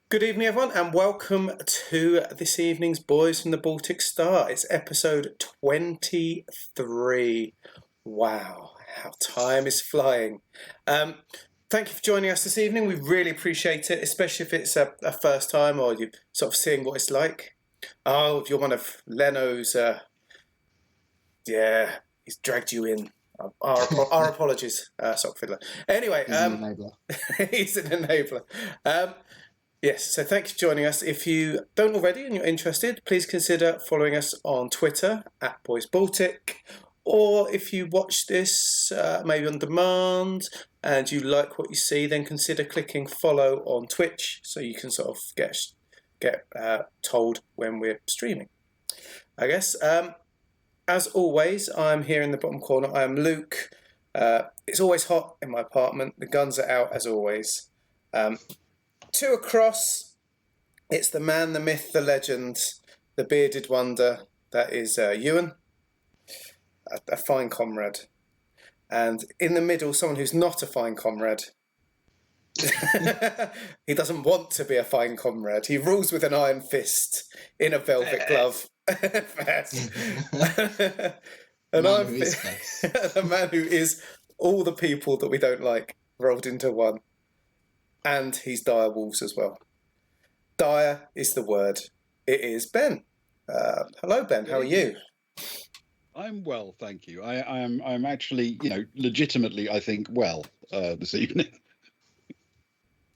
Good evening, everyone, and welcome to this evening's Boys from the Baltic Star. It's episode 23. Wow, how time is flying. Thank you for joining us this evening. We really appreciate it, especially if it's a first time or you're sort of seeing what it's like. Oh, if you're one of Leno's, he's dragged you in. Our apologies, Sock Fiddler. Anyway, He's an enabler. he's an enabler. Yes, so thank you for joining us. If you don't already and you're interested, please consider following us on Twitter at Boys Baltic. Or if you watch this maybe on demand and you like what you see, then consider clicking follow on Twitch so you can sort of get told when we're streaming. I guess. As always, I'm here in the bottom corner. I am Luke. It's always hot in my apartment. The guns are out as always. Two across, it's the man, the myth, the legend, the bearded wonder. That is Ewan, a fine comrade. And in the middle, someone who's not a fine comrade. He doesn't want to be a fine comrade. He rules with an iron fist in a velvet glove. And I'm the man who is all the people that we don't like rolled into one. And he's dire wolves as well. Dire is the word. It is Ben. Hello, Ben. How are you? I'm well, thank you. I'm actually, legitimately, I think, well this evening.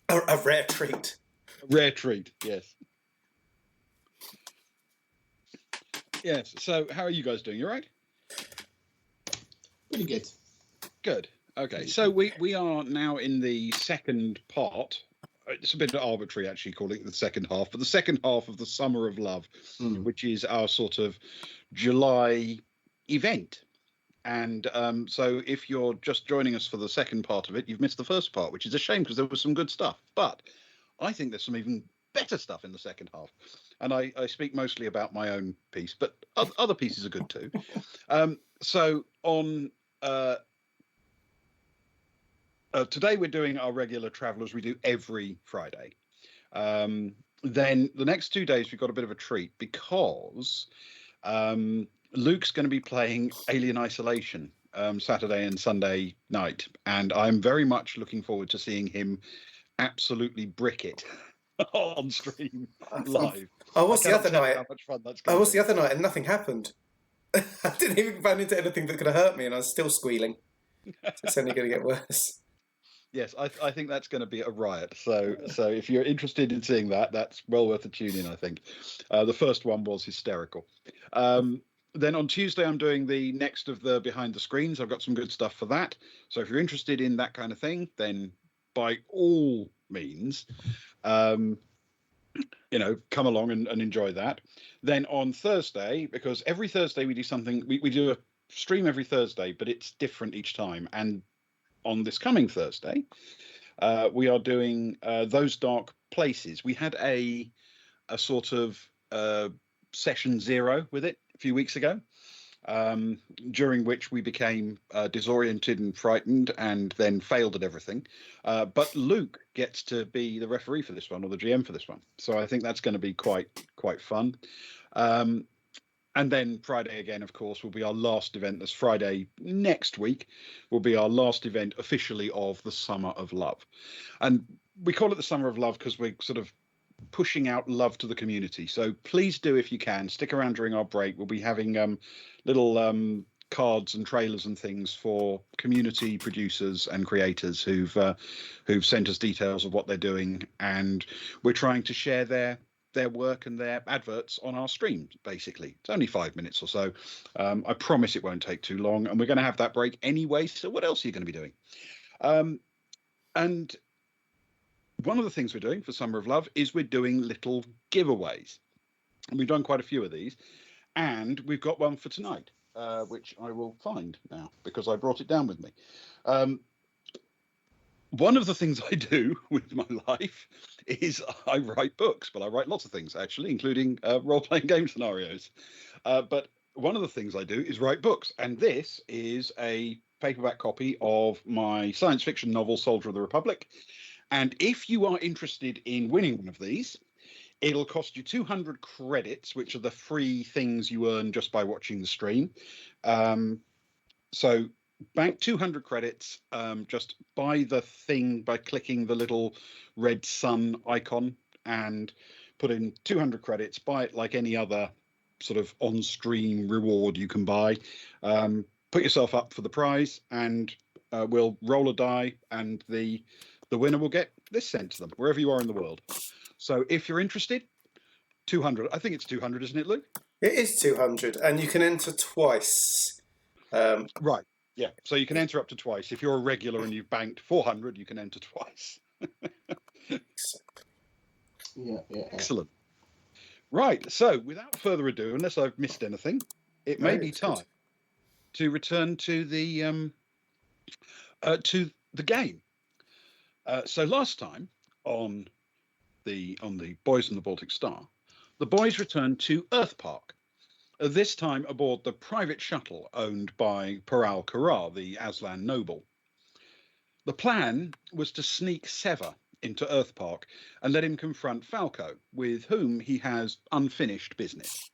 A rare treat. A rare treat, yes. Yes. So, how are you guys doing? You all right? Pretty good. Good. Okay, so we are now in the second part. It's a bit arbitrary, actually, calling it the second half, but the second half of the Summer of Love, which is our sort of July event. And so if you're just joining us for the second part of it, you've missed the first part, which is a shame because there was some good stuff. But I think there's some even better stuff in the second half. And I speak mostly about my own piece, but other pieces are good too. So on... today we're doing our regular Travellers we do every Friday. Then the next 2 days we've got a bit of a treat because Luke's going to be playing Alien Isolation Saturday and Sunday night, and I'm very much looking forward to seeing him absolutely brick it on stream live. I was the other night. How much fun that's I was the other night and nothing happened. I didn't even run into anything that could have hurt me, and I was still squealing. So it's only going to get worse. Yes, I think that's going to be a riot. So if you're interested in seeing that, that's well worth a tune in, I think. The first one was hysterical. Then on Tuesday, I'm doing the next of the Behind the Screens. I've got some good stuff for that. So if you're interested in that kind of thing, then by all means, come along and enjoy that. Then on Thursday, because every Thursday we do something, we do a stream every Thursday, but it's different each time. And on this coming Thursday, we are doing Those Dark Places. We had a sort of session 0 with it a few weeks ago, during which we became disoriented and frightened and then failed at everything. But Luke gets to be the referee for this one, or the GM for this one. So I think that's going to be quite fun. And then Friday again, of course, will be our last event. This Friday next week will be our last event officially of the Summer of Love. And we call it the Summer of Love because we're sort of pushing out love to the community. So please do, if you can, stick around during our break. We'll be having little cards and trailers and things for community producers and creators who've sent us details of what they're doing. And we're trying to share their work and their adverts on our stream. Basically, it's only 5 minutes or so. I promise it won't take too long, and we're going to have that break anyway. So what else are you going to be doing? And one of the things we're doing for Summer of Love is we're doing little giveaways, and we've done quite a few of these, and we've got one for tonight, which I will find now because I brought it down with me. One of the things I do with my life is I write books. Well, I write lots of things, actually, including role-playing game scenarios. But one of the things I do is write books. And this is a paperback copy of my science fiction novel, Soldier of the Republic. And if you are interested in winning one of these, it'll cost you 200 credits, which are the free things you earn just by watching the stream. So bank 200 credits, just buy the thing by clicking the little red sun icon and put in 200 credits, buy it like any other sort of on-stream reward you can buy. Put yourself up for the prize, and we'll roll a die, and the winner will get this sent to them wherever you are in the world. So if you're interested, 200. I think it's 200, isn't it, Luke? It is 200, and you can enter twice. Right. Yeah. So you can enter up to twice. If you're a regular and you've banked 400, you can enter twice. Yeah. Excellent. Right. So without further ado, unless I've missed anything, it may be time to return to the game. So last time on the Boys and the Baltic Star, the boys returned to Earth Park. This time aboard the private shuttle owned by Paral Karar, the Aslan noble. The plan was to sneak Seva into Earth Park and let him confront Falco, with whom he has unfinished business.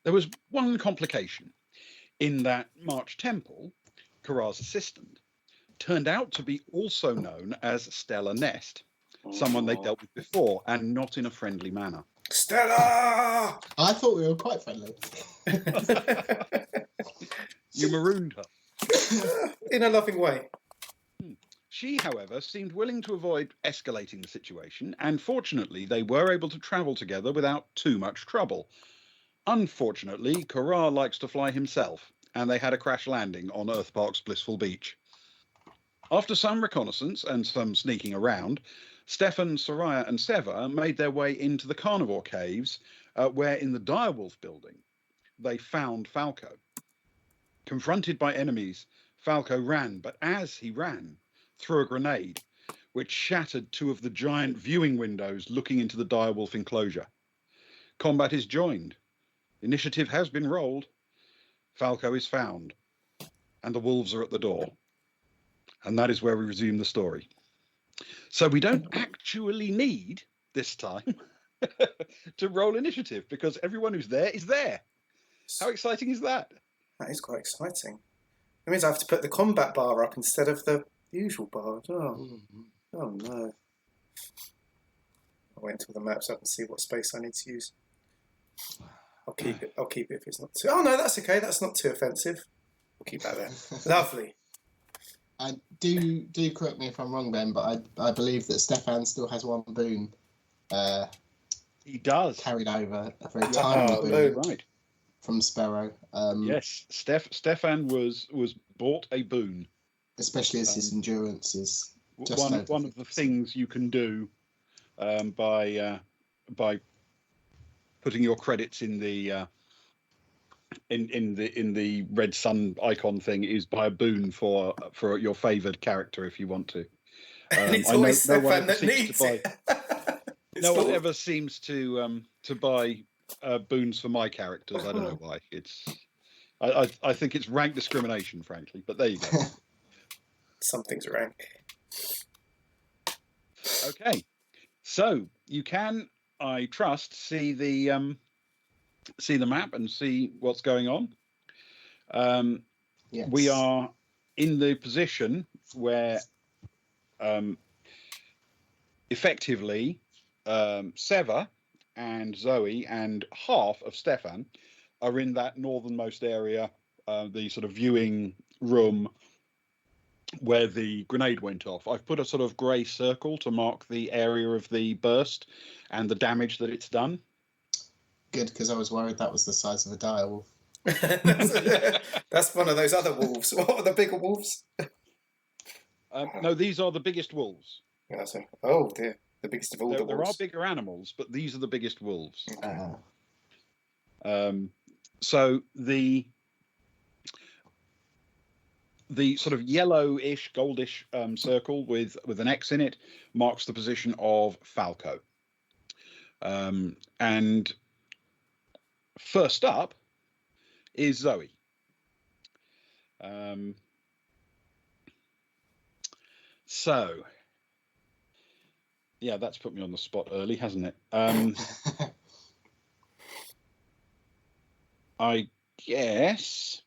There was one complication, in that March Temple, Karar's assistant, turned out to be also known as Stella Nest, someone they dealt with before, and not in a friendly manner. Stella! I thought we were quite friendly. You marooned her. In a loving way. She, however, seemed willing to avoid escalating the situation, and fortunately they were able to travel together without too much trouble. Unfortunately, Karar likes to fly himself, and they had a crash landing on Earth Park's blissful beach. After some reconnaissance and some sneaking around, Stefan, Soraya and Seva made their way into the carnivore caves, where in the direwolf building they found Falco. Confronted by enemies, Falco ran, but as he ran, threw a grenade, which shattered two of the giant viewing windows looking into the direwolf enclosure. Combat is joined. Initiative has been rolled. Falco is found, and the wolves are at the door. And that is where we resume the story. So we don't actually need, this time, to roll initiative, because everyone who's there is there. How exciting is that? That is quite exciting. It means I have to put the combat bar up instead of the usual bar. Oh no. I'll wait until the map's up and see what space I need to use. I'll keep it if it's not too... Oh no, that's okay. That's not too offensive. We'll keep that there. Lovely. I do correct me if I'm wrong, Ben, but I believe that Stefan still has one boon. He does. Carried over, a very tiny boon, right, from Sparrow. Yes, Stefan was bought a boon. Especially as his endurance is just one of the things you can do by putting your credits in the in the red sun icon thing is buy a boon for your favoured character if you want to. And it's always Stefan that needs it. No one ever seems to buy boons for my characters. I don't know why. I think it's rank discrimination, frankly. But there you go. Something's rank. Okay, so you can, I trust, see the map and see what's going on. Yes. We are in the position where effectively Seva and Zoe and half of Stefan are in that northernmost area, the sort of viewing room where the grenade went off. I've put a sort of grey circle to mark the area of the burst and the damage that it's done. Good, because I was worried that was the size of a direwolf. That's one of those other wolves. What are the bigger wolves? No, these are the biggest wolves. Yeah, oh dear, the biggest of all the wolves. There are bigger animals, but these are the biggest wolves. Okay. So the sort of yellowish, goldish circle with an X in it marks the position of Falco. And first up is Zoe. So Yeah, that's put me on the spot early, hasn't it? I guess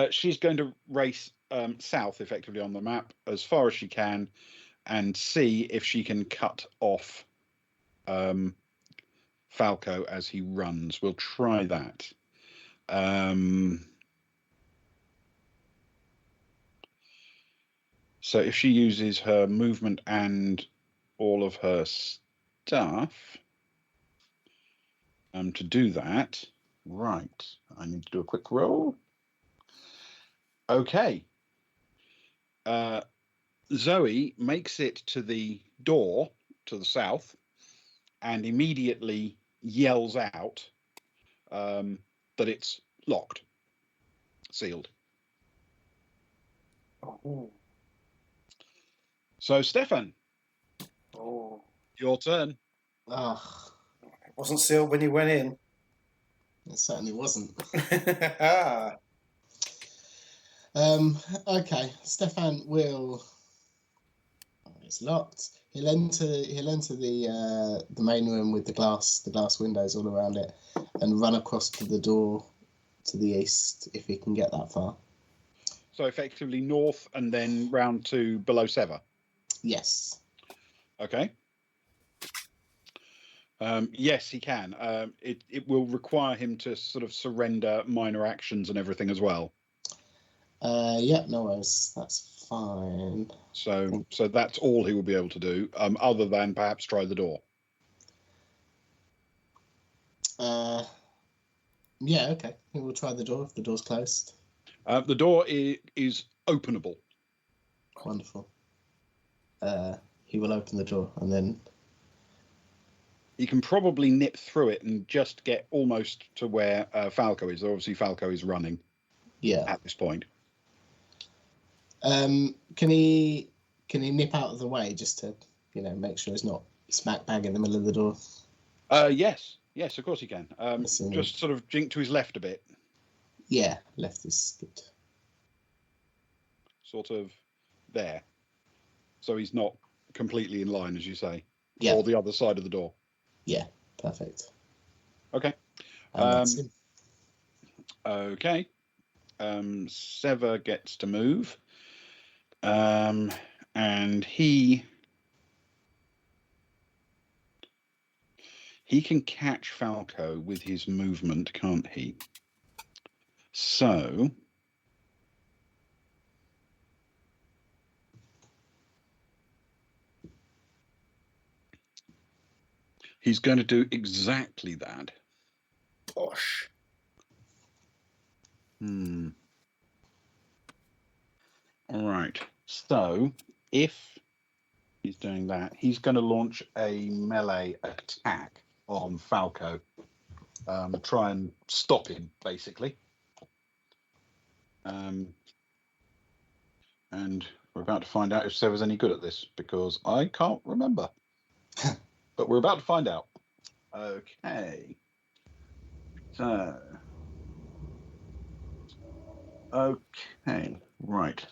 she's going to race south effectively on the map as far as she can and see if she can cut off Falco as he runs. We'll try that. So if she uses her movement and all of her stuff to do that, right, I need to do a quick roll. Okay. Zoe makes it to the door to the south and immediately yells out that it's locked, sealed. Oh. So, Stefan, your turn. Ah, It wasn't sealed when you went in. it certainly wasn't. Ah. Okay, Stefan will. Oh, it's locked. He'll enter the main room with the glass windows all around it, and run across to the door to the east if he can get that far. So effectively north and then round to below Sever. Yes. Okay. Yes, he can. It will require him to sort of surrender minor actions and everything as well. Yeah, no worries. That's fine. So that's all he will be able to do, other than perhaps try the door. Yeah, okay. We will try the door if the door's closed. The door is openable. Wonderful. He will open the door and then. He can probably nip through it and just get almost to where Falco is. Obviously, Falco is running. Yeah. At this point. Can he nip out of the way just to make sure he's not smack bang in the middle of the door? Yes, of course he can. Just sort of jink to his left a bit. Yeah, left is good. Sort of there. So he's not completely in line, as you say. Yeah. Or the other side of the door. Yeah, perfect. Okay. That's him. Okay. Sever gets to move. And he can catch Falco with his movement, can't he? So he's going to do exactly that. Gosh. All right. So if he's doing that, he's going to launch a melee attack on Falco. Try and stop him, basically. And we're about to find out if Sever's any good at this, because I can't remember. But we're about to find out. Okay. So. Okay. Right.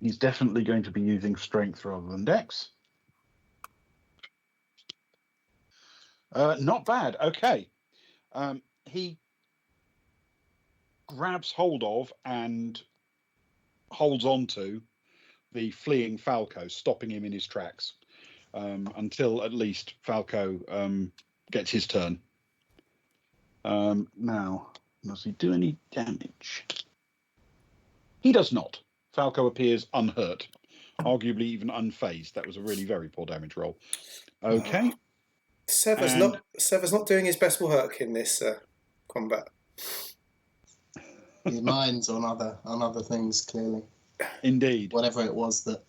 He's definitely going to be using strength rather than dex. Not bad. Okay. He grabs hold of and holds on to the fleeing Falco, stopping him in his tracks until at least Falco gets his turn. Now, does he do any damage? He does not. Falco appears unhurt, arguably even unfazed. That was a really very poor damage roll. Okay. Sever's not doing his best work in this combat. His mind's on other things, clearly. Indeed. Whatever it was that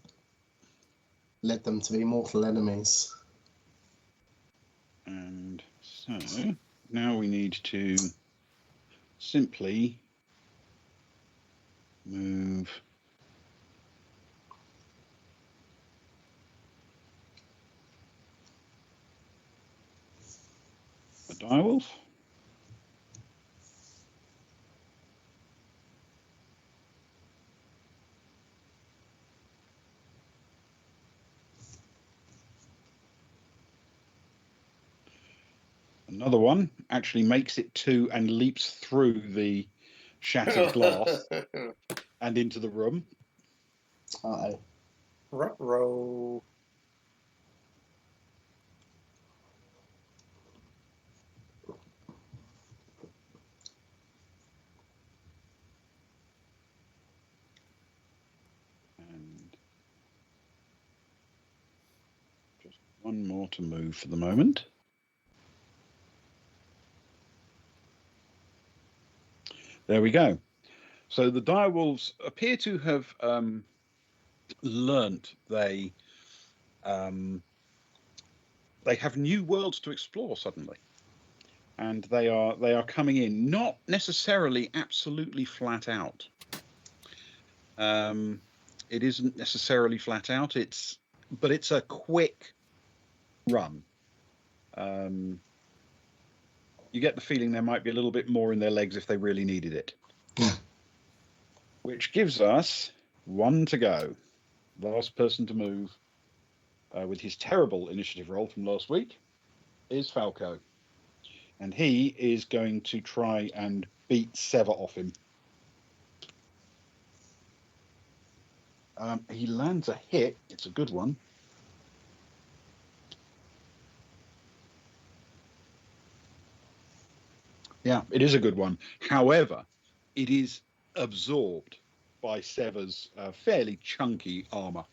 led them to be mortal enemies. And so now we need to simply move the direwolf. Another one actually makes it to and leaps through the shattered glass and into the room. Uh-oh. Roll. And just one more to move for the moment. There we go. So the direwolves appear to have learnt they have new worlds to explore suddenly, and they are coming in, not necessarily absolutely flat out. It isn't necessarily flat out. But it's a quick run. You get the feeling there might be a little bit more in their legs if they really needed it. Which gives us one to go. Last person to move with his terrible initiative roll from last week is Falco. And he is going to try and beat Sever off him. He lands a hit. It's a good one. Yeah, it is a good one. However, it is absorbed by Sever's fairly chunky armor.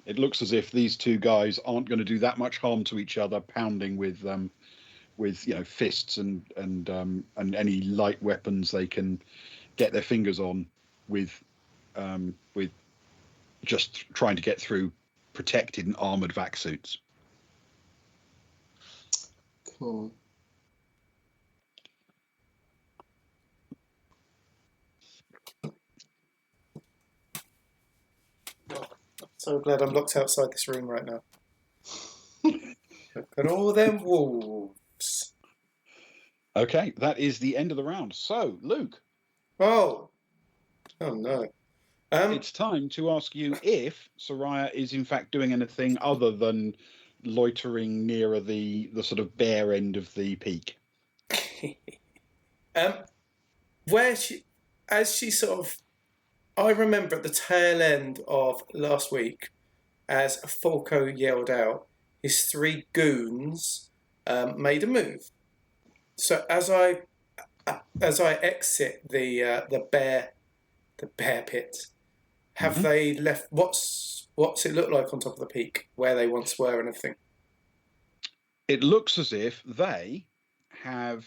It looks as if these two guys aren't going to do that much harm to each other, pounding with fists and any light weapons they can get their fingers on, with just trying to get through protected and armored vac suits. Cool. So glad I'm locked outside this room right now. Look at all them wolves. Okay, that is the end of the round. So, Luke. Oh no. It's time to ask you if Soraya is in fact doing anything other than loitering nearer the sort of bare end of the peak. Where she sort of, I remember at the tail end of last week, as Falco yelled out, his three goons made a move. So as I exit the bear pit, have they left? What's it look like on top of the peak where they once were and everything? It looks as if they have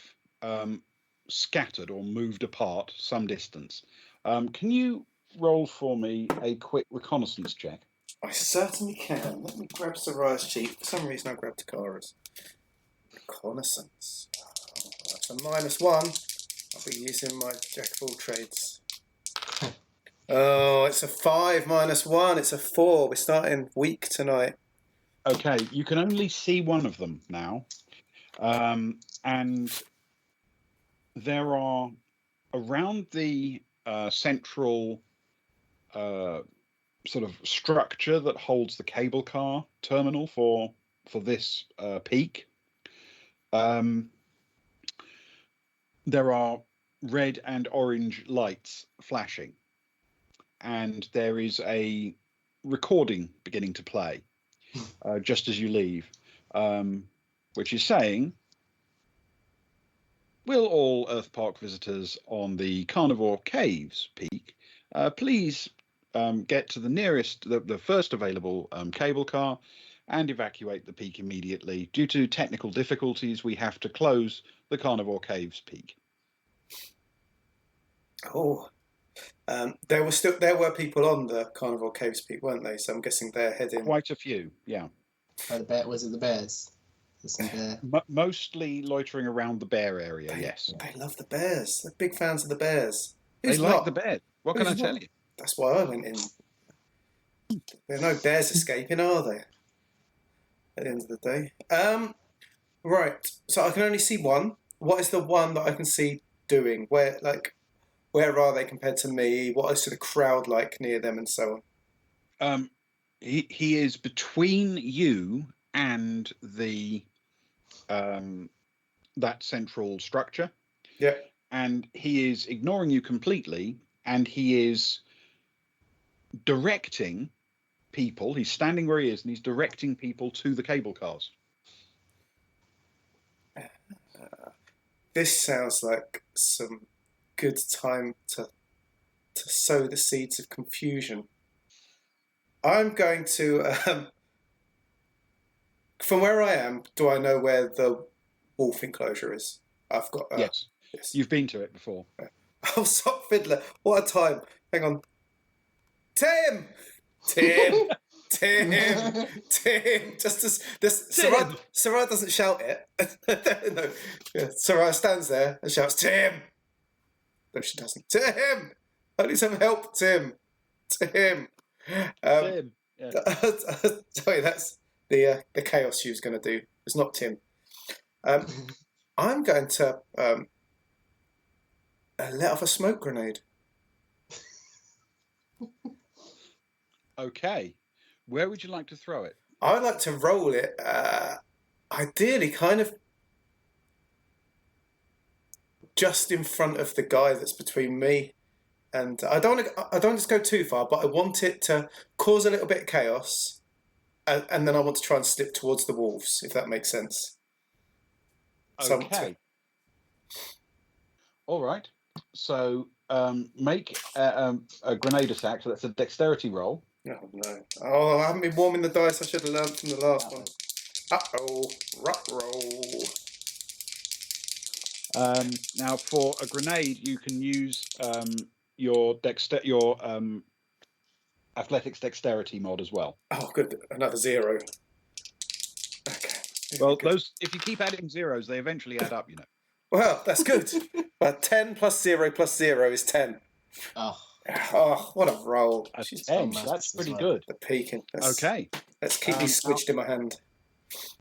scattered or moved apart some distance. Can you roll for me a quick reconnaissance check? I certainly can. Let me grab Soraya's sheet. For some reason, I grabbed Takara's. Reconnaissance. That's a -1. I'll be using my jack of all trades. Oh, it's a 5 -1. It's a 4. We're starting weak tonight. Okay, you can only see one of them now. And there are around the central sort of structure that holds the cable car terminal for this peak. There are red and orange lights flashing, and there is a recording beginning to play just as you leave, which is saying, will all Earth Park visitors on the Carnivore Caves peak please get to the nearest, the first available cable car and evacuate the peak immediately. Due to technical difficulties, we have to close the Carnivore Caves peak. Oh, there were people on the Carnivore Caves peak, weren't they? So I'm guessing they're heading. Quite a few, yeah. Was it the bears? Mostly loitering around the bear area. Yes, they love the bears. They're big fans of the bears. They like the bears. What can I tell you? That's why I went in. There are no bears escaping, are they? At the end of the day. Right. So I can only see one. What is the one that I can see doing? Where are they compared to me? What is the crowd like near them, and so on? He is between you and the that central structure. Yeah. And he is ignoring you completely, and he is directing people. He's standing where he is, and he's directing people to the cable cars. This sounds like some good time to sow the seeds of confusion. I'm going to, from where I am, do I know where the wolf enclosure is? I've got. Yes. You've been to it before. Oh, sock fiddler! What a time! Hang on, Tim. Just as this, Sarai doesn't shout it. No, yeah, Sarai stands there and shouts, "Tim!" No, she doesn't. Tim, I need some help, Tim. Tim. Tim. Yeah. Sorry, that's the chaos she was going to do. It's not Tim. I'm going to let off a smoke grenade. Okay. Where would you like to throw it? I'd like to roll it, ideally, kind of just in front of the guy that's between me, and I don't want to go too far, but I want it to cause a little bit of chaos, and then I want to try and slip towards the wolves, if that makes sense. Okay. All right. So make a grenade attack. So that's a dexterity roll. Oh no! Oh, I haven't been warming the dice. I should have learned from the last one. Roll. Now, for a grenade, you can use your athletics dexterity mod as well. Oh, good. Another 0. Okay. Well, those, if you keep adding zeros, they eventually add up, you know. Well, that's good. But 10 plus 0 plus 0 is 10. Oh, what a roll. That's pretty good. The peaking. Okay. Let's keep these squished in my hand.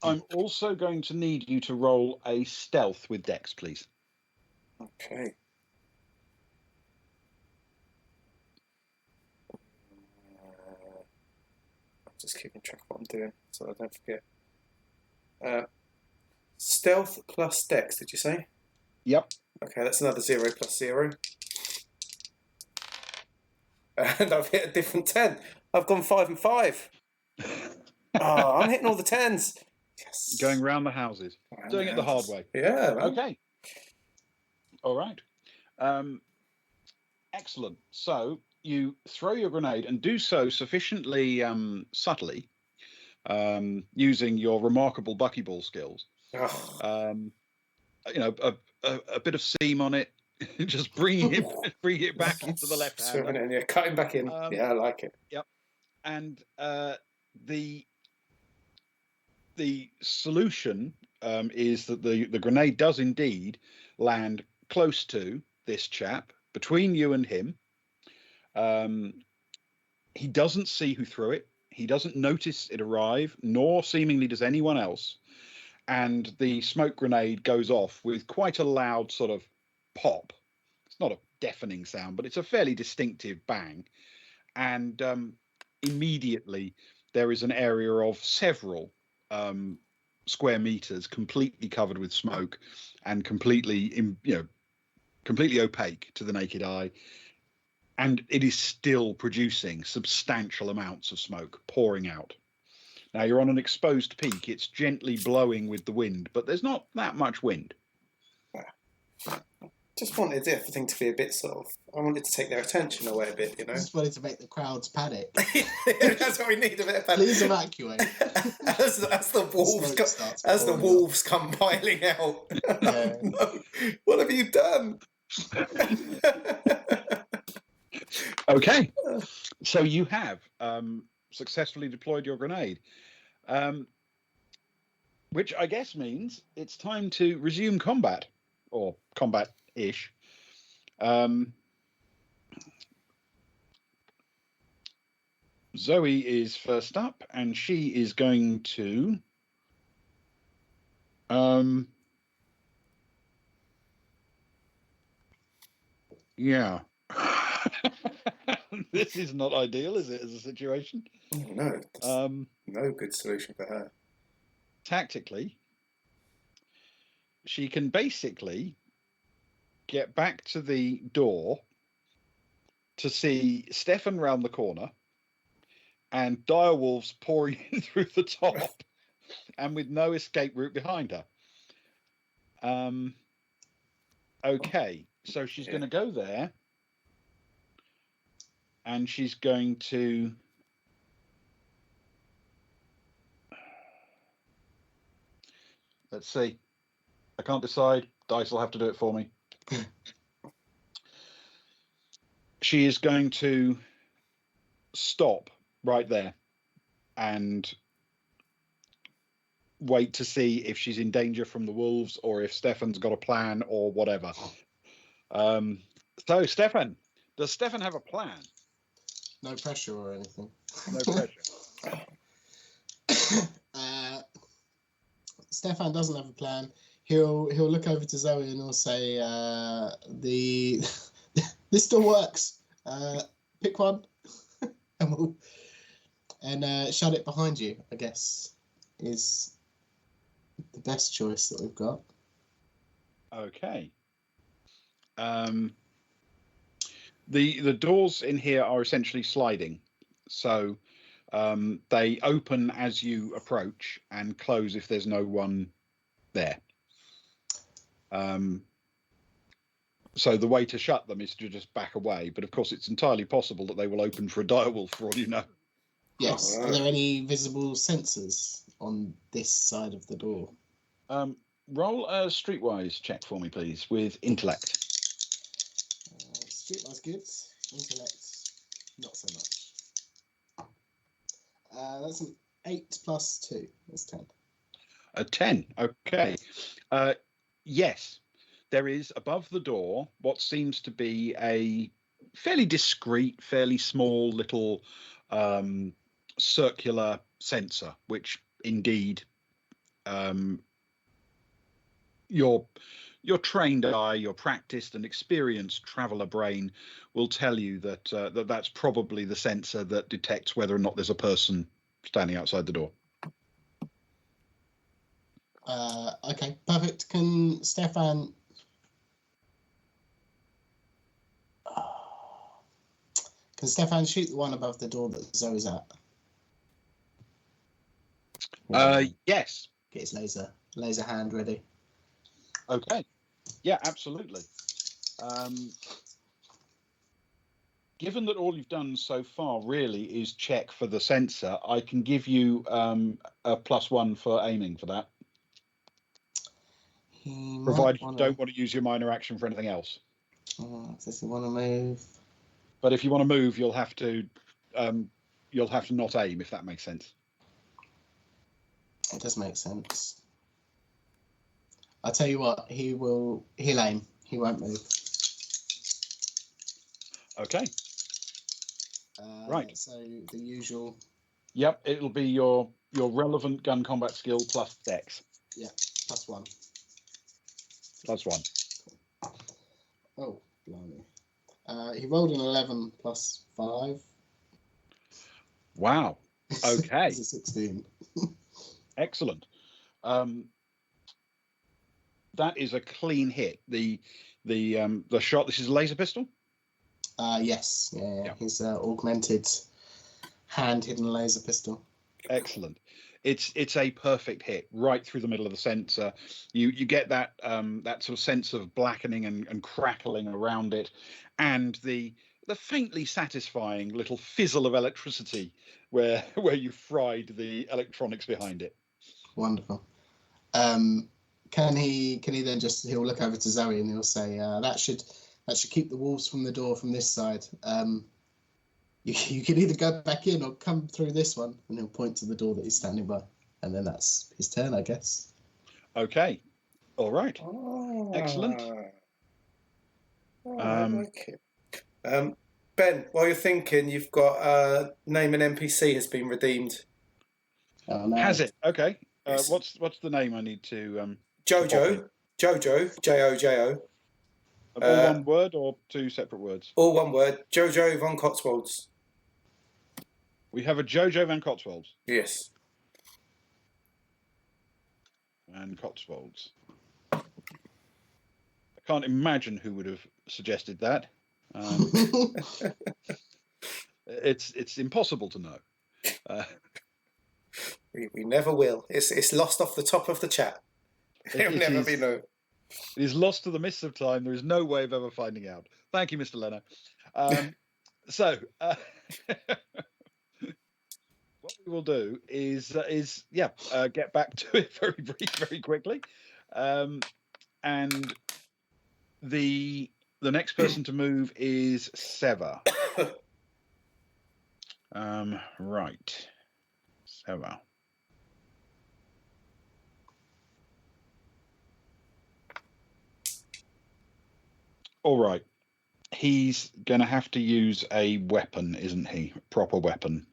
I'm also going to need you to roll a stealth with Dex, please. Okay. I'm just keeping track of what I'm doing so I don't forget. Stealth plus Dex, did you say? Yep. Okay, that's another 0 plus 0. And I've hit a different 10. I've gone 5 and 5. Oh, I'm hitting all the 10s. Yes. Going round the houses. Doing it the hard way. Yeah. Man. Okay. All right. Excellent. So you throw your grenade and do so sufficiently subtly, using your remarkable buckyball skills. Oh. You know, a bit of seam on it, just bring it back into the left hand. Yeah, cut him back in. Yeah, I like it. Yep. And the solution is that the grenade does indeed land close to this chap, between you and him. He doesn't see who threw it. He doesn't notice it arrive, nor seemingly does anyone else. And the smoke grenade goes off with quite a loud sort of pop. It's not a deafening sound, but it's a fairly distinctive bang. And immediately there is an area of several square meters completely covered with smoke and completely opaque to the naked eye. And it is still producing substantial amounts of smoke pouring out. Now, you're on an exposed peak. It's gently blowing with the wind, but there's not that much wind. Just wanted everything to be a bit sort of... I wanted to take their attention away a bit, you know? Just wanted to make the crowds panic. That's what we need, a bit of panic. Please evacuate. as the wolves come piling out. Yeah. No, what have you done? Okay. So you have... successfully deployed your grenade, which I guess means it's time to resume combat, or combat-ish. Zoe is first up, and she is going to yeah. This is not ideal, is it, as a situation? No, no good solution for her. Tactically, she can basically get back to the door to see Stefan round the corner and direwolves pouring in through the top and with no escape route behind her. Okay, so she's going to go there and she's going to let's see. I can't decide. Dice will have to do it for me. She is going to stop right there and wait to see if she's in danger from the wolves or if Stefan's got a plan or whatever. So, Stefan, does Stefan have a plan? No pressure or anything. No pressure. Stefan doesn't have a plan. He'll look over to Zoe and he'll say, this still works. Pick one, and shut it behind you. I guess is the best choice that we've got. Okay. The doors in here are essentially sliding, so they open as you approach and close if there's no one there. So the way to shut them is to just back away, but of course it's entirely possible that they will open for a direwolf for all you know. Yes. Are there any visible sensors on this side of the door? Roll a streetwise check for me, please, with intellect. Streetwise good. Intellect, not so much. That's an 8 plus 2. That's 10. A 10. Okay. Yes, there is above the door what seems to be a fairly discreet, fairly small little circular sensor, which indeed your trained eye, your practiced and experienced traveler brain will tell you that that's probably the sensor that detects whether or not there's a person standing outside the door. Okay, perfect. Can Stefan shoot the one above the door that Zoe's at? Yes. Get his laser hand ready. Okay. Yeah, absolutely. Given that all you've done so far really is check for the sensor, I can give you a +1 for aiming for that. Provided you don't want to use your minor action for anything else. Does he want to move? But if you want to move, you'll have to not aim, if that makes sense. It does make sense. I'll tell you what, he'll aim. He won't move. Okay. Right. So the usual. Yep, it'll be your relevant gun combat skill plus dex. Yeah, +1. +1. Oh, blimey. He rolled an 11 plus 5. Wow. Okay. It's a 16. Excellent. That is a clean hit. The shot. This is a laser pistol. Yes. Yeah. His augmented hand hidden laser pistol. Excellent. It's a perfect hit right through the middle of the sensor. You get that that sort of sense of blackening and crackling around it, and the faintly satisfying little fizzle of electricity where you fried the electronics behind it. Wonderful. Can he then he'll look over to Zoe and he'll say that should keep the wolves from the door from this side. You can either go back in or come through this one, and he'll point to the door that he's standing by, and then that's his turn, I guess. Okay. All right. Excellent. I like it. Ben, while you're thinking, you've got name an NPC has been redeemed. Oh, no. Has it? Okay. What's the name I need to? Jojo, Jojo. All one word or two separate words? All one word. Jojo von Cotswolds. We have a Jojo van Cotswolds. Yes. Van Cotswolds. Can't imagine who would have suggested that. It's impossible to know. We never will. It's lost off the top of the chat. It'll never be known. It is lost to the mists of time. There is no way of ever finding out. Thank you, Mr. Leno. What we will do is get back to it very quickly, and the next person to move is Seva. Right, Seva. All right. He's going to have to use a weapon, isn't he? A proper weapon.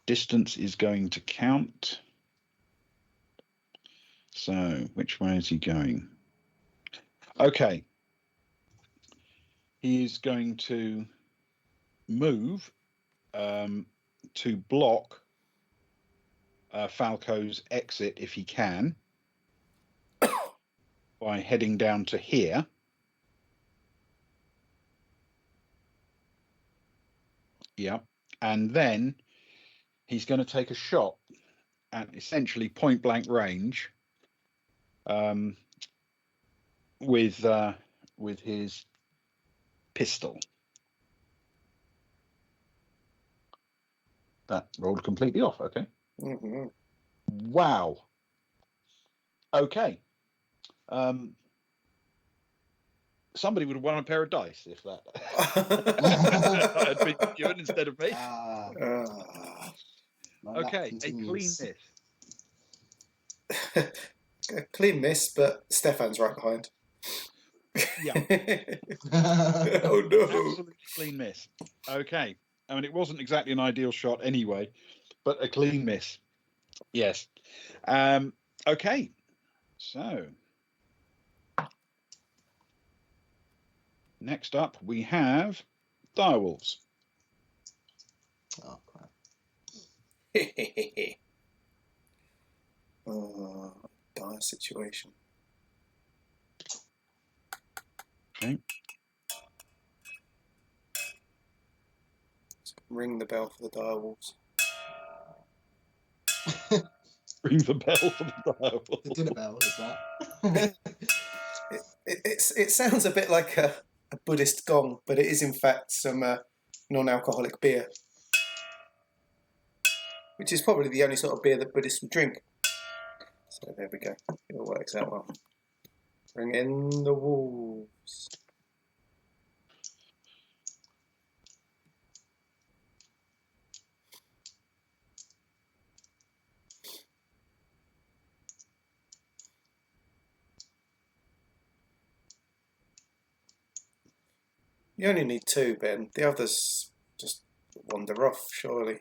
Distance is going to count. So, which way is he going? Okay. He is going to move to block Falco's exit if he can by heading down to here. Yeah. And then he's going to take a shot at essentially point blank range with his pistol. That rolled completely off. Okay. Mm-hmm. Wow. Okay. Somebody would have won a pair of dice if that had been given instead of me. Okay, a clean miss. A clean miss, but Stefan's right behind. Yeah. Oh no. Absolutely clean miss. Okay. I mean, it wasn't exactly an ideal shot anyway, but a clean miss. Yes. Okay. So next up we have direwolves. Oh crap. Dire situation. Okay. Let's ring the bell for the direwolves. Ring the bell for the direwolves. The dinner bell is that? It sounds a bit like a Buddhist gong, but it is in fact some non-alcoholic beer, which is probably the only sort of beer that Buddhists would drink. So there we go. It all works out well. Bring in the wolves. You only need 2, Ben. The others just wander off, surely.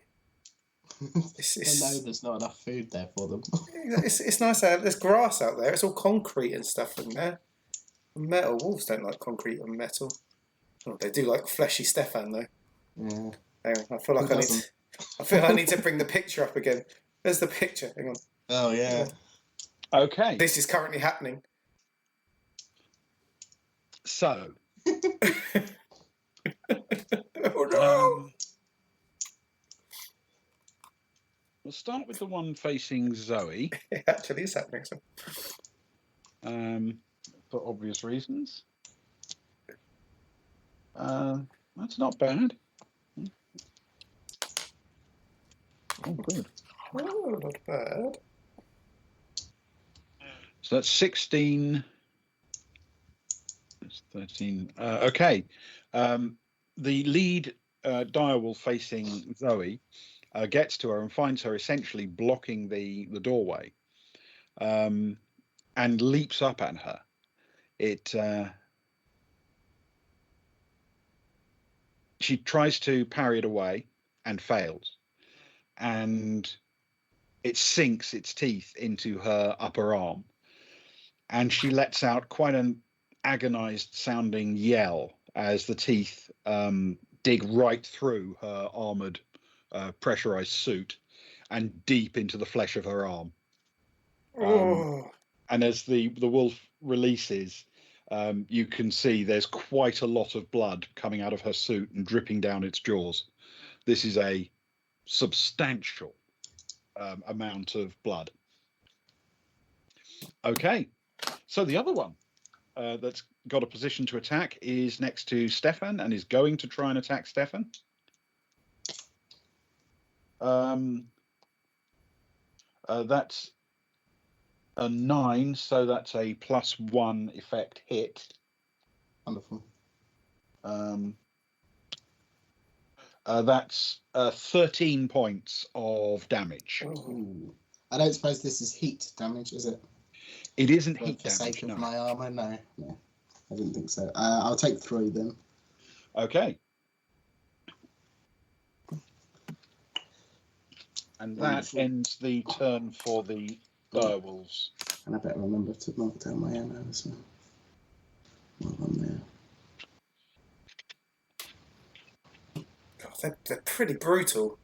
I know there's not enough food there for them. It's nice out. There's grass out there. It's all concrete and stuff in there. Metal. Wolves don't like concrete and metal. Oh, they do like fleshy Stefan though. Yeah. Hang on, I feel like I need to bring the picture up again. There's the picture. Hang on. Oh yeah. Okay. This is currently happening. So. Oh no! We'll start with the one facing Zoe. It actually is happening. So. For obvious reasons. That's not bad. Oh, good. Oh, not bad. So that's 16. That's 13. Okay. The lead direwolf facing Zoe gets to her and finds her essentially blocking the doorway, and leaps up at her. She tries to parry it away and fails, and it sinks its teeth into her upper arm, and she lets out quite an agonized sounding yell as the teeth dig right through her armored pressurized suit and deep into the flesh of her arm. Oh. And as the wolf releases, you can see there's quite a lot of blood coming out of her suit and dripping down its jaws. This is a substantial amount of blood. Okay, so the other one that's got a position to attack is next to Stefan and is going to try and attack Stefan. That's a 9, so that's a +1 effect hit. Wonderful. That's 13 points of damage. Ooh. I don't suppose this is heat damage, is it? It isn't For heat the damage, sake of no. my armor, no, I didn't think so. I'll take 3 then. Okay. And that Wonderful. ends the turn for the direwolves. And I better remember to mark down my ammo as well. Well done there. God, they're pretty brutal.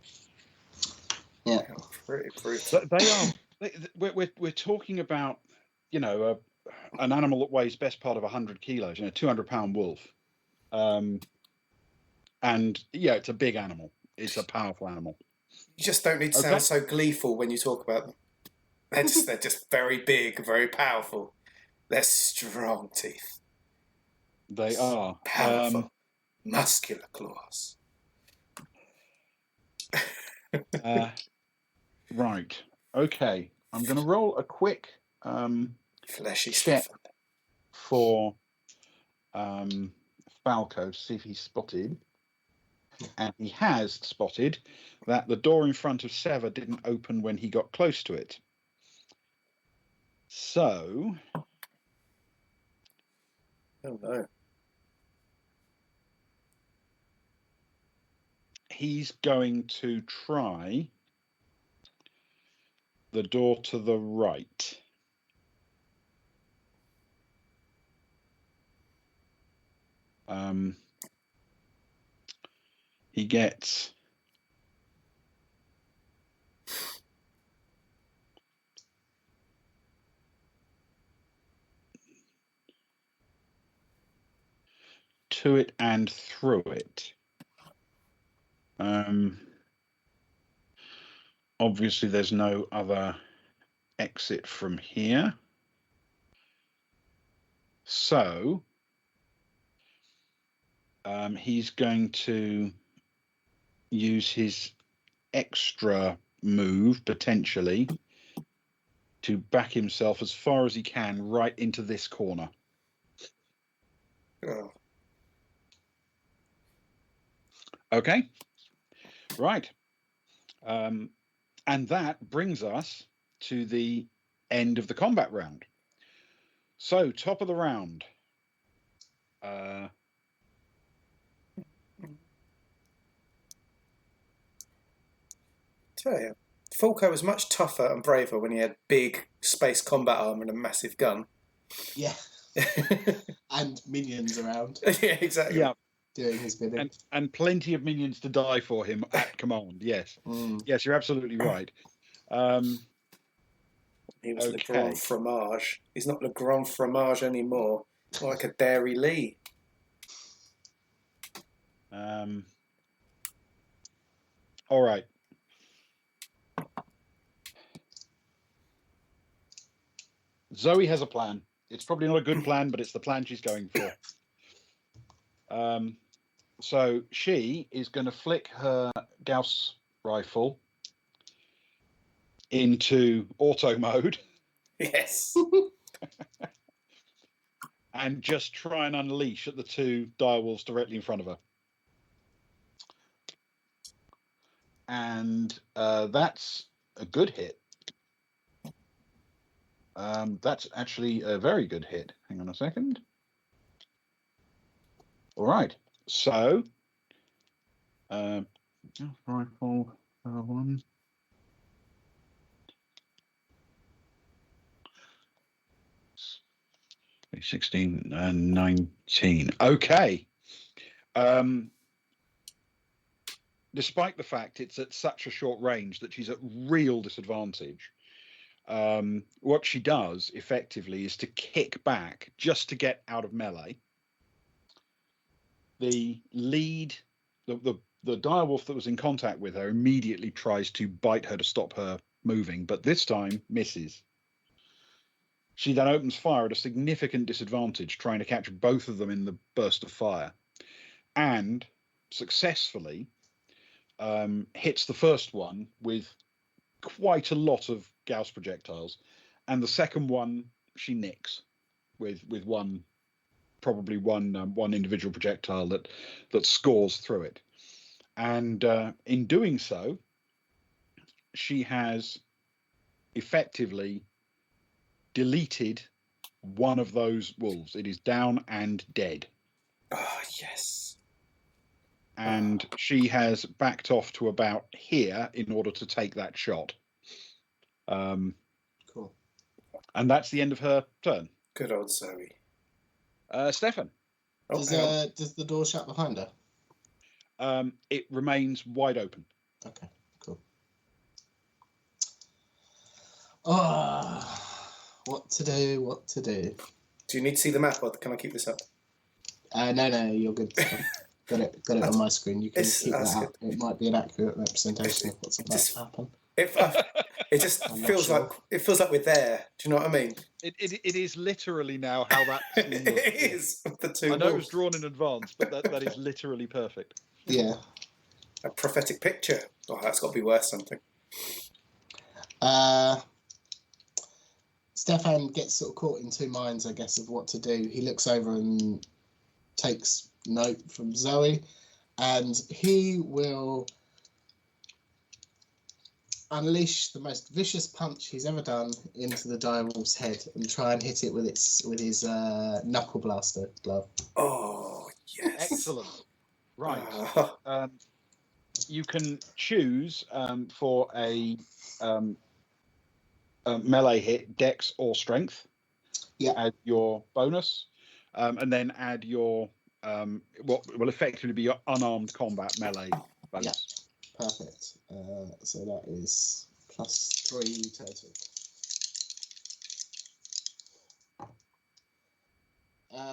Yeah. Pretty brutal. They are. We're talking about, an animal that weighs best part of 100 kilos, 200-pound wolf. And yeah, it's a big animal. It's a powerful animal. You just don't need to sound so gleeful when you talk about them. They're just very big, very powerful. They're strong teeth. They are. Powerful, muscular claws. Right. Okay. I'm going to roll a quick Fleshy check Stefan. for Falco to see if he's spotted. And he has spotted that the door in front of Sever didn't open when he got close to it. So... Oh, no. He's going to try the door to the right. He gets to it and through it. Obviously, there's no other exit from here. So he's going to use his extra move, potentially, to back himself as far as he can right into this corner. Oh. Okay. Right. And that brings us to the end of the combat round. So, top of the round. Tell you, Falco was much tougher and braver when he had big space combat armor and a massive gun. Yeah. And minions around. Yeah, exactly. Yeah. Doing his bidding. And plenty of minions to die for him at command. Yes. Yes, you're absolutely right. He was Le Grand Fromage. He's not Le Grand Fromage anymore. It's more like a Dairy Lee. All right. Zoe has a plan. It's probably not a good plan, but it's the plan she's going for. So she is going to flick her Gauss rifle into auto mode. Yes. And just try and unleash at the 2 direwolves directly in front of her. And that's a good hit. That's actually a very good hit. Hang on a second. All right. So, rifle 1. Okay, 16 and 19. Okay. despite the fact it's at such a short range that she's at real disadvantage, what she does effectively is to kick back just to get out of melee. The lead, the direwolf that was in contact with her immediately tries to bite her to stop her moving, but this time misses. She then opens fire at a significant disadvantage, trying to catch both of them in the burst of fire, and successfully hits the first one with quite a lot of Gauss projectiles, and the second one she nicks with one, probably one individual projectile that scores through it. And in doing so, she has effectively deleted one of those wolves. It is down and dead. Oh, yes. And she has backed off to about here in order to take that shot. Cool. And that's the end of her turn. Good old Zoe. Stefan. Does the door shut behind her? It remains wide open. Okay, cool. Oh, what to do? What to do? Do you need to see the map, or can I keep this up? No, you're good. Got it on my screen. You can keep that up. It might be an accurate representation of what's about to happen. It just feels like we're there. Do you know what I mean? It is literally now how that it is. The two. I know it was drawn in advance, but that is literally perfect. Yeah. A prophetic picture. Oh, that's got to be worth something. Stefan gets sort of caught in two minds, I guess, of what to do. He looks over and takes note from Zoe, and he will unleash the most vicious punch he's ever done into the direwolf's head and try and hit it with his knuckle blaster glove. Oh, yes. Excellent. Right. You can choose for a melee hit, dex or strength. Yeah. Add your bonus, and then add your what will effectively be your unarmed combat melee bonus. Yeah. Perfect. So that is +3 total.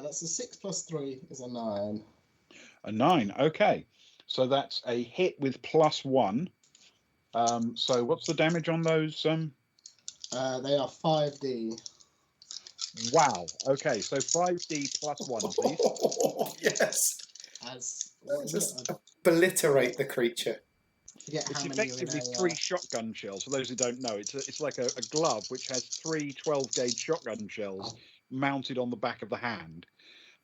That's a 6 + 3 is a 9. A 9. Okay. So that's a hit with +1. So what's the damage on those? They are 5d. Wow. Okay. So 5d +1, please. Oh, yes. As what is just it? Obliterate the creature. Forget It's how many effectively 3 shotgun shells. For those who don't know, it's like a glove which has 3 12-gauge shotgun shells mounted on the back of the hand.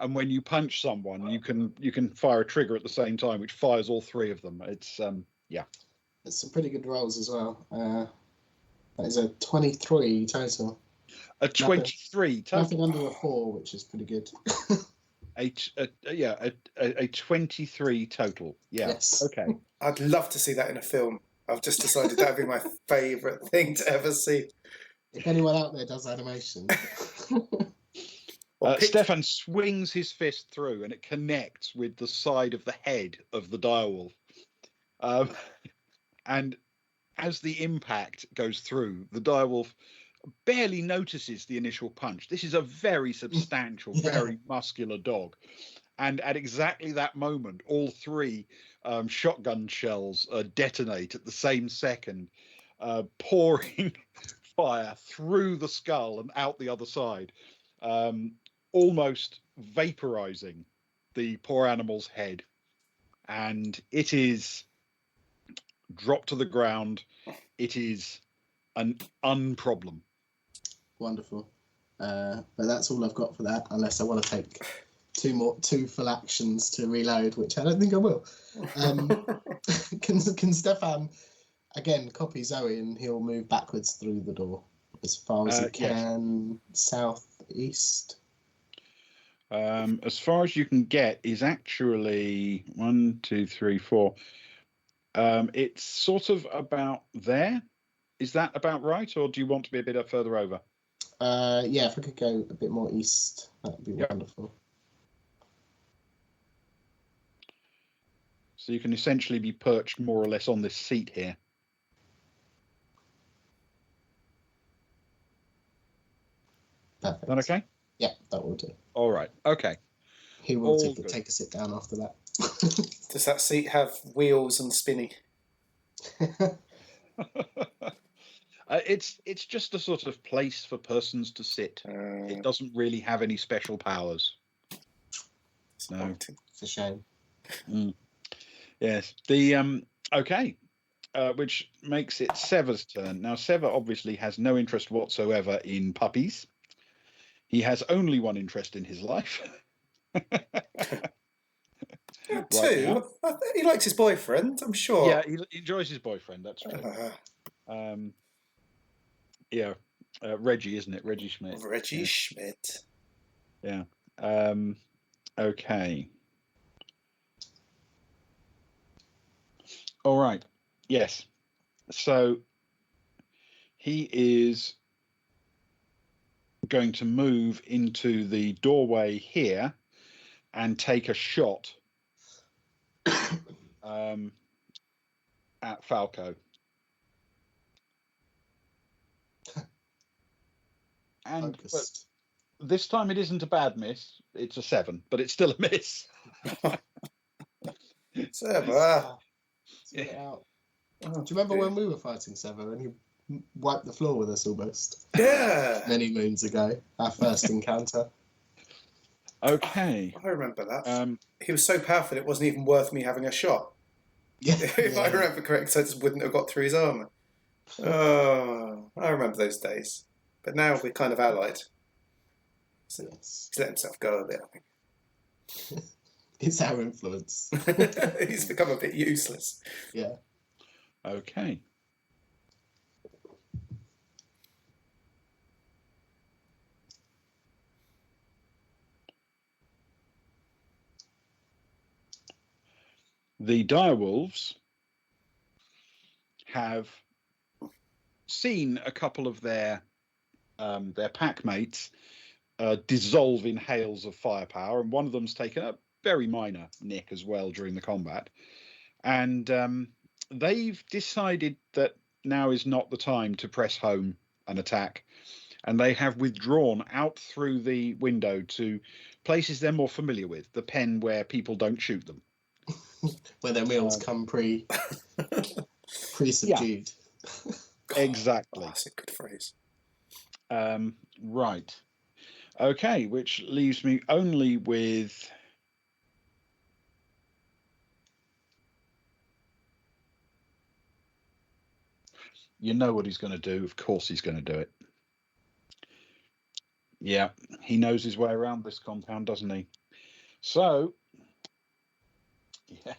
And when you punch someone, you can fire a trigger at the same time, which fires all 3 of them. It's yeah. It's some pretty good rolls as well. That is a 23 total. A 23 total. Nothing under a 4, which is pretty good. A 23 total. Yeah. Yes. Okay. I'd love to see that in a film. I've just decided that would be my favourite thing to ever see. If anyone out there does animation. Stefan swings his fist through and it connects with the side of the head of the direwolf. And as the impact goes through, the direwolf barely notices the initial punch. This is a very substantial, very muscular dog. And at exactly that moment, all 3 shotgun shells detonate at the same second, pouring fire through the skull and out the other side, almost vaporizing the poor animal's head. And it is dropped to the ground. It is an unproblem. Wonderful. But that's all I've got for that, unless I want to take 2 full actions to reload, which I don't think I will. Can Stefan again copy Zoe and he'll move backwards through the door as far as he can, southeast? As far as you can get is actually 1, 2, 3, 4. It's sort of about there. Is that about right, or do you want to be a bit further over? Yeah, if I could go a bit more east, that would be wonderful. So you can essentially be perched more or less on this seat here. Perfect. Is that okay? Yeah, that will do. All right. Okay. He will All good. take a sit down after that. Does that seat have wheels and spinny? It's just a sort of place for persons to sit. It doesn't really have any special powers. No. It's a shame. Yes. The okay. Which makes it Sever's turn. Now Sever obviously has no interest whatsoever in puppies. He has only one interest in his life. Two. He likes his boyfriend, I'm sure. Yeah, he enjoys his boyfriend. That's true. Yeah, Reggie, isn't it? Reggie Schmidt. Reggie Schmidt. Yeah. Okay. All right. Yes. So he is going to move into the doorway here and take a shot at Falco. And this time it isn't a bad miss. It's a 7, but it's still a miss. Sever. Yeah. Do you remember when we were fighting Sever and he wiped the floor with us almost? Yeah. Many moons ago, our first encounter. Okay. I remember that. He was so powerful it wasn't even worth me having a shot. Yeah. If I remember correctly, so I just wouldn't have got through his armour. Oh, I remember those days. But now we're kind of allied. So he's let himself go a bit, I think. It's our influence. He's become a bit useless. Yeah. Okay. The direwolves have seen a couple of their pack mates dissolve in hails of firepower, and one of them's taken a very minor nick as well during the combat. And they've decided that now is not the time to press home an attack, and they have withdrawn out through the window to places they're more familiar with, the pen where people don't shoot them. Where their meals come pre-subdued. Exactly. Oh, that's a good phrase. Right. Okay, which leaves me only with you know what he's going to do. Of course he's going to do it. Yeah, he knows his way around this compound, doesn't he? So, yeah.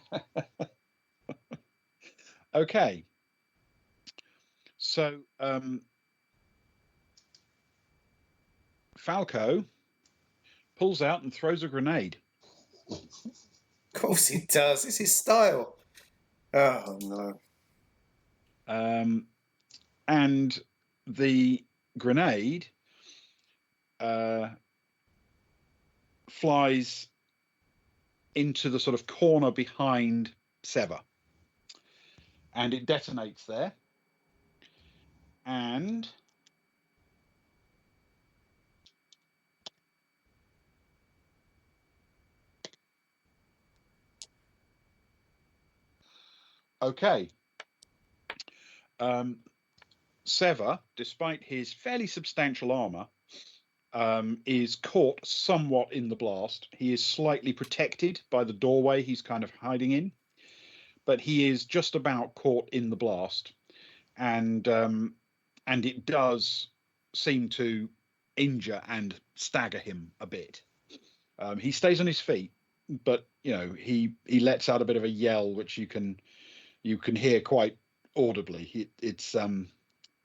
Okay. So, Falco pulls out and throws a grenade. Of course he does. It's his style. Oh, no. And the grenade flies into the sort of corner behind Sever. And it detonates there. And okay. Sever, despite his fairly substantial armor, is caught somewhat in the blast. He is slightly protected by the doorway he's kind of hiding in, but he is just about caught in the blast, and it does seem to injure and stagger him a bit. He stays on his feet, but he lets out a bit of a yell, which you can hear quite audibly.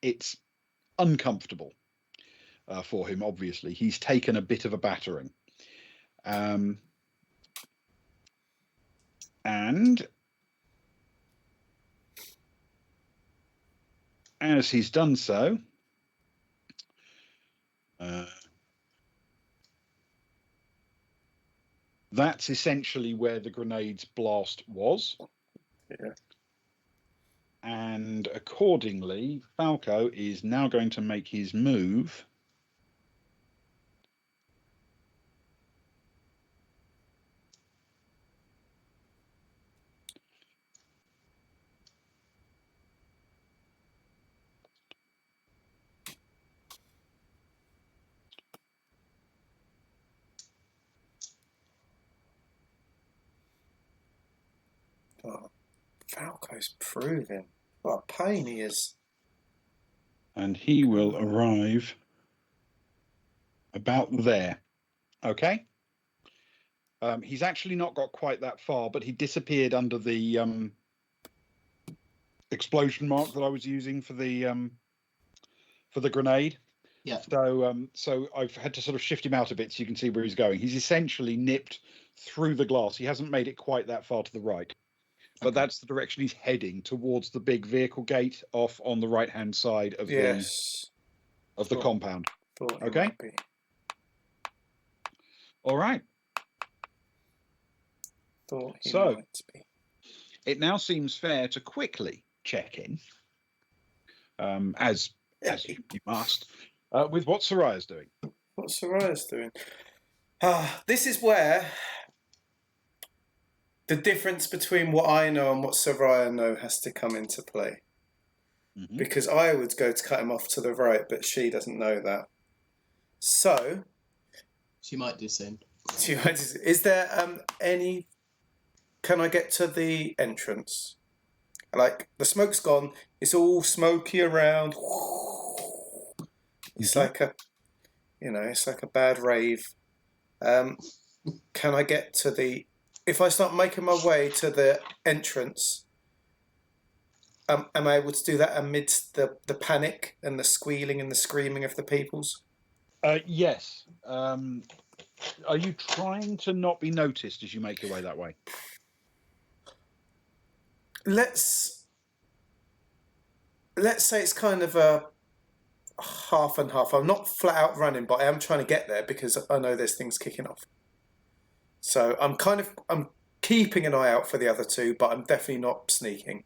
It's uncomfortable for him. Obviously, he's taken a bit of a battering, and as he's done so, That's essentially where the grenade's blast was. Yeah. And accordingly, Falco is now going to make his move. Oh, Falco's proving what a pain he is. And he will arrive about there. Okay. He's actually not got quite that far, but he disappeared under the explosion mark that I was using for the grenade. Yeah. So I've had to sort of shift him out a bit so you can see where he's going. He's essentially nipped through the glass. He hasn't made it quite that far to the right, but that's the direction he's heading, towards the big vehicle gate off on the right-hand side of the compound. Okay. All right. So it now seems fair to quickly check in, as you must, with what Soraya's doing. What Soraya's doing? This is where the difference between what I know and what Soraya know has to come into play. Mm-hmm. Because I would go to cut him off to the right, but she doesn't know that. So she might do soon. Is there any? Can I get to the entrance? Like, the smoke's gone. It's all smoky around. It's like it's like a bad rave. Can I get to the? If I start making my way to the entrance, am I able to do that amidst the panic and the squealing and the screaming of the peoples? Yes. Are you trying to not be noticed as you make your way that way? Let's say it's kind of a half and half. I'm not flat out running, but I am trying to get there because I know there's things kicking off. So I'm keeping an eye out for the other two, but I'm definitely not sneaking.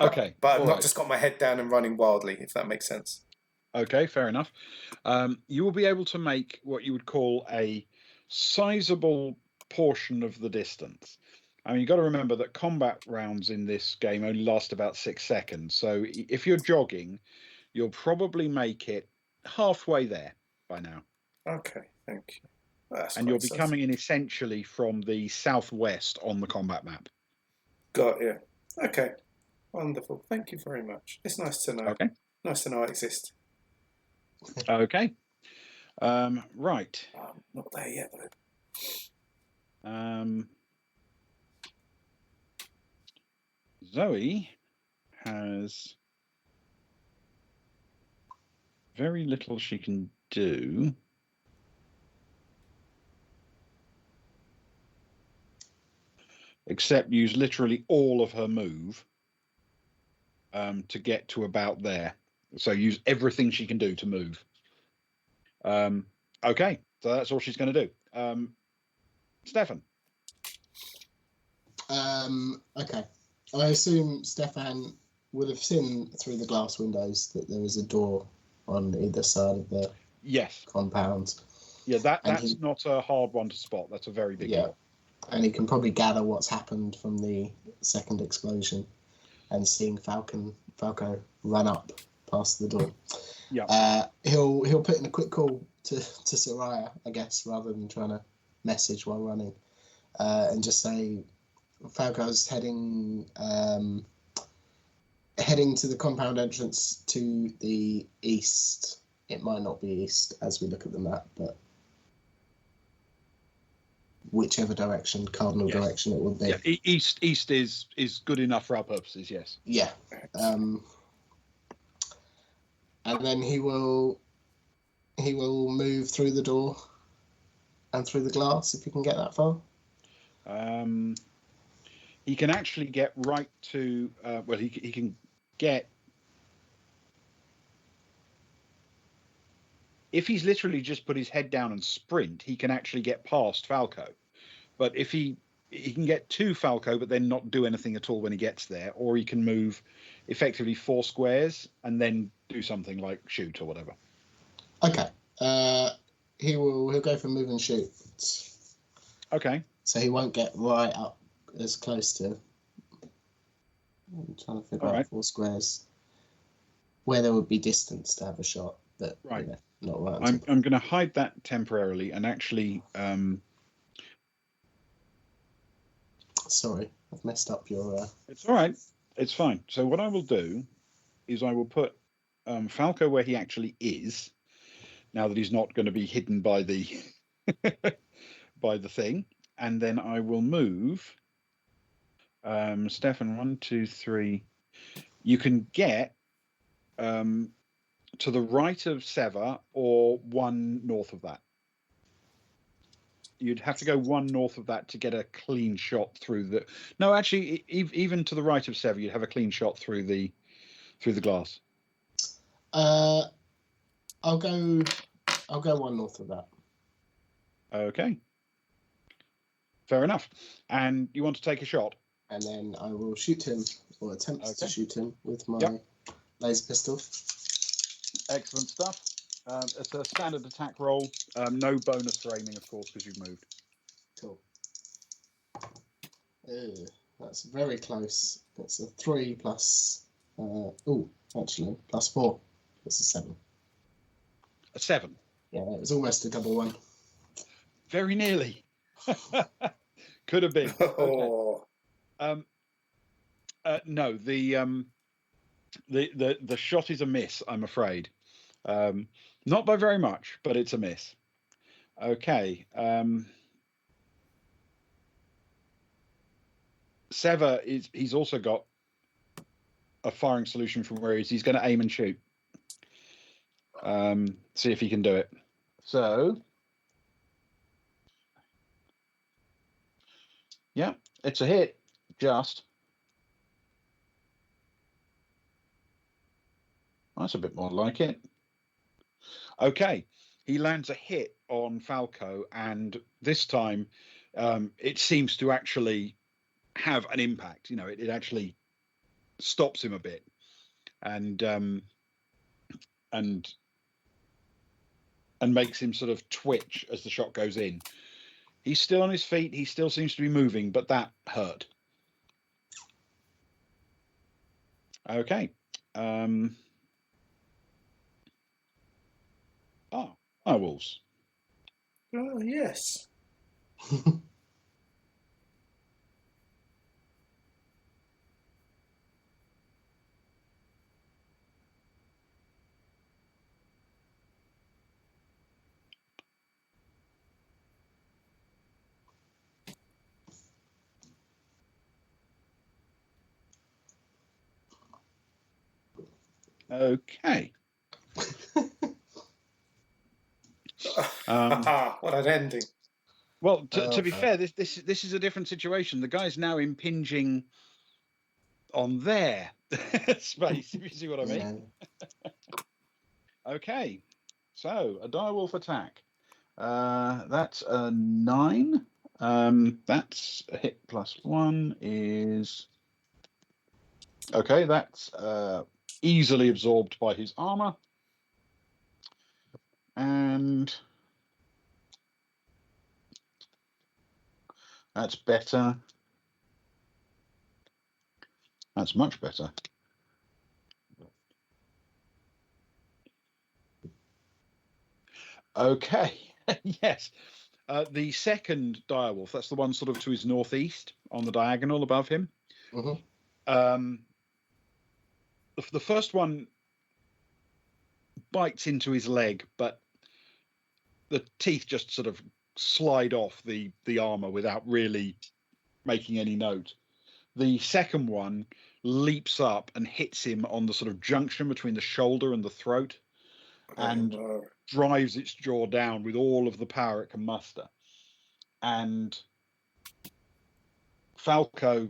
Okay. But I've not just got my head down and running wildly, if that makes sense. Okay, fair enough. You will be able to make what you would call a sizable portion of the distance. I mean, you've got to remember that combat rounds in this game only last about 6 seconds. So if you're jogging, you'll probably make it halfway there by now. Okay, thank you. And you'll be coming in essentially from the southwest on the combat map. Got you. Okay, wonderful. Thank you very much. It's nice to know. Okay. Nice to know I exist. Okay. Right. Not there yet, though. Zoe has very little she can do. Except use literally all of her move to get to about there. So use everything she can do to move. Okay, so that's all she's going to do. Stefan. Okay. I assume Stefan would have seen through the glass windows that there is a door on either side of the compound. Yeah, that's not a hard one to spot. That's a very big door. And he can probably gather what's happened from the second explosion and seeing Falco run up past the door. Yeah. He'll put in a quick call to Soraya, I guess, rather than trying to message while running, and just say Falco's heading to the compound entrance to the east. It might not be east as we look at the map, but whichever direction, cardinal direction it would be. Yeah, east is good enough for our purposes, yes. Yeah. And then he will move through the door and through the glass if he can get that far. He can actually get right to he can get if he's literally just put his head down and sprint, he can actually get past Falco. But if he can get to Falco, but then not do anything at all when he gets there, or he can move effectively 4 squares and then do something like shoot or whatever. Okay. He'll go for move and shoot. Okay. So he won't get right up as close to. I'm trying to figure out 4 squares where there would be distance to have a shot, but right. Not right. I'm going to hide that temporarily and actually. Sorry, I've messed up your. It's all right. It's fine. So what I will do is I will put Falco where he actually is. Now that he's not going to be hidden by the by the thing, and then I will move. Stefan, 1, 2, 3. You can get to the right of Sever or 1 north of that. You'd have to go 1 north of that to get a clean shot through the. No, actually, even to the right of Sever, you'd have a clean shot through the glass. I'll go 1 north of that. Okay. Fair enough. And you want to take a shot? And then I will shoot him, or attempt to shoot him with my laser pistol. Excellent stuff. It's a standard attack roll. No bonus for aiming, of course, because you've moved. Cool. That's very close. That's a 3 plus. Actually, plus 4. That's a 7. A 7. Yeah, it was almost a double 1. Very nearly. Could have been. Okay. No, the shot is a miss, I'm afraid. Not by very much, but it's a miss. Okay. Sever he's also got a firing solution from where he's going to aim and shoot. See if he can do it. So, yeah, it's a hit. Just. That's a bit more like it. Okay, he lands a hit on Falco, and this time it seems to actually have an impact. It actually stops him a bit, and makes him sort of twitch as the shot goes in. He's still on his feet. He still seems to be moving, but that hurt. Okay. Wolves. Oh, yes. Okay. What an ending. Well, to be fair, this is a different situation. The guy's now impinging on their space, if you see what I mean. Yeah. Okay, so a direwolf attack. That's a 9. That's a hit plus 1 is... Okay, that's easily absorbed by his armor. And that's better. That's much better. Okay, yes. The second direwolf, that's the one sort of to his northeast on the diagonal above him. Mm-hmm. The first one bites into his leg, but the teeth just sort of slide off the armor without really making any note. The second one leaps up and hits him on the sort of junction between the shoulder and the throat, and drives its jaw down with all of the power it can muster. And Falco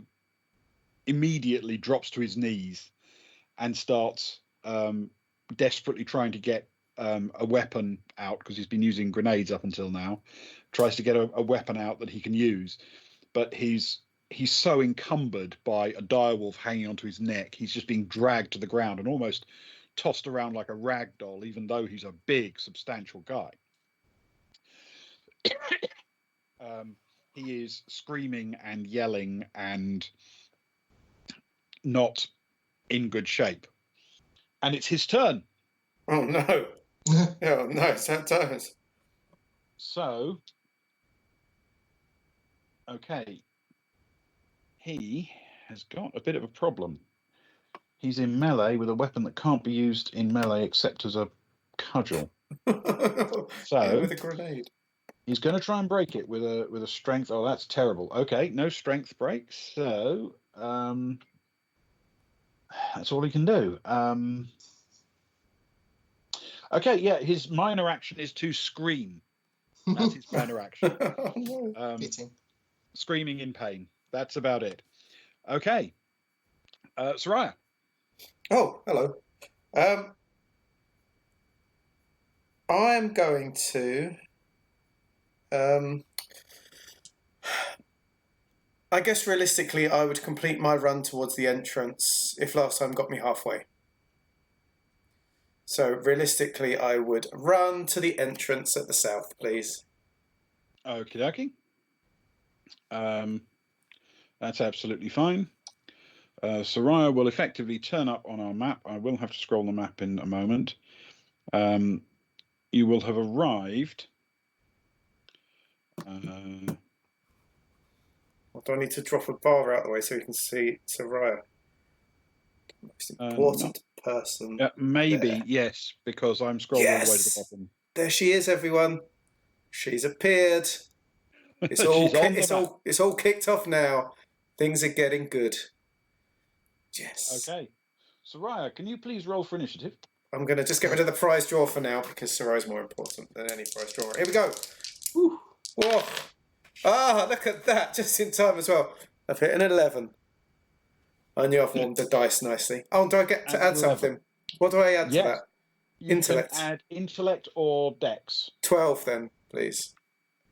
immediately drops to his knees and starts desperately trying to get a weapon out because he's been using grenades up until now. Tries to get a weapon out that he can use, but he's so encumbered by a direwolf hanging onto his neck. He's just being dragged to the ground and almost tossed around like a rag doll, even though he's a big, substantial guy. He is screaming and yelling and not in good shape. And it's his turn. Oh no. Oh no, sad times. So, okay. He has got a bit of a problem. He's in melee with a weapon that can't be used in melee except as a cudgel. So with a grenade. He's going to try and break it with a strength. Oh, that's terrible. Okay, no strength breaks. So that's all he can do. Okay, yeah, his minor action is to scream. That's his minor action. Screaming in pain. That's about it. Okay. Soraya. Oh, hello. I'm going to... I guess realistically, I would complete my run towards the entrance if last time got me halfway. So realistically, I would run to the entrance at the south, please. Okie dokie. That's absolutely fine. Soraya will effectively turn up on our map. I will have to scroll the map in a moment. You will have arrived. Or do I need to drop a bar out of the way so you can see Soraya? Most important person. Maybe, there. yes, because I'm scrolling all the way to the bottom. There she is, everyone. She's appeared. It's all kicked off now. Things are getting good. Yes. Okay. Soraya, can you please roll for initiative? I'm going to just get rid of the prize draw for now because Soraya's more important than any prize draw. Here we go. Woo. Whoa. Ah, look at that. Just in time as well. I've hit an 11. I knew I've warmed the dice nicely. Oh, do I get to add something? What do I add to that? Intellect. You can add intellect or dex. 12 then, please.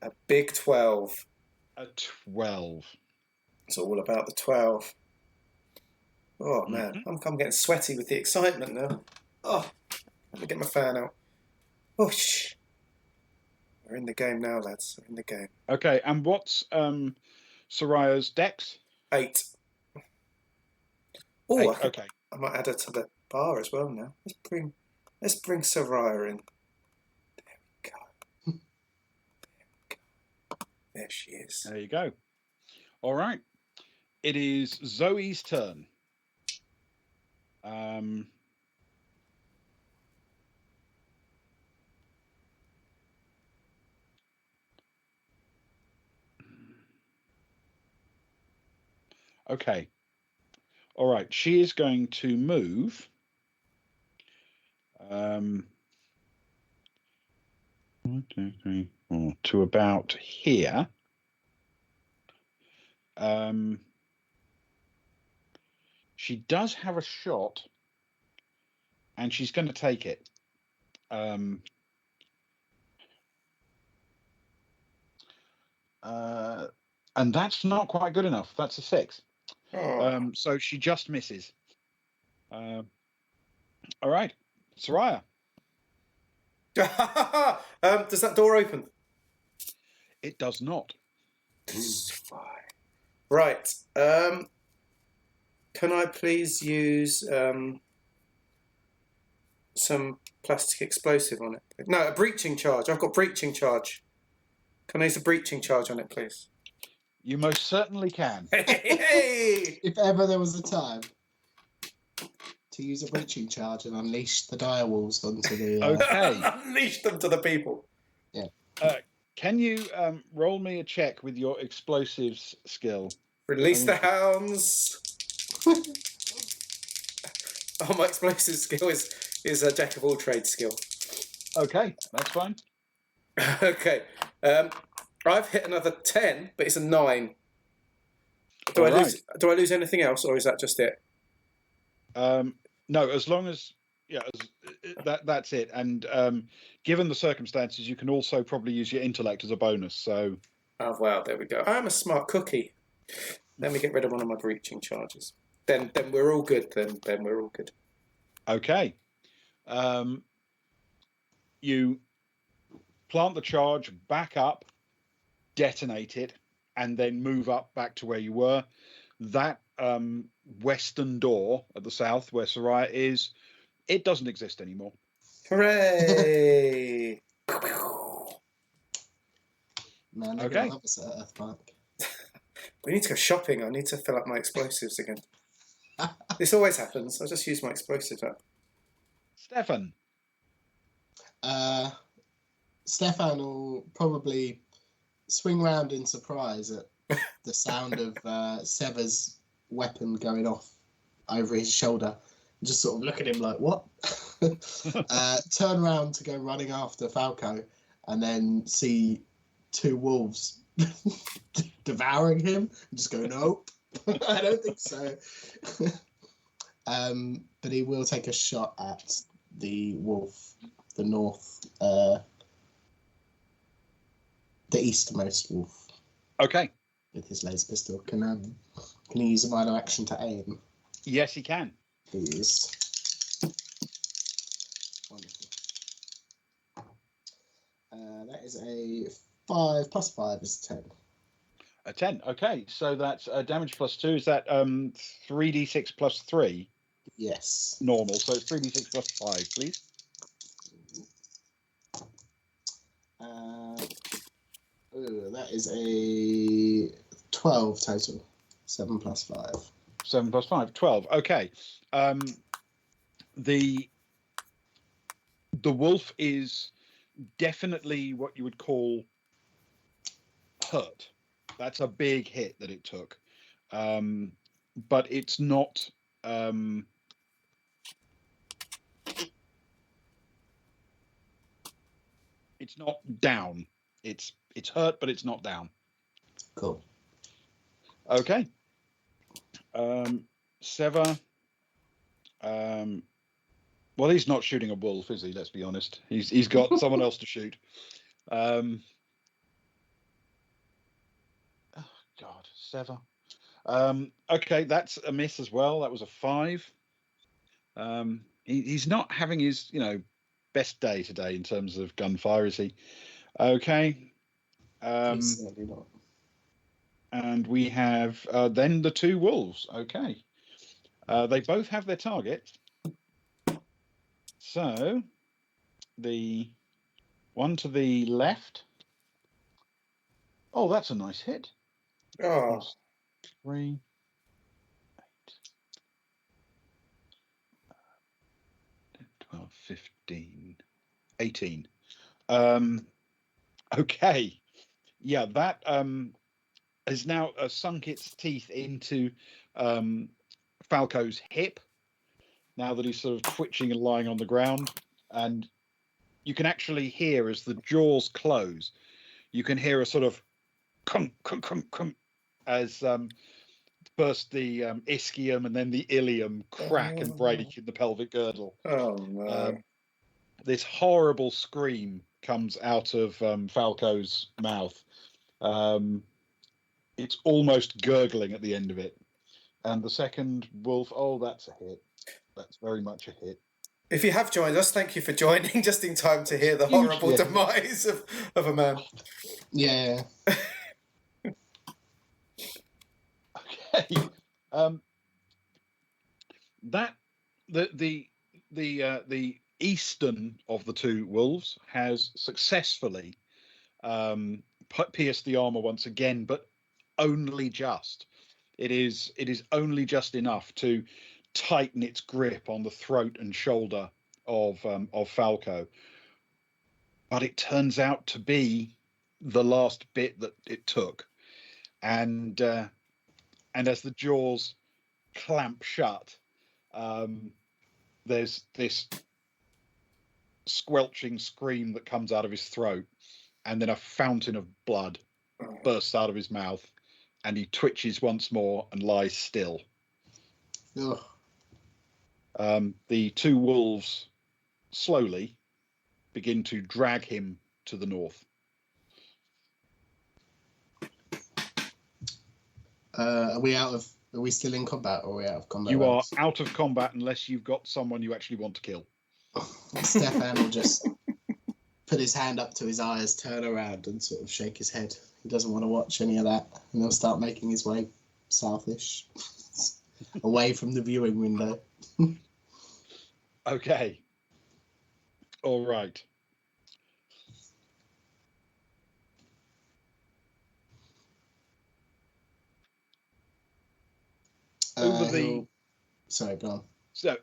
A big 12. A 12. It's all about the 12. Oh, man. I'm getting sweaty with the excitement now. Oh, let me get my fan out. Whoosh. We're in the game now, lads. We're in the game. Okay, and what's Soraya's dex? 8. Oh, okay. I might add her to the bar as well now. Let's bring Soraya in. There we go. There she is. There you go. All right. It is Zoe's turn. Okay. All right. She is going to move. 1, 2, 3, 4 to about here. She does have a shot, and she's going to take it. And that's not quite good enough. That's a 6. Oh. So she just misses. All right, Soraya. Does that door open? It does not. Right. Can I please use some plastic explosive on it? No, a breaching charge. I've got breaching charge. Can I use a breaching charge on it, please? You most certainly can. Hey! If ever there was a time to use a breaching charge and unleash the direwolves onto the... Okay. Unleash them to the people. Yeah. Can you roll me a check with your explosives skill? Release the hounds. Oh, my explosive skill is a jack of all trades skill. Okay, that's fine. Okay. I've hit another 10, but it's a 9. Do I lose anything else, or is that just it? No, as long as Yeah, that's it. And given the circumstances, you can also probably use your intellect as a bonus. So, Oh wow, there we go. I'm a smart cookie. Let me get rid of one of my breaching charges. Then we're all good. Then we're all good. okay. You plant the charge, back up, detonate it, and then move up back to where you were. That western door at the south, where Soraya is, it doesn't exist anymore. Hooray! Man, they're Okay. gonna love us at Earthmark. We need to go shopping. I need to fill up my explosives again. This always happens. I just use my explosives up. Stefan. Stefan will probably swing round in surprise at the sound of Sever's weapon going off over his shoulder. Just sort of look at him like, what? Turn around to go running after Falco, and then see two wolves devouring him. And just go, nope, I don't think so. But he will take a shot at the wolf, the north, the easternmost wolf. Okay. With his laser pistol. Can he use a minor action to aim? Yes, he can. Please. Wonderful. That is a 5 plus 5 is 10. A 10. Okay, so that's damage plus 2. Is that 3d6 plus 3? Yes. Normal. So it's 3d6 plus 5, please. That is a 12 total. 7 plus 5. 7 plus 5, 12. Okay. The wolf is definitely what you would call hurt. That's a big hit that it took. But it's not it's not down. It's hurt, but it's not down. Cool. Okay. Sever. Well, he's not shooting a wolf, is he? Let's be honest. He's got someone else to shoot. Oh God, Sever. Okay, that's a miss as well. That was a 5. He's not having his best day today in terms of gunfire, is he? Okay. Certainly not. And we have then the two wolves. Okay. They both have their targets. So the one to the left. Oh, that's a nice hit. Oh. 3, 8, 12, 15, 18. Okay. Yeah, that has now sunk its teeth into Falco's hip, now that he's sort of twitching and lying on the ground. And you can actually hear, as the jaws close, you can hear a sort of crunk, crunk, crunk, crunk, as first the ischium and then the ilium crack and break in the pelvic girdle. Oh no. This horrible scream comes out of Falco's mouth. It's almost gurgling at the end of it. And the second wolf, oh, that's a hit. That's very much a hit. If you have joined us, thank you for joining just in time to hear the Huge horrible hit. demise of a man. Yeah. Okay. That the eastern of the two wolves has successfully pierced the armor once again, but only just. It is only just enough to tighten its grip on the throat and shoulder of Falco. But it turns out to be the last bit that it took, and as the jaws clamp shut, there's this squelching scream that comes out of his throat, and then a fountain of blood bursts out of his mouth, and he twitches once more and lies still. Ugh. the two wolves slowly begin to drag him to the north. Are we still in combat, or are we out of combat? You are out of combat unless you've got someone you actually want to kill. Stefan will just put his hand up to his eyes, turn around, and sort of shake his head. He doesn't want to watch any of that, and he'll start making his way southish, away from the viewing window. Okay. All right. Sorry, go on. So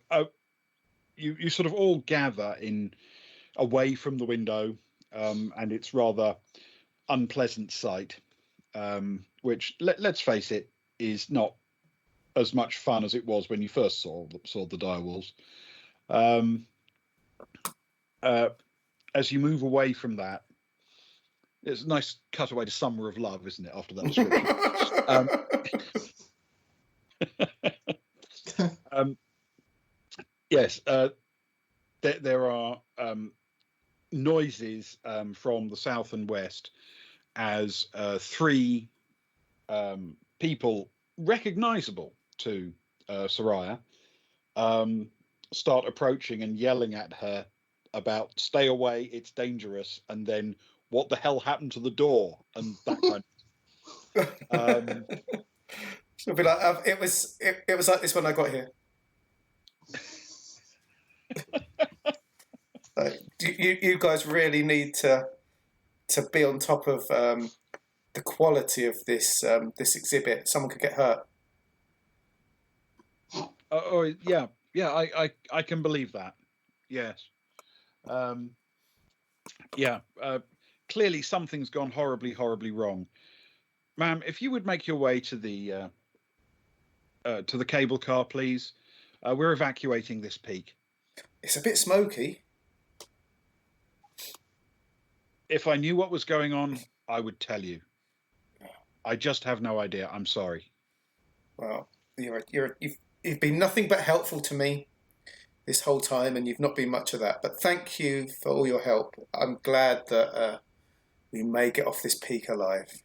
you sort of all gather away from the window, and it's rather unpleasant sight, which let's face it, is not as much fun as it was when you first saw the direwolves. As you move away from that, it's a nice cutaway to Summer of Love, isn't it? After that description. Yes, there are noises from the south and west as three people recognizable to Soraya start approaching and yelling at her about "stay away, it's dangerous," and then "what the hell happened to the door?" and that kind of. It'll be like it was like this when I got here. You guys really need to be on top of the quality of this exhibit. Someone could get hurt. Yeah, I can believe that. Yes. Clearly something's gone horribly wrong. Ma'am, if you would make your way to the cable car, please. We're evacuating this peak. It's a bit smoky. If I knew what was going on, I would tell you. I just have no idea. I'm sorry. Well, you've been nothing but helpful to me this whole time, and you've not been much of that. But thank you for all your help. I'm glad that we may get off this peak alive.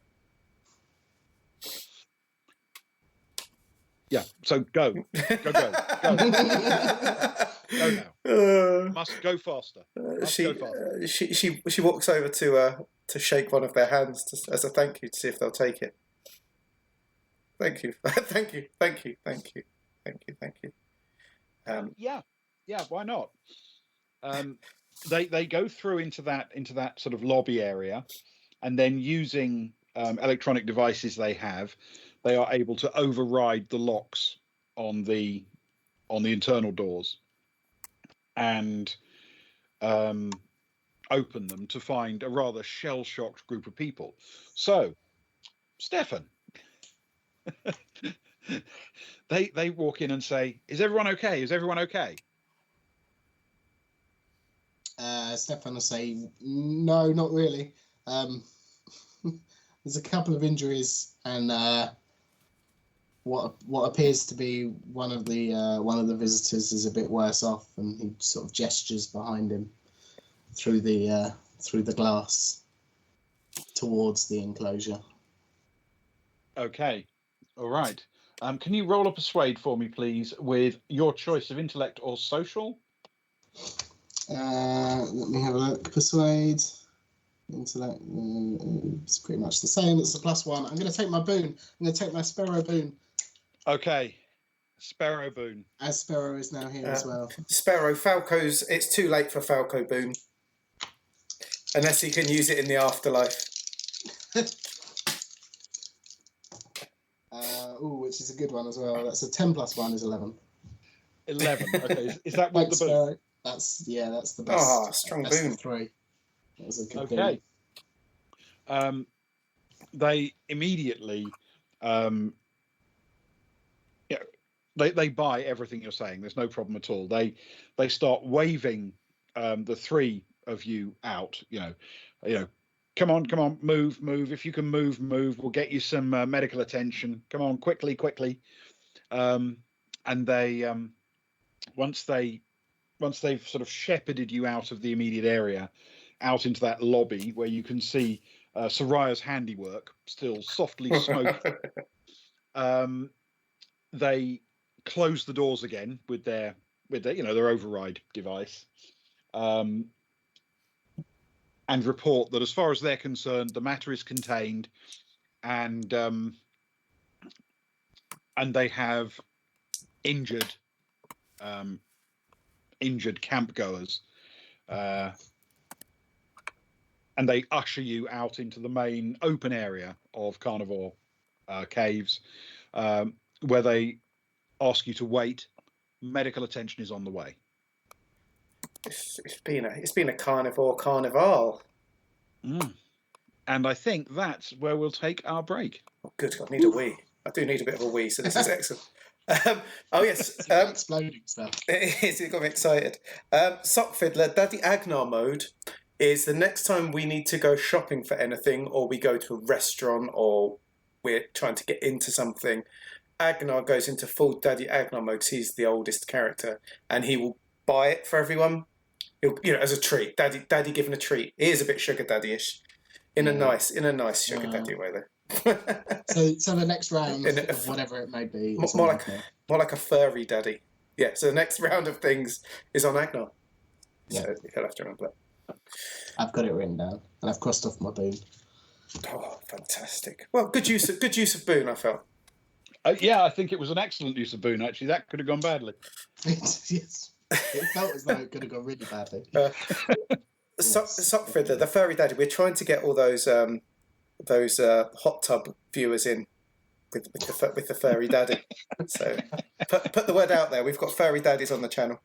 Yeah. So go. Go now. Must go faster. She walks over to shake one of their hands as a thank you, to see if they'll take it. Thank you. Thank you. Yeah. Why not? They go through into that sort of lobby area, and then using electronic devices they are able to override the locks on the internal doors and open them to find a rather shell-shocked group of people. So, Stefan, they walk in and say, "Is everyone okay? Is everyone okay?" Stefan will say, "No, not really. There's a couple of injuries, and what appears to be one of the visitors is a bit worse off," and he sort of gestures behind him through the glass towards the enclosure. Okay, all right. Can you roll a persuade for me, please, with your choice of intellect or social? Let me have a look. Persuade, intellect, it's pretty much the same. It's a +1. I'm going to take my boon. I'm going to take my Sparrow boon. Okay, Sparrow boon. As Sparrow is now here as well. Sparrow, Falco's. It's too late for Falco boon, unless he can use it in the afterlife. Which is a good one as well. That's a 10 + 1 is 11. 11. Okay, is that with the boon? That's the best. Oh, strong best boon. Of 3. That was a good Okay. boon. They immediately, they buy everything you're saying. There's no problem at all. They start waving the three of you out. Come on, move. If you can move. We'll get you some medical attention. Come on, quickly. And they once they've sort of shepherded you out of the immediate area, out into that lobby where you can see Soraya's handiwork still softly smoking, they close the doors again with their their override device, and report that as far as they're concerned, the matter is contained, and they have injured campgoers, and they usher you out into the main open area of Carnivore Caves, where they ask you to wait. Medical attention is on the way. It's been a carnival. And I think that's where we'll take our break. Oh, good. I need a wee. I do need a bit of a wee, so this is excellent. Oh yes, exploding stuff. It is. It got me excited. Sock Fiddler, Daddy Agnar mode is the next time we need to go shopping for anything, or we go to a restaurant, or we're trying to get into something. Agnar goes into full Daddy Agnar mode because he's the oldest character, and he will buy it for everyone. He'll, as a treat. Daddy giving a treat. He is a bit sugar daddy-ish, in a nice sugar daddy way though. so the next round of whatever it may be, more like a furry daddy. Yeah. So the next round of things is on Agnar. Yeah. So you'll have to remember that. I've got it written down, and I've crossed off my boon. Oh, fantastic! Well, good use of boon, I felt. Yeah, I think it was an excellent use of boon. Actually, that could have gone badly. Yes, it felt as though it could have gone really badly. Sock Fiddler, the furry daddy. We're trying to get all those hot tub viewers in with the furry daddy. So put the word out there. We've got furry daddies on the channel,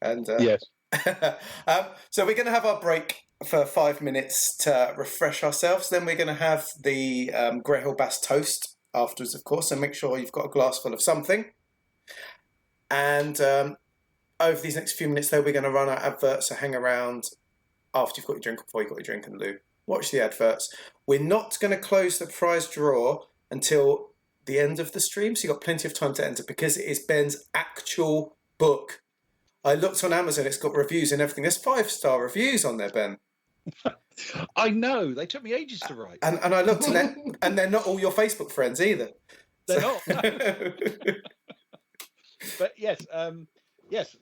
and yes. So we're going to have our break for 5 minutes to refresh ourselves. Then we're going to have the Grey Hill Bass toast afterwards, of course, and make sure you've got a glass full of something. And over these next few minutes, though, we're going to run our adverts, so hang around after you've got your drink, before you've got your drink, and loo. Watch the adverts. We're not going to close the prize draw until the end of the stream, so you've got plenty of time to enter, because it is Ben's actual book. I looked on Amazon, it's got reviews and everything. There's 5-star reviews on there, Ben. I know, they took me ages to write. And I looked and they're not all your Facebook friends either. They're not. But yes,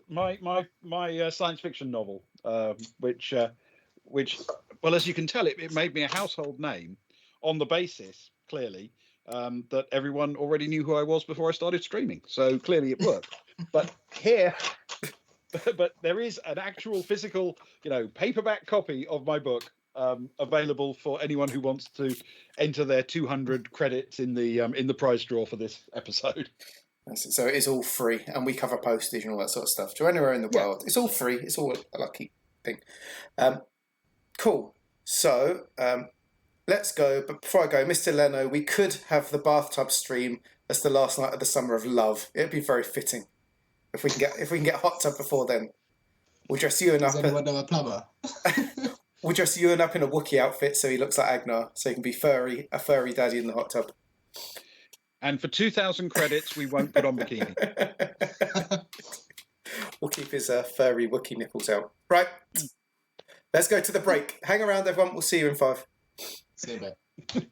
my science fiction novel, which well, as you can tell, it made me a household name on the basis, clearly, that everyone already knew who I was before I started streaming. So clearly it worked. But there is an actual physical, paperback copy of my book available for anyone who wants to enter their 200 credits in the prize draw for this episode. So it is all free, and we cover postage and all that sort of stuff. To anywhere in the world, it's all free. It's all a lucky thing. Cool. So let's go. But before I go, Mr. Leno, we could have the bathtub stream as the last night of the Summer of Love. It'd be very fitting if we can get hot tub before then. We'll dress Ewan up. Does anyone know a plumber? We'll dress Ewan up in a Wookiee outfit so he looks like Agnar, so he can be a furry daddy in the hot tub. And for 2,000 credits, we won't put on bikini. We'll keep his furry Wookiee nipples out. Right. Let's go to the break. Hang around, everyone. We'll see you in 5. See you in a bit.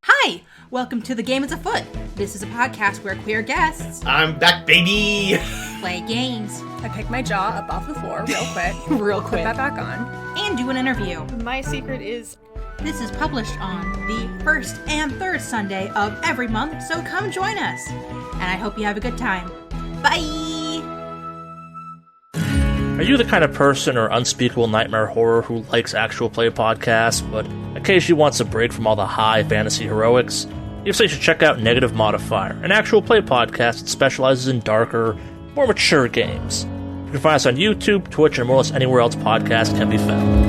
Hi! Welcome to The Game is Afoot. This is a podcast where queer guests I'm back, baby! play games I pick my jaw up off the floor real quick. real Put quick that back on. and do an interview. My secret is This is published on the first and third Sunday of every month, so come join us. And I hope you have a good time. Bye! Are you the kind of person or unspeakable nightmare horror who likes actual play podcasts, but occasionally wants a break from all the high fantasy heroics? If so, you should check out Negative Modifier, an actual play podcast that specializes in darker, more mature games. You can find us on YouTube, Twitch, and more or less anywhere else podcasts can be found.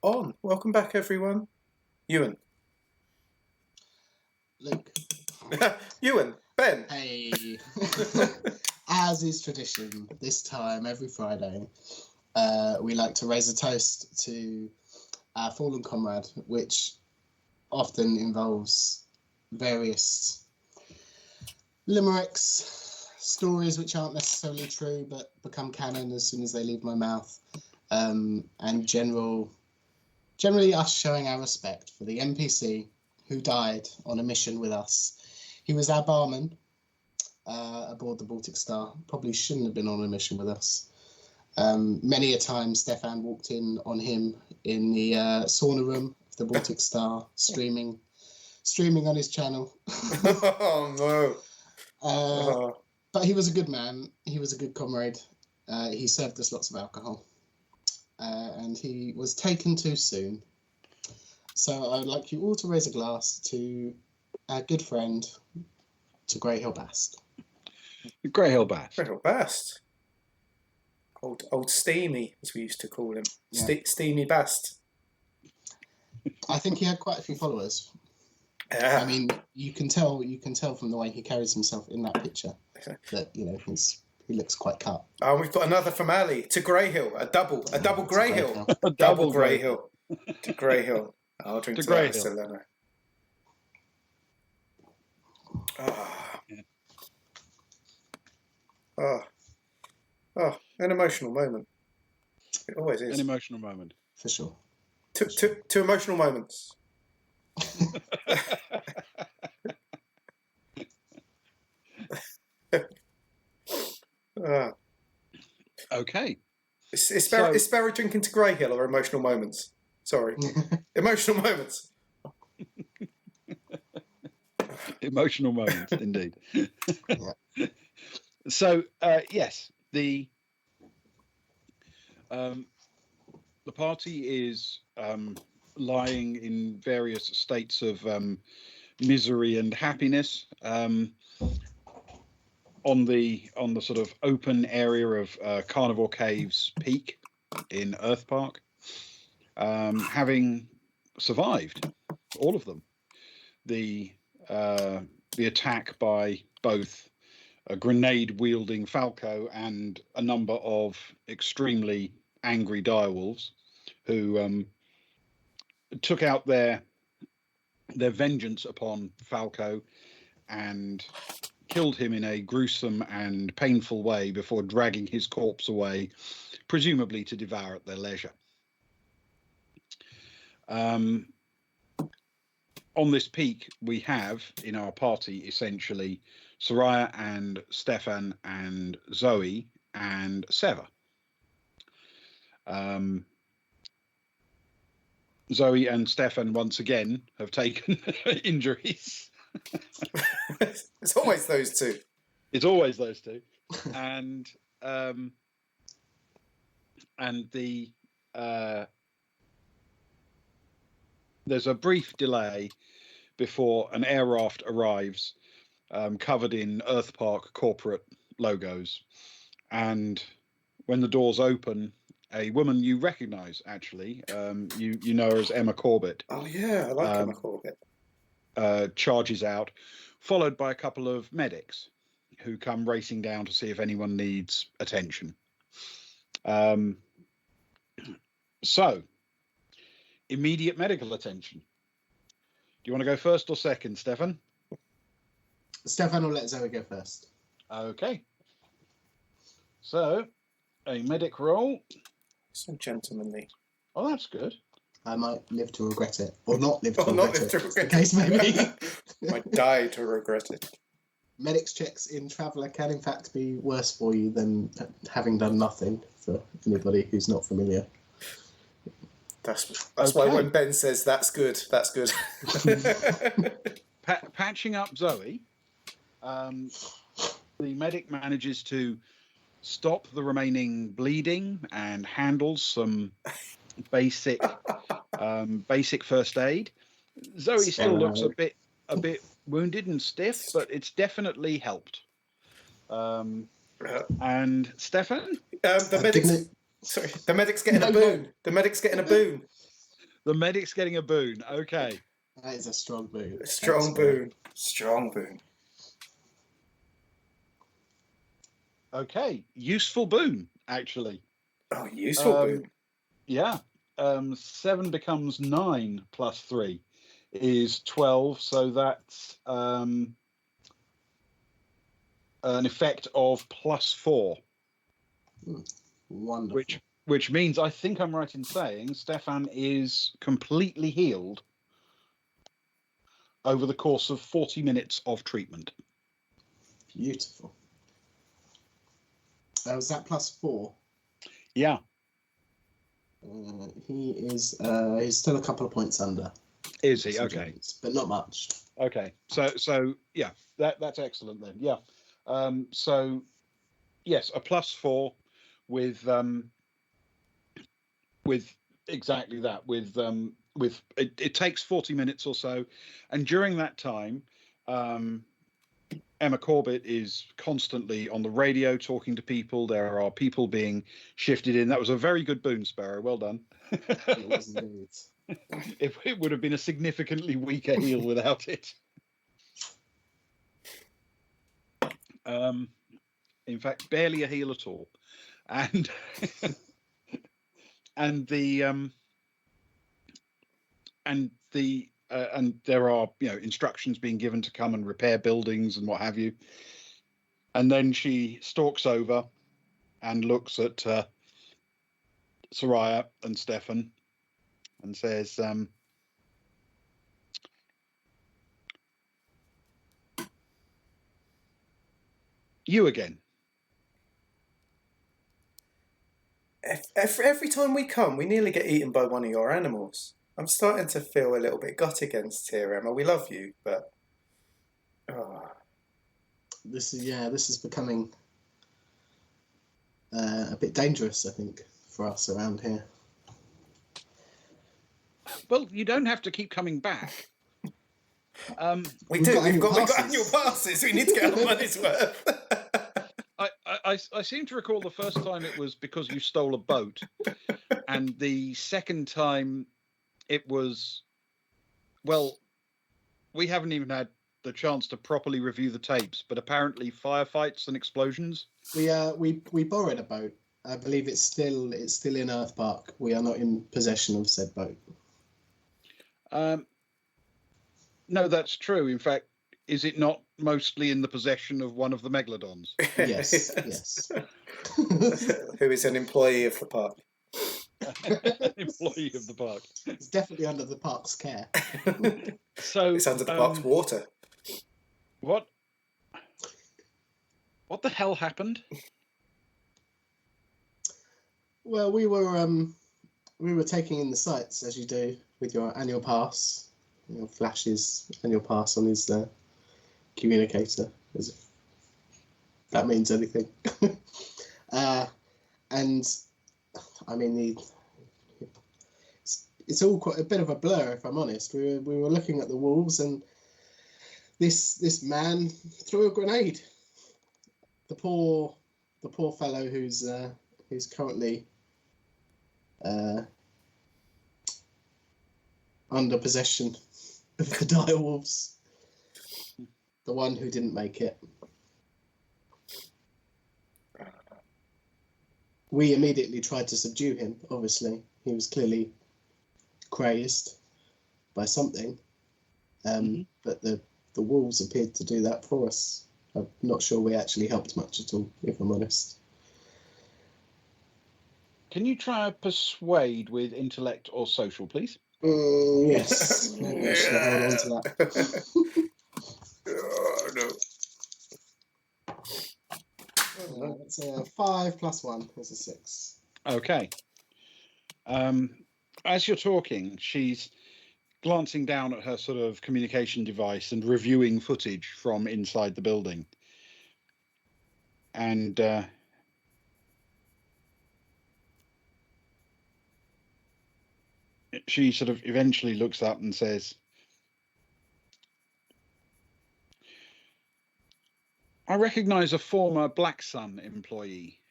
on. Welcome back, everyone. Ewan. Luke. Ewan. Ben. Hey. As is tradition, this time every Friday, we like to raise a toast to our fallen comrade, which often involves various limericks, stories which aren't necessarily true but become canon as soon as they leave my mouth, and generally us showing our respect for the NPC who died on a mission with us. He was our barman aboard the Baltic Star. Probably shouldn't have been on a mission with us. Many a time Stefan walked in on him in the sauna room of the Baltic Star, streaming on his channel. Oh, no. But he was a good man. He was a good comrade. He served us lots of alcohol. And he was taken too soon. So I would like you all to raise a glass to our good friend, to Grey Hill Bast. Grey Hill Bast. Grey Hill Bast. Old Steamy, as we used to call him. Yeah. Steamy Bast. I think he had quite a few followers. Yeah. I mean, you can tell from the way he carries himself in that picture that he looks quite cut. Oh, we've got another from Ali to Grey Hill, a double Grey Hill, a double Grey Hill to Grey Hill. I'll drink to Grey Hill. Then. Oh, an emotional moment. It always is. An emotional moment. For sure. Two emotional moments. Okay. Is Sparrow drinking to Grey Hill or emotional moments? Sorry. Emotional moments. Emotional moments, indeed. So, yes, the party is lying in various states of misery and happiness on the sort of open area of Carnivore Cave's peak in Earth Park, having survived, all of them, the attack by both a grenade-wielding Falco and a number of extremely angry direwolves who took out their vengeance upon Falco and killed him in a gruesome and painful way before dragging his corpse away, presumably to devour at their leisure. On this peak, we have in our party essentially Soraya and Stefan and Zoe and Seva. Zoe and Stefan once again have taken injuries. It's always those two. It's always those two, and there's a brief delay before an air raft arrives, covered in Earth Park corporate logos, and when the doors open, a woman you recognise, actually, you know her as Emma Corbett. Oh yeah, I like Emma Corbett. Charges out, followed by a couple of medics who come racing down to see if anyone needs attention. So, immediate medical attention. Do you want to go first or second, Stefan? Stefan will let Zoe go first. Okay. So, a medic roll. So gentlemanly. Oh, that's good. I might live to regret it, or not live to Or regret not live it. to That's the regret case maybe. Might die to regret it. Medics checks in Traveller can in fact be worse for you than having done nothing, for anybody who's not familiar. That's why when Ben says that's good, that's good. Patching up Zoe, the medic manages to stop the remaining bleeding and handles some basic first aid. Zoe still looks a bit wounded and stiff, but it's definitely helped. And Stefan, the medic's getting a boon. The medic's getting a boon. The medic's getting a boon. Okay. That is a strong boon. Strong boon. Strong boon. Okay. Useful boon, actually. Oh, useful boon. Yeah. 7 becomes 9 plus 3 is 12. So that's an effect of +4. Wonderful. Which means, I think I'm right in saying, Stefan is completely healed over the course of 40 minutes of treatment. Beautiful. Was that +4? Yeah. He is. He's still a couple of points under. Is he? Okay. But not much. Okay. So yeah, that's excellent then. Yeah. So yes, a +4 with exactly that. With it takes 40 minutes or so, and during that time, Emma Corbett is constantly on the radio talking to people. There are people being shifted in. That was a very good boon, Sparrow. Well done. It was indeed. It would have been a significantly weaker heal without it. In fact, barely a heal at all. And and there are instructions being given to come and repair buildings and what have you. And then she stalks over and looks at Soraya and Stefan and says, "You again." Every time we come, we nearly get eaten by one of your animals. I'm starting to feel a little bit gut against here, Emma. We love you, but This is becoming a bit dangerous, I think, for us around here. Well, you don't have to keep coming back. We've got annual passes. We need to get our money's worth. I seem to recall the first time it was because you stole a boat, and the second time it was, well, we haven't even had the chance to properly review the tapes, but apparently firefights and explosions. We borrowed a boat. I believe it's still in Earth Park. We are not in possession of said boat. No, that's true. In fact, is it not mostly in the possession of one of the megalodons? Yes, yes. Who is an employee of the park? An employee of the park. It's definitely under the park's care. So It's under the park's water. What the hell happened? Well, we were taking in the sights, as you do with your annual pass. Flashes annual pass on his communicator, as if that means anything. And I mean, it's all quite a bit of a blur, if I'm honest. We were looking at the wolves, and this man threw a grenade. The poor fellow who's currently under possession of the dire wolves. The one who didn't make it. We immediately tried to subdue him, obviously. He was clearly crazed by something. But the wolves appeared to do that for us. I'm not sure we actually helped much at all, if I'm honest. Can you try a persuade with intellect or social, please? Yes. Maybe I should hold on to that. Oh, no. It's a 5 plus 1 is a 6. Okay. As you're talking, she's glancing down at her sort of communication device and reviewing footage from inside the building. And she sort of eventually looks up and says, "I recognize a former Black Sun employee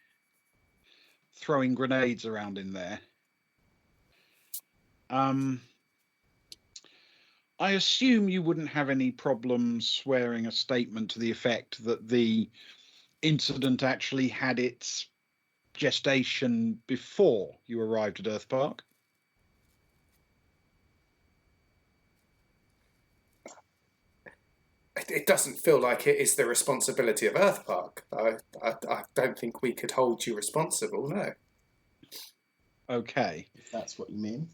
throwing grenades around in there. I assume you wouldn't have any problem swearing a statement to the effect that the incident actually had its gestation before you arrived at Earth Park. It doesn't feel like it is the responsibility of Earth Park. I don't think we could hold you responsible, no. Okay. If that's what you mean.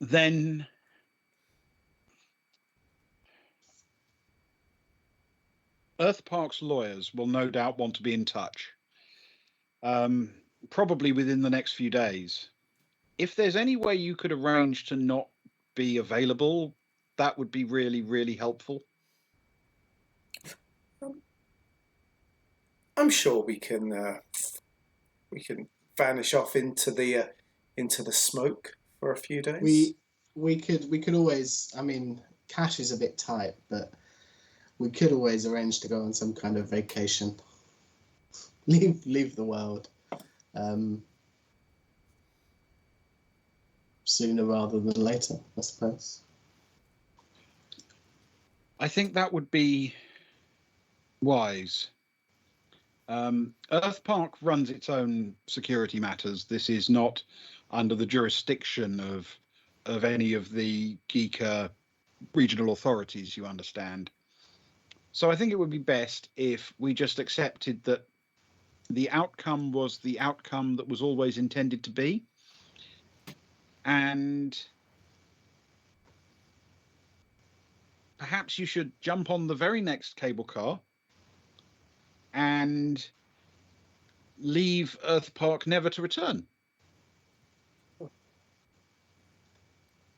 Then Earth Park's lawyers will no doubt want to be in touch. Probably within the next few days. If there's any way you could arrange to not be available, that would be really, really helpful. I'm sure we can vanish off into the smoke for a few days. We could always. I mean, cash is a bit tight, but we could always arrange to go on some kind of vacation. Leave the world. Sooner rather than later, I suppose. I think that would be wise. Earth Park runs its own security matters. This is not under the jurisdiction of any of the Giikur regional authorities, you understand. So I think it would be best if we just accepted that the outcome was the outcome that was always intended to be. And perhaps you should jump on the very next cable car and leave Earth Park never to return.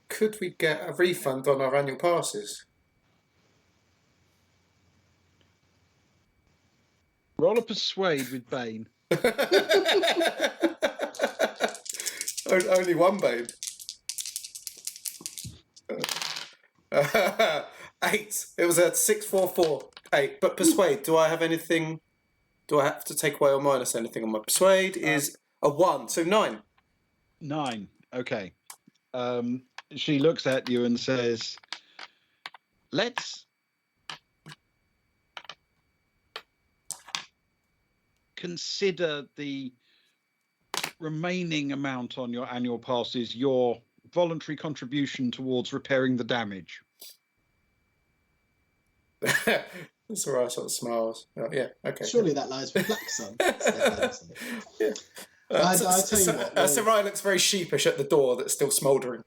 Could we get a refund on our annual passes? Roll a persuade with Bane. Only one, babe. 8. It was a 6, 4, 4, 8. But persuade. Do I have anything? Do I have to take away or minus anything on my persuade? Is a 1, so 9. 9. Okay. She looks at you and says, "Let's consider the remaining amount on your annual passes your voluntary contribution towards repairing the damage." That's all right, sort of smiles. Oh, yeah, okay. Surely that lies with Black Sun. Yeah. I tell you what, Sarai looks very sheepish at the door that's still smouldering.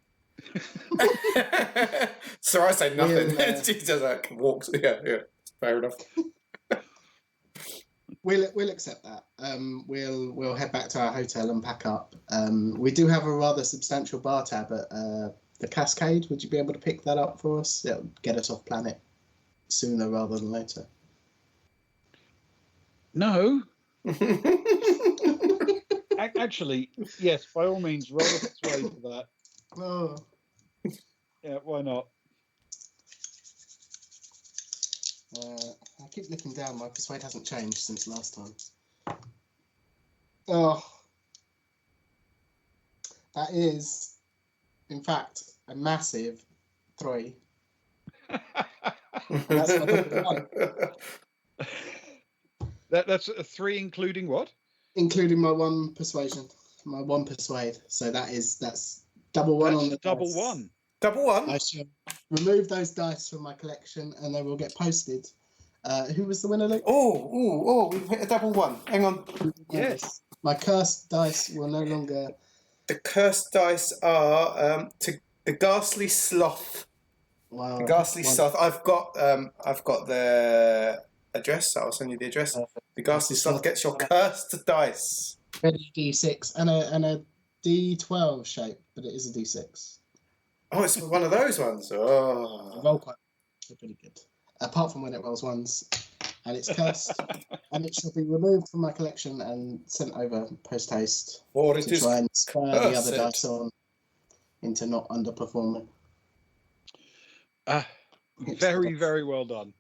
Sarai say nothing. She does that, walks. Yeah, fair enough. We'll accept that. We'll head back to our hotel and pack up. We do have a rather substantial bar tab at the Cascade. Would you be able to pick that up for us? It'll get us off planet sooner rather than later. No. Actually, yes, by all means, roll a persuade for that. Oh. Yeah, why not? I keep looking down. My persuade hasn't changed since last time. Oh. That is, in fact, a massive 3. And that's my double 1. That's a 3 including what? Including my 1 persuasion. My 1 persuade. So that's double 1 on the double dice. 1. Double 1? I shall remove those dice from my collection and they will get posted. Who was the winner, Luke? Oh, we've hit a double 1. Hang on. Yes. My cursed dice will no longer... The cursed dice are to the Ghastly Sloth. Wow. The Ghastly Sloth. I've got the address. I'll send you the address. The Ghastly Sloth gets your cursed dice. Ready D6 and a D12 shape, but it is a D6. Oh, it's one of those ones. Oh. Roll quite. They're pretty good. Apart from when it rolls ones, and it's cursed, and it shall be removed from my collection and sent over post haste to try and spur the other dice on into not underperforming. Very, very well done.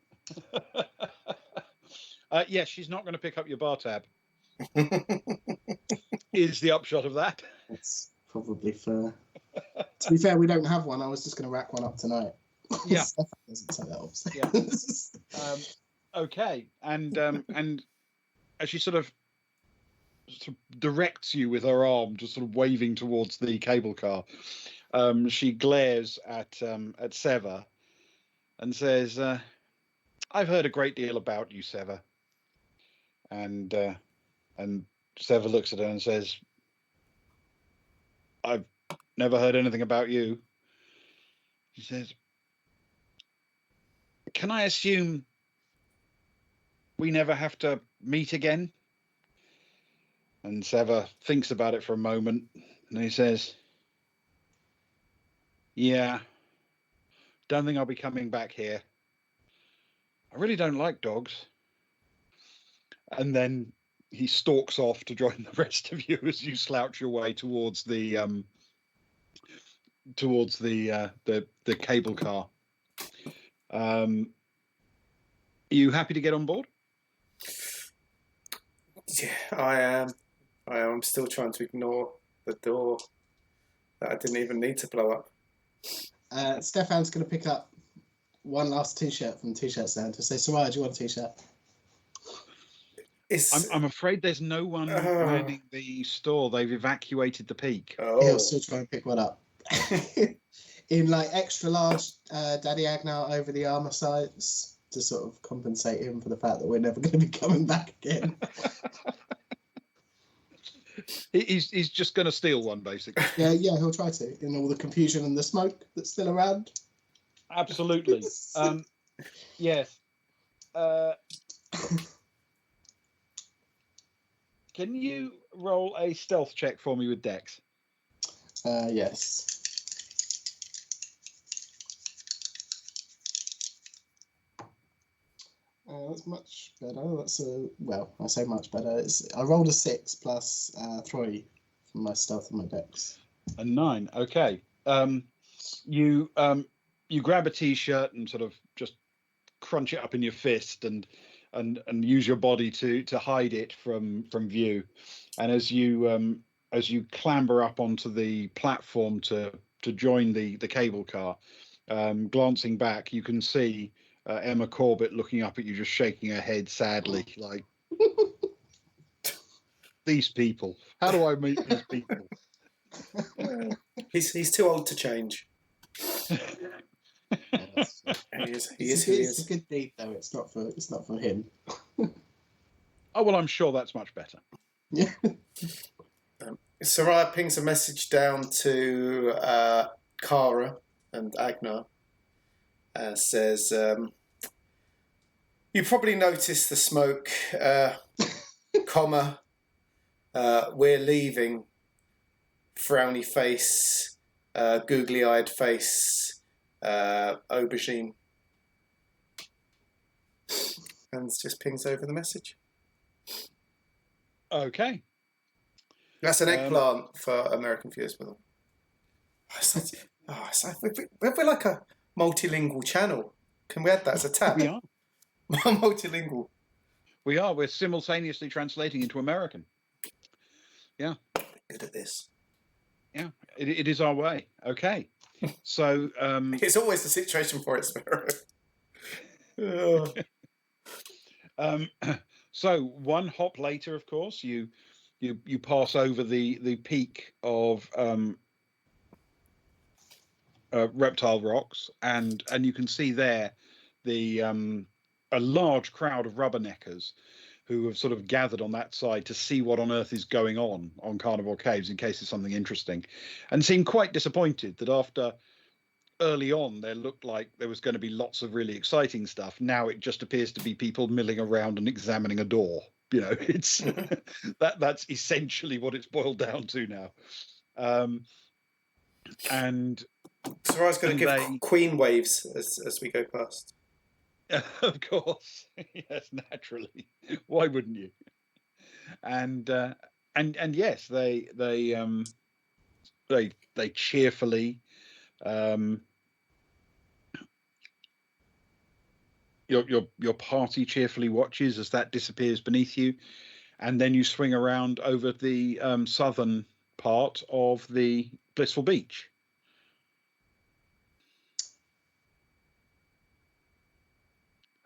Yes, she's not going to pick up your bar tab. Is the upshot of that? That's probably fair. To be fair, we don't have one. I was just going to rack one up tonight. Yeah. So that helps. Yeah. Okay, and as she sort of directs you with her arm, just sort of waving towards the cable car, she glares at Sever and says, "I've heard a great deal about you, Sever." And Sever looks at her and says, "I've never heard anything about you." She says, "Can I assume we never have to meet again?" And Sever thinks about it for a moment, and he says, "Yeah, don't think I'll be coming back here. I really don't like dogs." And then he stalks off to join the rest of you as you slouch your way towards the cable car. Are you happy to get on board? Yeah, I am. I'm still trying to ignore the door that I didn't even need to blow up. Stefan's going to pick up one last T-shirt from the T-shirt stand to say, "Soraya, do you want a T-shirt?" I'm afraid there's no one manning the store. They've evacuated the peak. He'll still try and pick one up. In like extra large Daddy Agnar over the armour sights to sort of compensate him for the fact that we're never going to be coming back again. He's just going to steal one, basically. Yeah, he'll try to, in all the confusion and the smoke that's still around. Absolutely. Yes. Can you roll a stealth check for me with Dex? Yes. That's much better. That's I say much better. I rolled a 6 plus 3 from my stealth and my Dex. A 9. Okay. You grab a T-shirt and sort of just crunch it up in your fist and use your body to hide it from view. And as you clamber up onto the platform to join the cable car, glancing back, you can see Emma Corbett looking up at you, just shaking her head sadly, like, "These people. How do I meet these people?" He's too old to change. He is. It's a good deed, though. It's not for him. Oh well, I'm sure that's much better. Yeah. Soraya pings a message down to Kara and Agnar. Says, "You probably noticed the smoke, we're leaving. Frowny face, googly-eyed face, aubergine." And just pings over the message. Okay. That's an eggplant for American viewers, by the way. We're like a multilingual channel. Can we add that as a tab? We are. Multilingual. We are. We're simultaneously translating into American. Yeah. Good at this. Yeah, it is our way. Okay. So it's always the situation for it, Sparrow. So one hop later, of course, you pass over the peak of Reptile Rocks, and you can see there a large crowd of rubberneckers who have sort of gathered on that side to see what on earth is going on Carnivore Caves in case there's something interesting, and seem quite disappointed that after early on there looked like there was going to be lots of really exciting stuff. Now it just appears to be people milling around and examining a door. You know, it's that's essentially what it's boiled down to now. And Soraya's going to give Queen waves as we go past. Of course, yes, naturally. Why wouldn't you? And yes, they cheerfully. Your party cheerfully watches as that disappears beneath you, and then you swing around over the southern part of the Blissful Beach.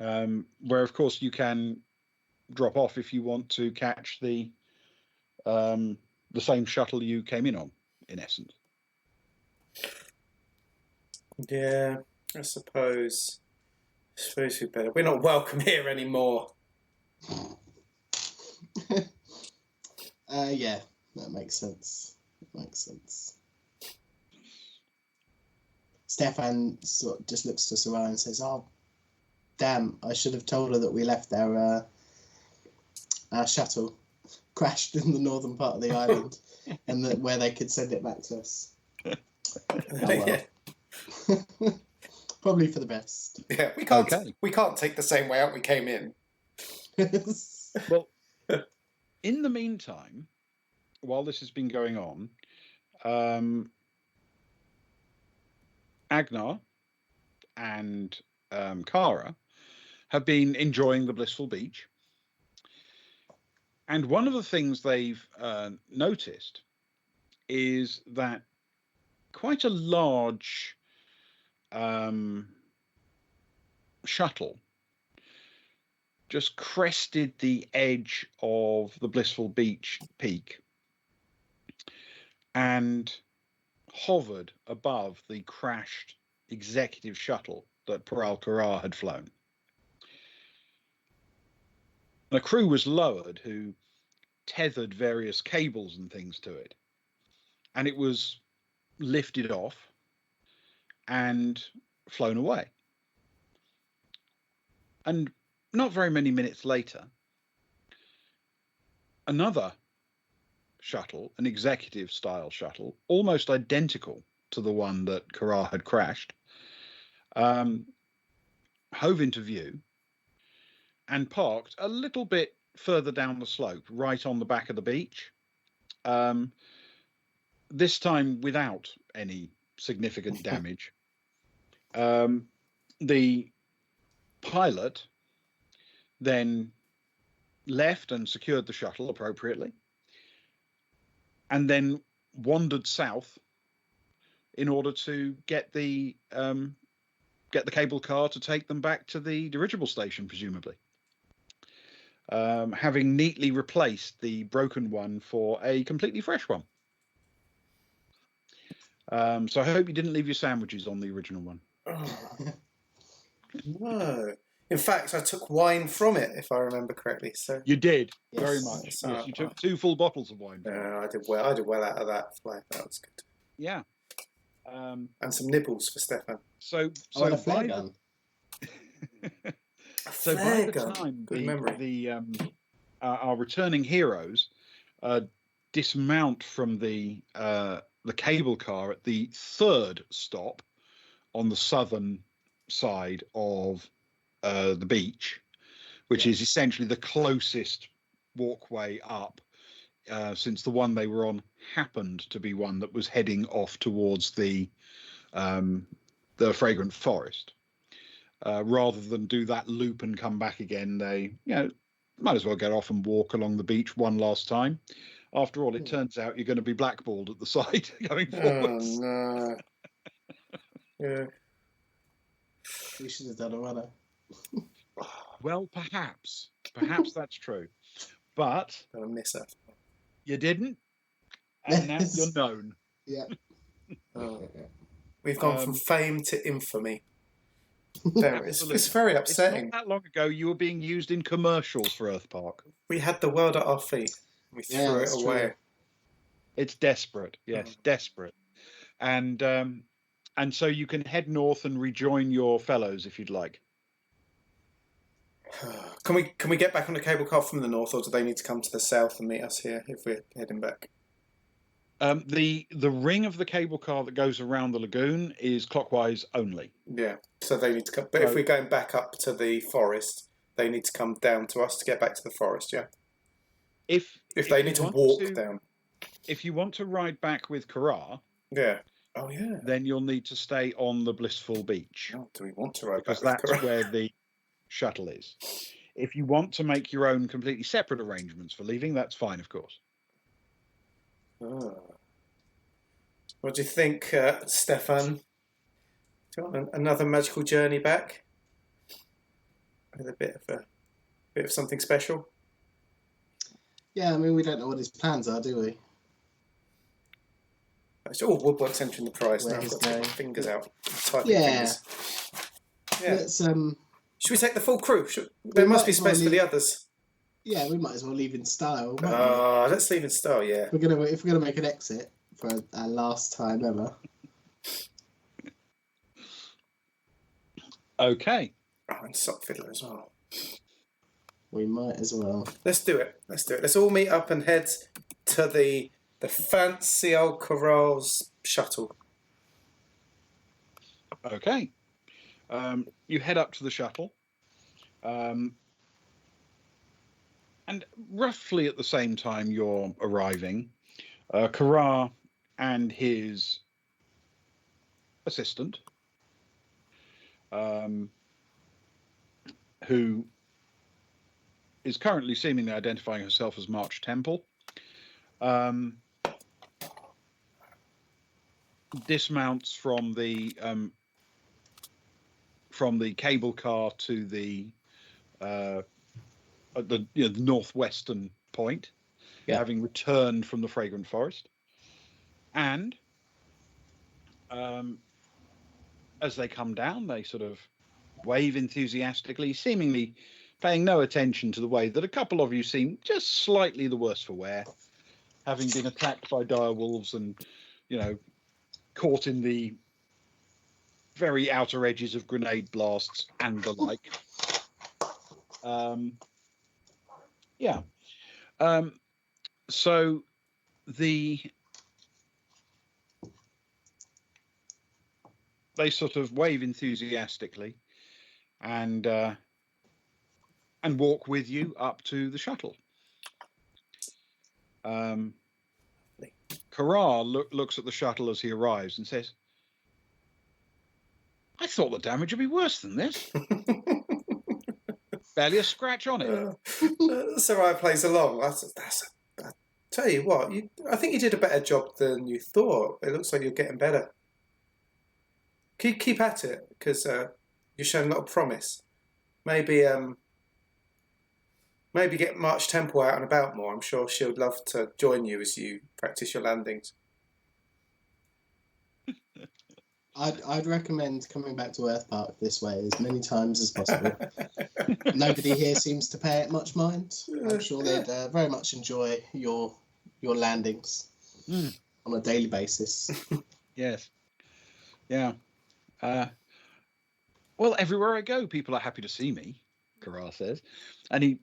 where of course you can drop off if you want to catch the same shuttle you came in on, in essence. Yeah, I suppose we better. We're not welcome here anymore. Yeah, that makes sense. Stefan just looks to Sarah and says, "Oh, damn! I should have told her that we left our shuttle crashed in the northern part of the island, and that where they could send it back to us." Oh, well. Yeah. Probably for the best. Yeah, we can't. Okay. We can't take the same way out we came in. Well, in the meantime, while this has been going on, Agnar and Kara have been enjoying the blissful beach. And one of the things they've noticed is that quite a large shuttle just crested the edge of the blissful beach peak and hovered above the crashed executive shuttle that Paral Karar had flown. The crew was lowered who tethered various cables and things to it, and it was lifted off and flown away. And not very many minutes later, another shuttle, an executive style shuttle, almost identical to the one that Karar had crashed, hove into view and parked a little bit further down the slope, right on the back of the beach. This time without any significant damage. The pilot then left and secured the shuttle appropriately, and then wandered south in order to get the cable car to take them back to the dirigible station, presumably, having neatly replaced the broken one for a completely fresh one. So I hope you didn't leave your sandwiches on the original one. Oh. No. In fact, I took wine from it, if I remember correctly. So You did, Yes. very much. So, Yes, you took 2 full bottles of wine. I did well. I did well out of that flight. That was good. Yeah. And some nibbles for Stefan. So And a flare by gun. so by Flare the gun. time Good memory. our returning heroes dismount from the cable car at the third stop on the southern side of the beach, which is essentially the closest walkway up, since the one they were on happened to be one that was heading off towards the fragrant forest. Rather than do that loop and come back again, they might as well get off and walk along the beach one last time. After all, it turns out you're going to be blackballed at the side going forwards. Oh, no. Yeah. We should have done a runner. Well, perhaps that's true, but I miss that. you didn't, and now you're known. Yeah. Oh. We've gone from fame to infamy. There, it's Absolutely. very It's upsetting. not that long ago you were being used in commercials for Earth Park. We had the world at our feet. We Yeah, threw it that's away. true. It's desperate, yes, desperate, and so you can head north and rejoin your fellows if you'd like. Can we get back on the cable car from the north, or do they need to come to the south and meet us here if we're heading back? The ring of the cable car that goes around the lagoon is clockwise only. Yeah, so they need to come. But if we're going back up to the forest, they need to come down to us to get back to the forest. Yeah. If they need to walk down. If you want to ride back with Karar, Yeah. Oh yeah. then you'll need to stay on the blissful beach, Oh, do we want to ride because back with that's Karar? where the shuttle is. If you want to make your own completely separate arrangements for leaving, that's fine, of course. Oh. What do you think, Stefan? Do you want another magical journey back? with a bit of something special. Yeah, I mean, we don't know what his plans are, do we? It's all woodwork's entering the price Where now. I've he's got to take my going. fingers out. Typing Yeah. fingers. Yeah. Let's Should we take the full crew? There must be space for the others. Yeah, we might as well leave in style. mightn't we? Let's leave in style. Yeah. If we're gonna make an exit for our last time ever. Okay. Oh, and sock fiddler as well. We might as well. Let's do it. Let's all meet up and head to the fancy old Corral's shuttle. Okay. You head up to the shuttle. And roughly at the same time you're arriving, Kara and his assistant, who is currently seemingly identifying herself as March Temple, dismounts from the cable car to the at the northwestern point, having returned from the fragrant forest, and as they come down, they sort of wave enthusiastically, seemingly paying no attention to the way that a couple of you seem just slightly the worse for wear, having been attacked by dire wolves and, caught in the very outer edges of grenade blasts and the like. So they sort of wave enthusiastically and walk with you up to the shuttle. Kara looks at the shuttle as he arrives and says, "I thought the damage would be worse than this. Barely a scratch on it." Sarai plays along. I tell you what, I think you did a better job than you thought. It looks like you're getting better. Keep at it, because you're showing a lot of promise. Maybe get March Temple out and about more. I'm sure she'd love to join you as you practice your landings. I'd recommend coming back to Earth Park this way as many times as possible. Nobody here seems to pay it much mind. I'm sure they'd very much enjoy your landings on a daily basis. Yes. Yeah. Well, everywhere I go, people are happy to see me, Kara says, and he,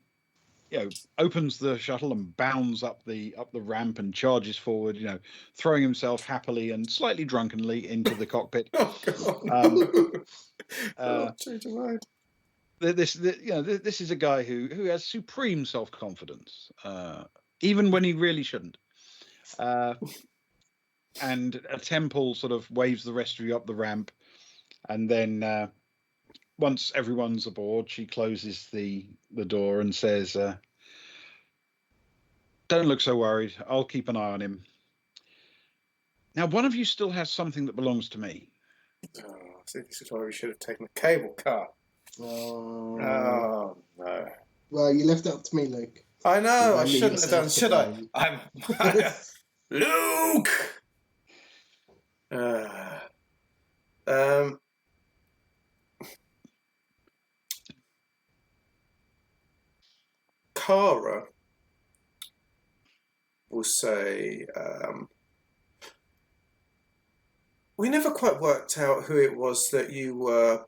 opens the shuttle and bounds up the ramp and charges forward, throwing himself happily and slightly drunkenly into the cockpit. Oh God! Change your mind. This is a guy who has supreme self-confidence, even when he really shouldn't. And a Temple sort of waves the rest of you up the ramp, and then once everyone's aboard, she closes the door and says, "Don't look so worried. I'll keep an eye on him. Now, one of you still has something that belongs to me." Oh, I think this is why we should have taken the cable car. Oh no! Well, you left it up to me, Luke. I know. I shouldn't have done. Should I? I'm Luke. Kara will say, we never quite worked out who it was that you were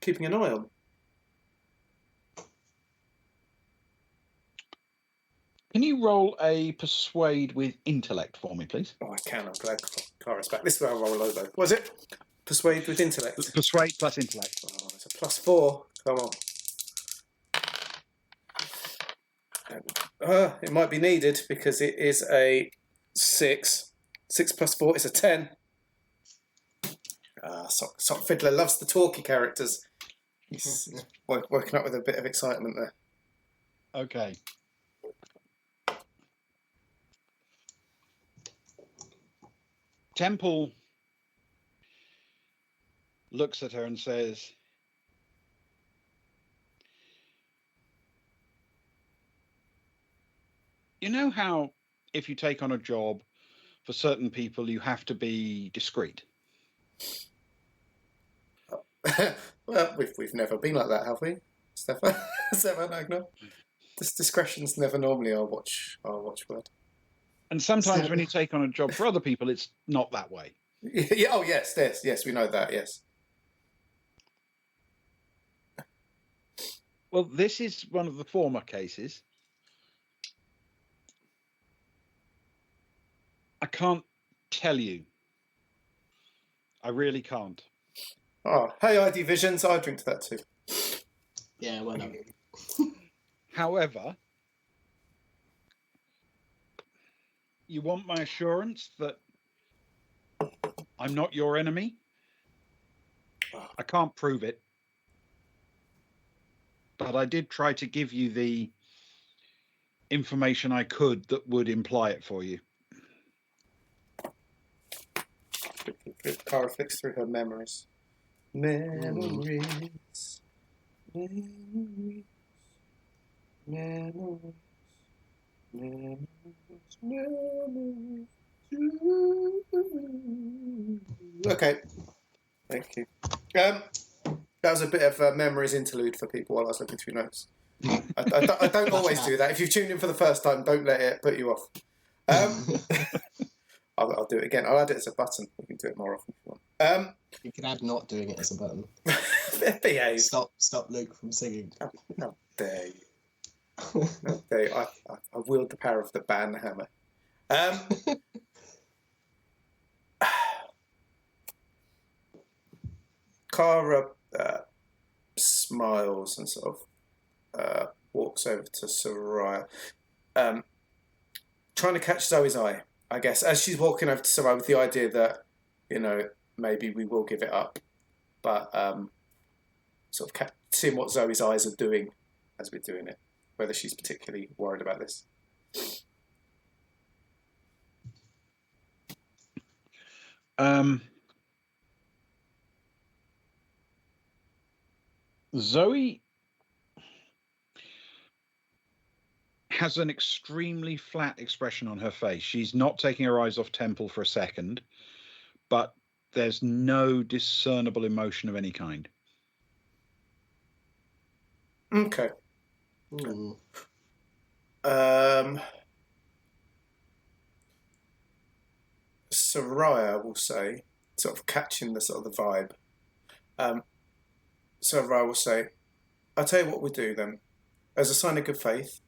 keeping an eye on. Can you roll a persuade with intellect for me, please? Oh, I can. I'm glad Kara's back. This is where I roll low, though. Was it? Persuade with intellect? Persuade plus intellect. Oh, it's a +4. Come on. It might be needed because it is a 6. 6 + 4 is a 10. Sock Fiddler loves the talky characters. He's woken up with a bit of excitement there. Okay. Temple looks at her and says, You know how if you take on a job, for certain people, you have to be discreet? Well, we've never been like that, have we, Stefan? Stefan Agner? This discretion's never normally our watchword. And sometimes So- when you take on a job for other people, it's not that way. Yeah, oh, yes, we know that, yes. Well, this is one of the former cases. I can't tell you. I really can't. Oh, hey, ID Visions, I drink to that too. Yeah, why not? However, you want my assurance that I'm not your enemy? I can't prove it. But I did try to give you the information I could that would imply it for you. Cara flicks through her memories. Memories. Okay, thank you. That was a bit of a memories interlude for people while I was looking through notes. I don't always do that. If you've tuned in for the first time, don't let it put you off. I'll do it again. I'll add it as a button. We can do it more often if you want. You can add not doing it as a button. Behave. Stop Luke from singing. How dare you? How dare you? I wield the power of the ban hammer. Cara smiles and sort of walks over to Soraya, trying to catch Zoe's eye, I guess, as she's walking over to Soraya with the idea that, maybe we will give it up, but sort of seeing what Zoe's eyes are doing as we're doing it, whether she's particularly worried about this. Zoe has an extremely flat expression on her face. She's not taking her eyes off Temple for a second, but there's no discernible emotion of any kind. Okay. Mm. Soraya will say, sort of catching the sort of the vibe. Soraya will say, "I'll tell you what we'll do then. As a sign of good faith,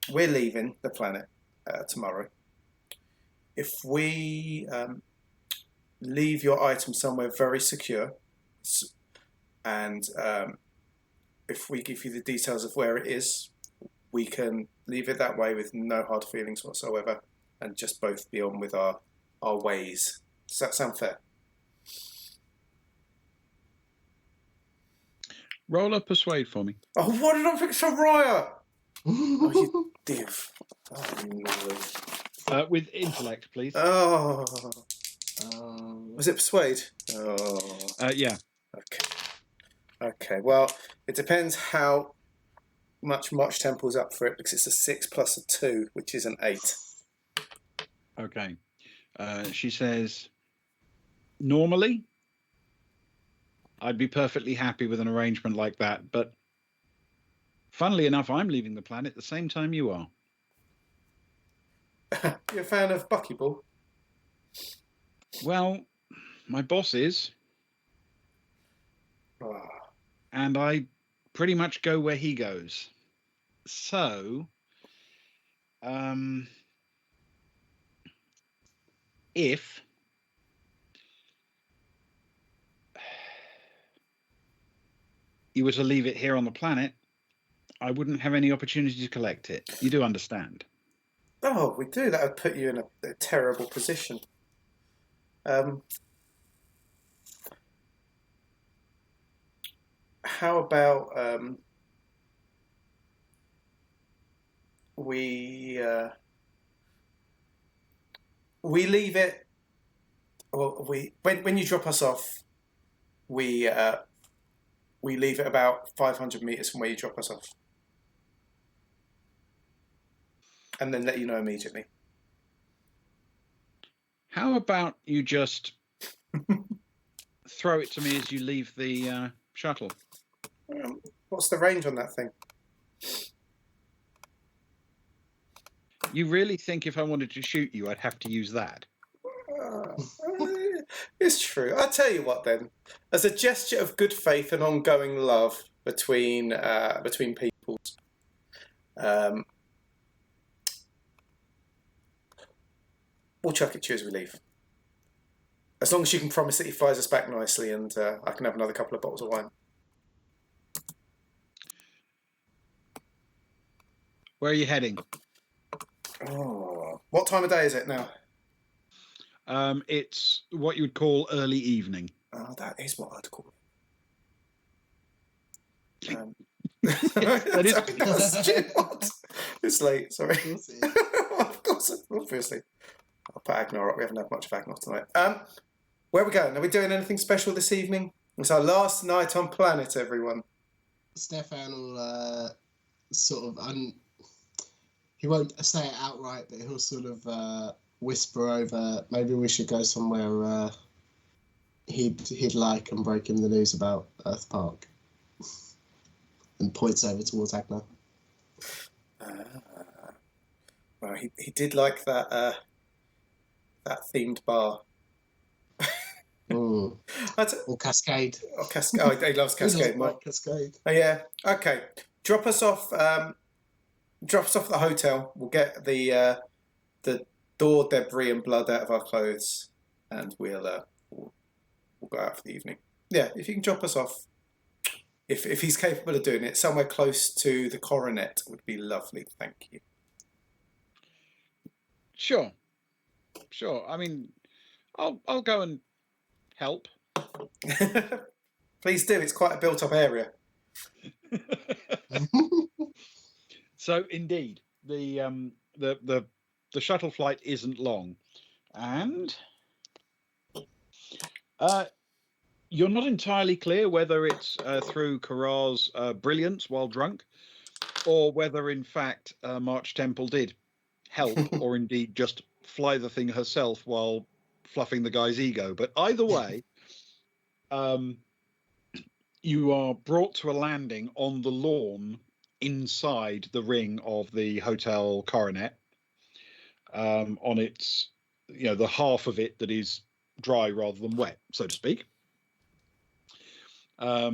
we're leaving the planet tomorrow. If we leave your item somewhere very secure, and if we give you the details of where it is, we can leave it that way with no hard feelings whatsoever, and just both be on with our ways. Does that sound fair?" Roll up persuade for me. Oh, why did I pick Soraya? Oh, you div. Oh, no. With intellect, please. Oh. Was it persuade? Oh. Yeah. Okay. Well, it depends how much March Temple's up for it, because it's a 6 plus a 2, which is an 8. Okay. She says, normally, I'd be perfectly happy with an arrangement like that, but funnily enough, I'm leaving the planet the same time you are. You're a fan of Buckyball? Well, my boss is, Oh. and I pretty much go where he goes. So, if you were to leave it here on the planet, I wouldn't have any opportunity to collect it. You do understand? Oh, we do. That would put you in a terrible position. How about we leave it? Well, when you drop us off, we leave it about 500 meters from where you drop us off. and then let you know immediately. How about you just throw it to me as you leave the shuttle? What's the range on that thing? You really think if I wanted to shoot you, I'd have to use that? It's true. I'll tell you what then. As a gesture of good faith and ongoing love between peoples, we'll chuck it to you as we leave. As long as you can promise that he flies us back nicely and I can have another couple of bottles of wine. Where are you heading? Oh, what time of day is it now? It's what you would call early evening. Oh, that is what I'd call it. That is What? It's late, sorry. Of course, obviously. I'll put Agnar up. We haven't had much of Agnar tonight. Where are we going? Are we doing anything special this evening? It's our last night on planet, everyone. Stefan will sort of he won't say it outright, but he'll sort of whisper over, maybe we should go somewhere he'd like and break him the news about Earth Park. And points over towards Agnar. Well, he did like that themed bar. Or Cascade. Oh, Cascade. Oh, he loves Cascade. Like Cascade. Oh, yeah. Okay. Drop us off. Drop us off at the hotel. We'll get the door debris and blood out of our clothes, and we'll go out for the evening. Yeah, if you can drop us off, if he's capable of doing it, somewhere close to the coronet would be lovely. Thank you. Sure. I mean, I'll go and help. Please do. It's quite a built-up area. So indeed, the shuttle flight isn't long, and you're not entirely clear whether it's through Karar's brilliance while drunk, or whether in fact March Temple did help, or indeed just fly the thing herself while fluffing the guy's ego. But either way, you are brought to a landing on the lawn inside the ring of the hotel coronet, on its, the half of it that is dry rather than wet, so to speak. A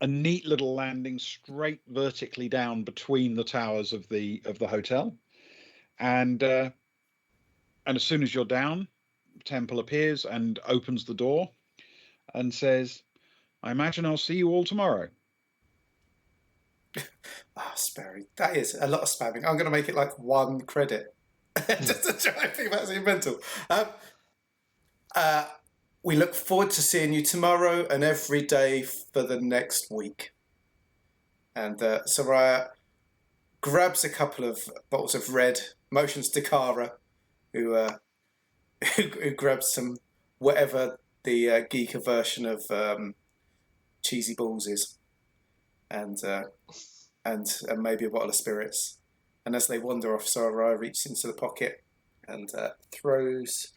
neat little landing straight vertically down between the towers of the hotel, and as soon as you're down, Temple appears and opens the door and says, "I imagine I'll see you all tomorrow." Sperry. That is a lot of spamming. I'm going to make it like 1 credit. Just to try and think that's mental. We look forward to seeing you tomorrow and every day for the next week. And Soraya grabs a couple of bottles of red, motions to Kara, who grabs some, whatever the Giikur version of cheesy balls is, and maybe a bottle of spirits. And as they wander off, Soraya reaches into the pocket and throws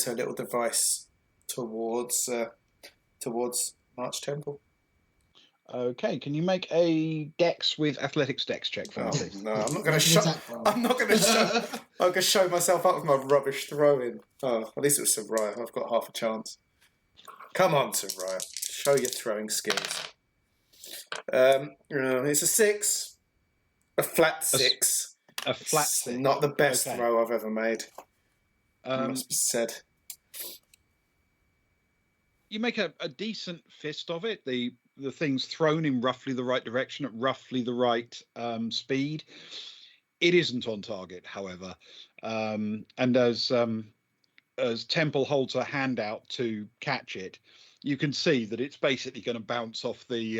her little device towards March Temple. Okay, can you make a Dex with Athletics Dex check for me, please? No, I'm not going to show. I'm not going to show. I'm going to show myself up with my rubbish throwing. Oh, at least it was Soraya. I've got half a chance. Come on, Soraya, show your throwing skills. It's a 6, a flat 6. A flat 6. Not the best Okay. throw I've ever made. Must be said. You make a decent fist of it. The thing's thrown in roughly the right direction at roughly the right speed. It isn't on target, however, and as Temple holds her hand out to catch it, you can see that it's basically going to bounce off the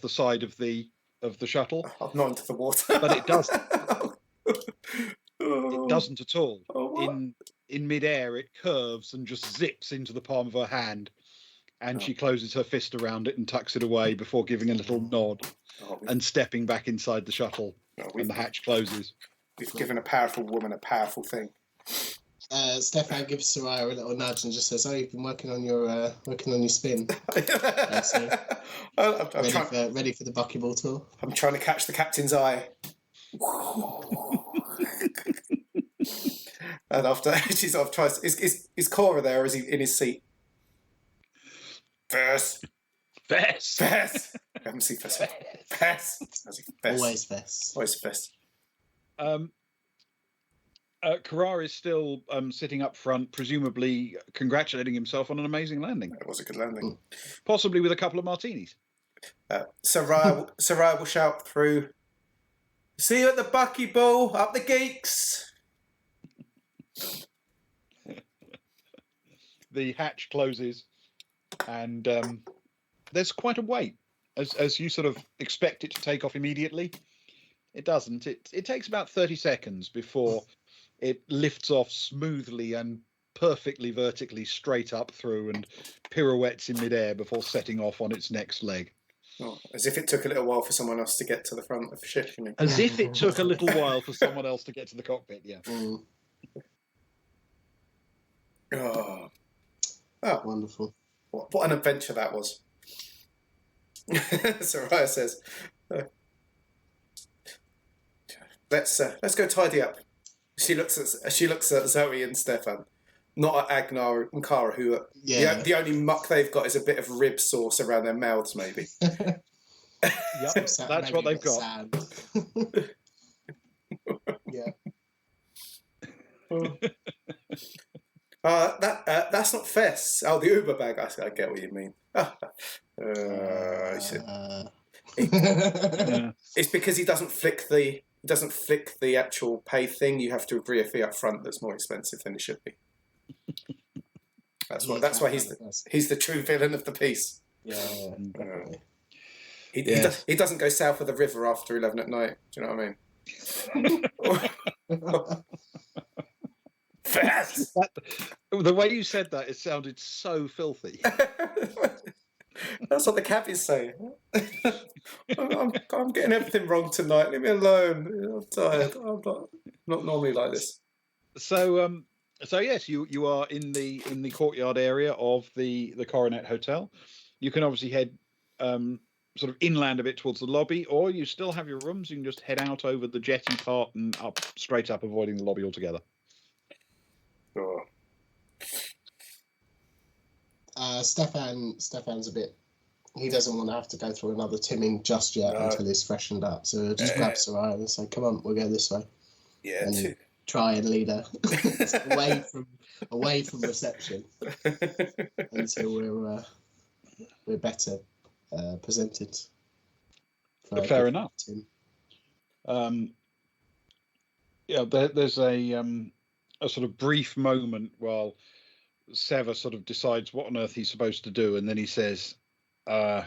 side of the shuttle. Not into the water, but it doesn't. It doesn't at all. Oh, In midair, it curves and just zips into the palm of her hand, and she closes her fist around it and tucks it away before giving a little nod and stepping back inside the shuttle. Well, and the hatch closes. We've given a powerful woman a powerful thing. Stefan gives Soraya a little nudge and just says, "Oh, you've been working on your spin. So ready for the buckyball tour." I'm trying to catch the captain's eye. And after she sort of tries, is Cora there, or is he in his seat? Fess. I haven't seen Fess. Fess. Always Fess. Always Fess. Carrar is still sitting up front, presumably congratulating himself on an amazing landing. That was a good landing. Possibly with a couple of martinis. Soraya will shout through, "See you at the buckyball, up the geeks!" The hatch closes, and there's quite a wait. As you sort of expect it to take off immediately, it doesn't. It takes about 30 seconds before it lifts off smoothly and perfectly vertically straight up through and pirouettes in midair before setting off on its next leg. Oh, as if it took a little while for someone else to get to the front of the ship, you mean? As if it took a little while for someone else to get to the cockpit, yeah. Oh, Wonderful. what an adventure that was. Soraya says, let's go tidy up. She looks at Zoe and Stefan, not at Agnar and Kara, who are the only muck they've got is a bit of rib sauce around their mouths, maybe. Yep, that's what they've got. Yeah. That's not Fess. Oh, the Uber bag. I get what you mean. It's because he doesn't flick the actual pay thing. You have to agree a fee up front that's more expensive than it should be. That's why he's the true villain of the piece. Yeah. He doesn't go south of the river after 11 at night. Do you know what I mean? Fess! The way you said that, it sounded so filthy. That's what the cabbies say. I'm getting everything wrong tonight. Leave me alone. I'm tired. I'm not normally like this. So yes, you are in the courtyard area of the Coronet Hotel. You can obviously head sort of inland a bit towards the lobby, or you still have your rooms. You can just head out over the jetty part and up straight up, avoiding the lobby altogether. Sure. Stefan's a bit. He doesn't want to have to go through another timming just yet until he's freshened up. So he'll just grab Soraya and say, "Come on, we'll go this way." Yeah. And try and lead her away from reception until we're better presented. Fair enough. There's a sort of brief moment while Sever sort of decides what on earth he's supposed to do, and then he says, I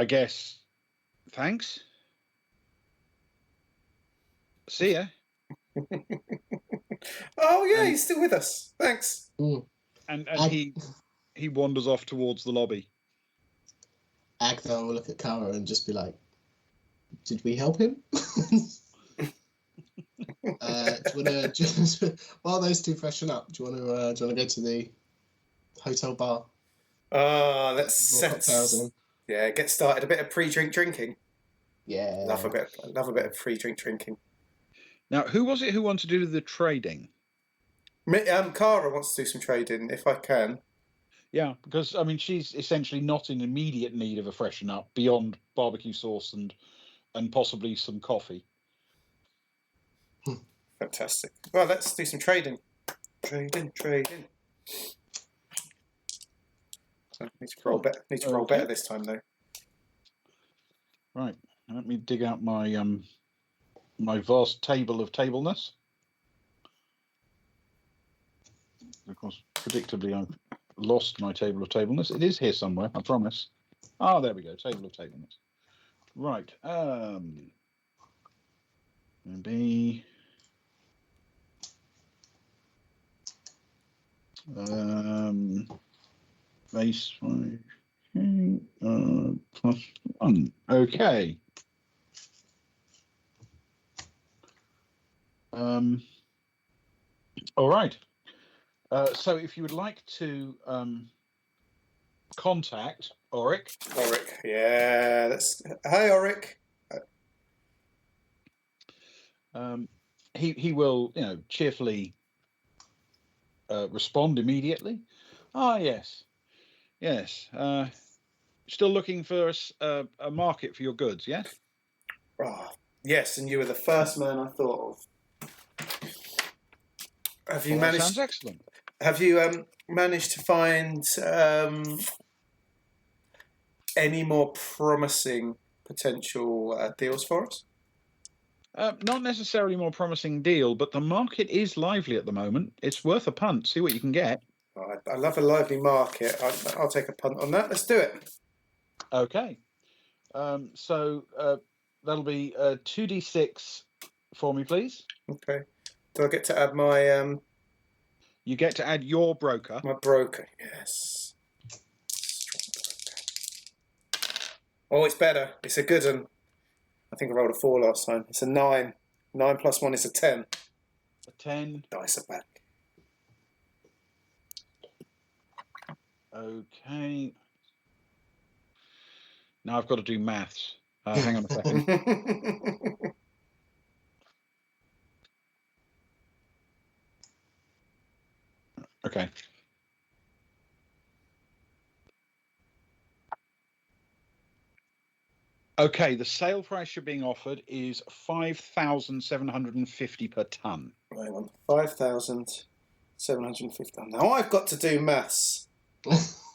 guess, thanks. See ya. Oh yeah, he's still with us. Thanks. And he wanders off towards the lobby. Agnar will look at Kara and just be like, "Did we help him?" Do you want to while those two freshen up? Do you want to go to the hotel bar? Let's get started. A bit of pre-drink drinking. Yeah, Love a bit of pre-drink drinking. Now, who was it who wanted to do the trading? Kara wants to do some trading, if I can. Yeah, because I mean, she's essentially not in immediate need of a freshen up beyond barbecue sauce and possibly some coffee. Fantastic. Well, let's do some trading. Trading. So need to roll better this time, though. Right. Let me dig out my my vast table of tableness. Of course, predictably, I've lost my table of tableness. It is here somewhere, I promise. Ah, there we go. Table of tableness. Right. Maybe. Base 5. +1. Okay. All right. So if you would like to contact Auric, yeah. Hi, Auric. he will, cheerfully respond immediately. Ah, yes. Still looking for a market for your goods, yes? Oh, yes, and you were the first man I thought of. Have you That managed? sounds excellent. Have you managed to find any more promising potential deals for us? Not necessarily more promising deal, but the market is lively at the moment. It's worth a punt. See what you can get. Oh, I love a lively market. I'll take a punt on that. Let's do it. Okay. So that'll be 2d6 for me, please. Okay. Do I get to add my You get to add your broker. my broker? Yes. Oh, it's better. It's a good one. I think I rolled a 4 last time. It's a 9. 9 plus 1 is a 10. A 10. Dice are back. Okay. Now I've got to do maths. Hang on a second. Okay. Okay, the sale price you're being offered is 5,750 per ton. Hang on. 5,750. Now I've got to do maths.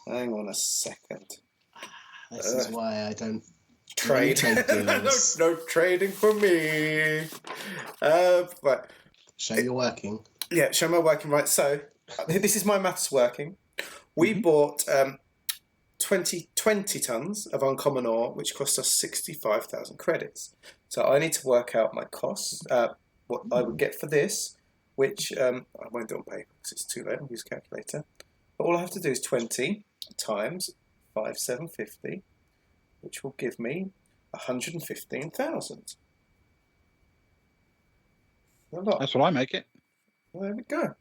Hang on a second. This is why I don't Trade. trade deals. no trading for me. Right. Show you're working. Yeah, show my working right. So this is my maths working. We bought 20 tons of uncommon ore, which cost us 65,000 credits. So I need to work out my costs, what I would get for this, which I won't do on paper because it's too late. I'll use a calculator. But all I have to do is 20 times 5,750, which will give me 115,000. A lot. That's what I make it. Well, there we go.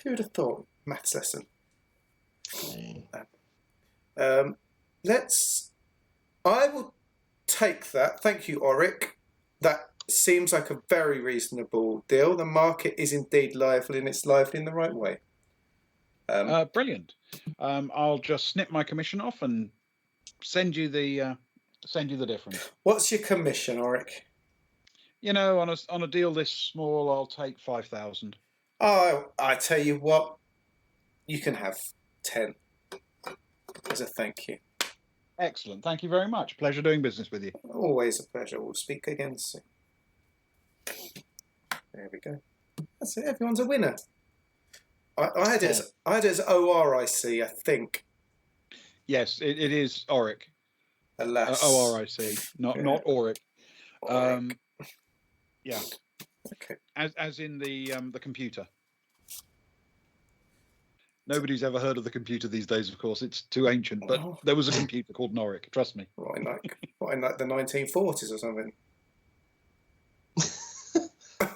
Who would have thought? Maths lesson. Okay. I will take that. Thank you, Auric. That seems like a very reasonable deal. The market is indeed lively, and it's lively in the right way. Brilliant. I'll just snip my commission off and send you the difference. What's your commission, Auric? On a deal this small, I'll take 5,000. Oh, I tell you what, you can have 10 as a thank you. Excellent. Thank you very much. Pleasure doing business with you. Always a pleasure. We'll speak again soon. There we go. That's it. Everyone's a winner. I had it as ORIC, I think. Yes, it is Auric. Alas. ORIC, not Auric. Auric. Yeah. Okay. As in the computer. Nobody's ever heard of the computer these days, of course. It's too ancient, but there was a computer called Noric, trust me. What in like the 1940s or something?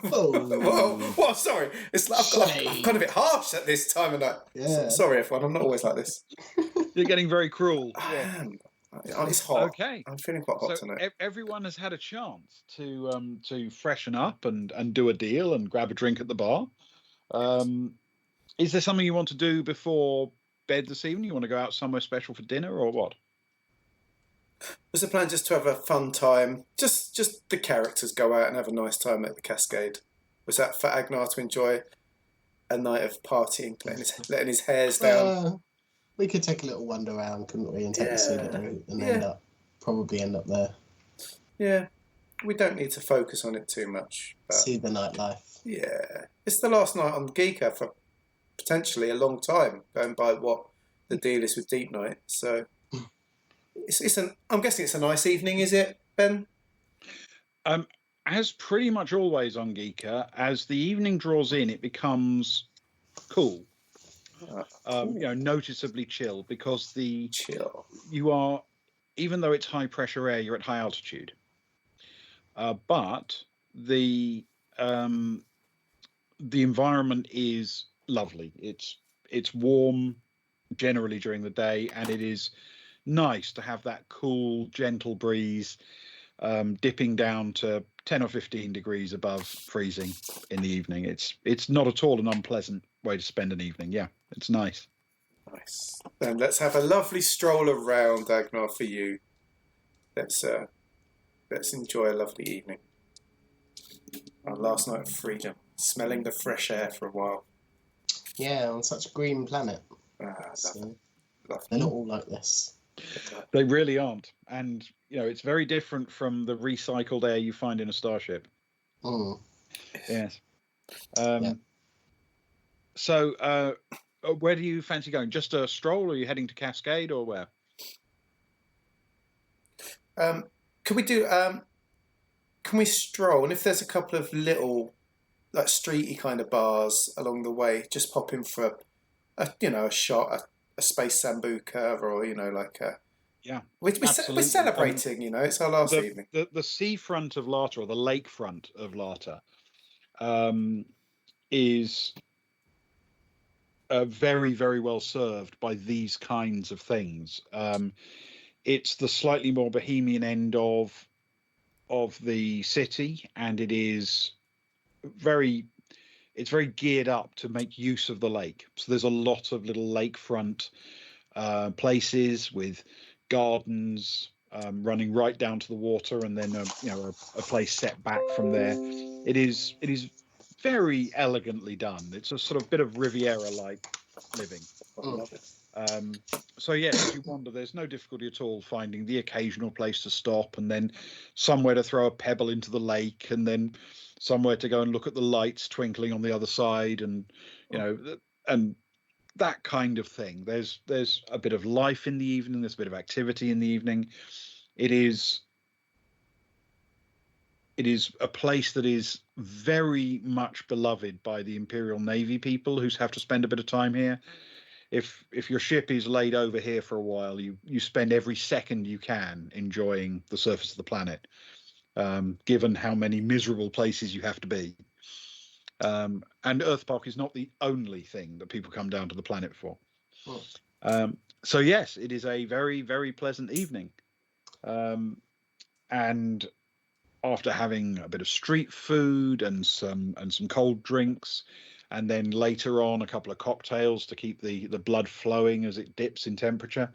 Whoa, sorry. It's like I'm kind of a bit harsh at this time of night. Yeah. Sorry, everyone. I'm not always like this. You're getting very cruel. Yeah. It's hot. Okay. I'm feeling quite hot tonight. Everyone has had a chance to freshen up and do a deal and grab a drink at the bar. Is there something you want to do before bed this evening? You want to go out somewhere special for dinner or what? Was the plan just to have a fun time? Just the characters go out and have a nice time at the Cascade? Was that for Agnar to enjoy a night of partying, letting his hairs down? We could take a little wander around, couldn't we, and take the scenic route and probably end up there. Yeah, we don't need to focus on it too much. But see the nightlife. Yeah, it's the last night on Giikur for potentially a long time, going by what the deal is with Deep Night. So I'm guessing it's a nice evening, is it, Ben? As pretty much always on Giikur, as the evening draws in, it becomes cool. noticeably chill, because Chill. you are, even though it's high pressure air, you're at high altitude. But the environment is lovely. It's warm generally during the day, and it is nice to have that cool, gentle breeze dipping down to 10 or 15 degrees above freezing in the evening. It's not at all an unpleasant way to spend an evening. Yeah, it's nice. Nice. Then let's have a lovely stroll around, Agnar, for you. Let's enjoy a lovely evening. Our last night of freedom, smelling the fresh air for a while. Yeah, on such a green planet. Lovely. They're not all like this. They really aren't, and it's very different from the recycled air you find in a starship. Mm. Yes. Yeah. So, where do you fancy going? Just a stroll, or are you heading to Cascade, or where? Can we do? Can we stroll? And if there's a couple of little, like streety kind of bars along the way, just pop in for a shot, a space sambuca, or like a. Yeah, we're celebrating. It's our last evening. The seafront of Lata, or the lakefront of Lata, is very, very well served by these kinds of things. It's the slightly more bohemian end of the city, and it's very geared up to make use of the lake. So there's a lot of little lakefront places with gardens running right down to the water, and then a place set back from there. It is very elegantly done. It's a sort of bit of Riviera-like living. So yes, as you wander, there's no difficulty at all finding the occasional place to stop, and then somewhere to throw a pebble into the lake, and then somewhere to go and look at the lights twinkling on the other side, and and that kind of thing. There's a bit of life in the evening. There's a bit of activity in the evening. It is a place that is very much beloved by the Imperial Navy people who have to spend a bit of time here. If your ship is laid over here for a while, you spend every second you can enjoying the surface of the planet, given how many miserable places you have to be. And Earthpark is not the only thing that people come down to the planet for. So yes, it is a very, very pleasant evening. And after having a bit of street food and some cold drinks, and then later on a couple of cocktails to keep the blood flowing as it dips in temperature,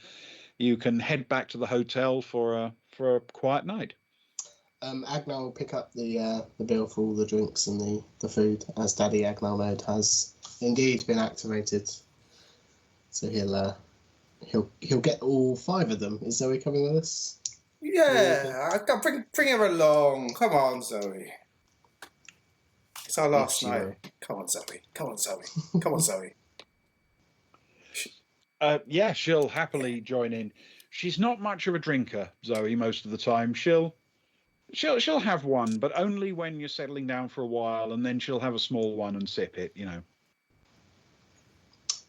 you can head back to the hotel for a quiet night. Agnar will pick up the bill for all the drinks and the food, as Daddy Agnar mode has indeed been activated. So he'll get all 5 of them. Is Zoe coming with us? Yeah, bring her along. Come on, Zoe. It's our last night. Come on, Zoe. Come on, Zoe. Come on, Zoe. Yeah, she'll happily join in. She's not much of a drinker, Zoe, most of the time. She'll have one, but only when you're settling down for a while, and then she'll have a small one and sip it,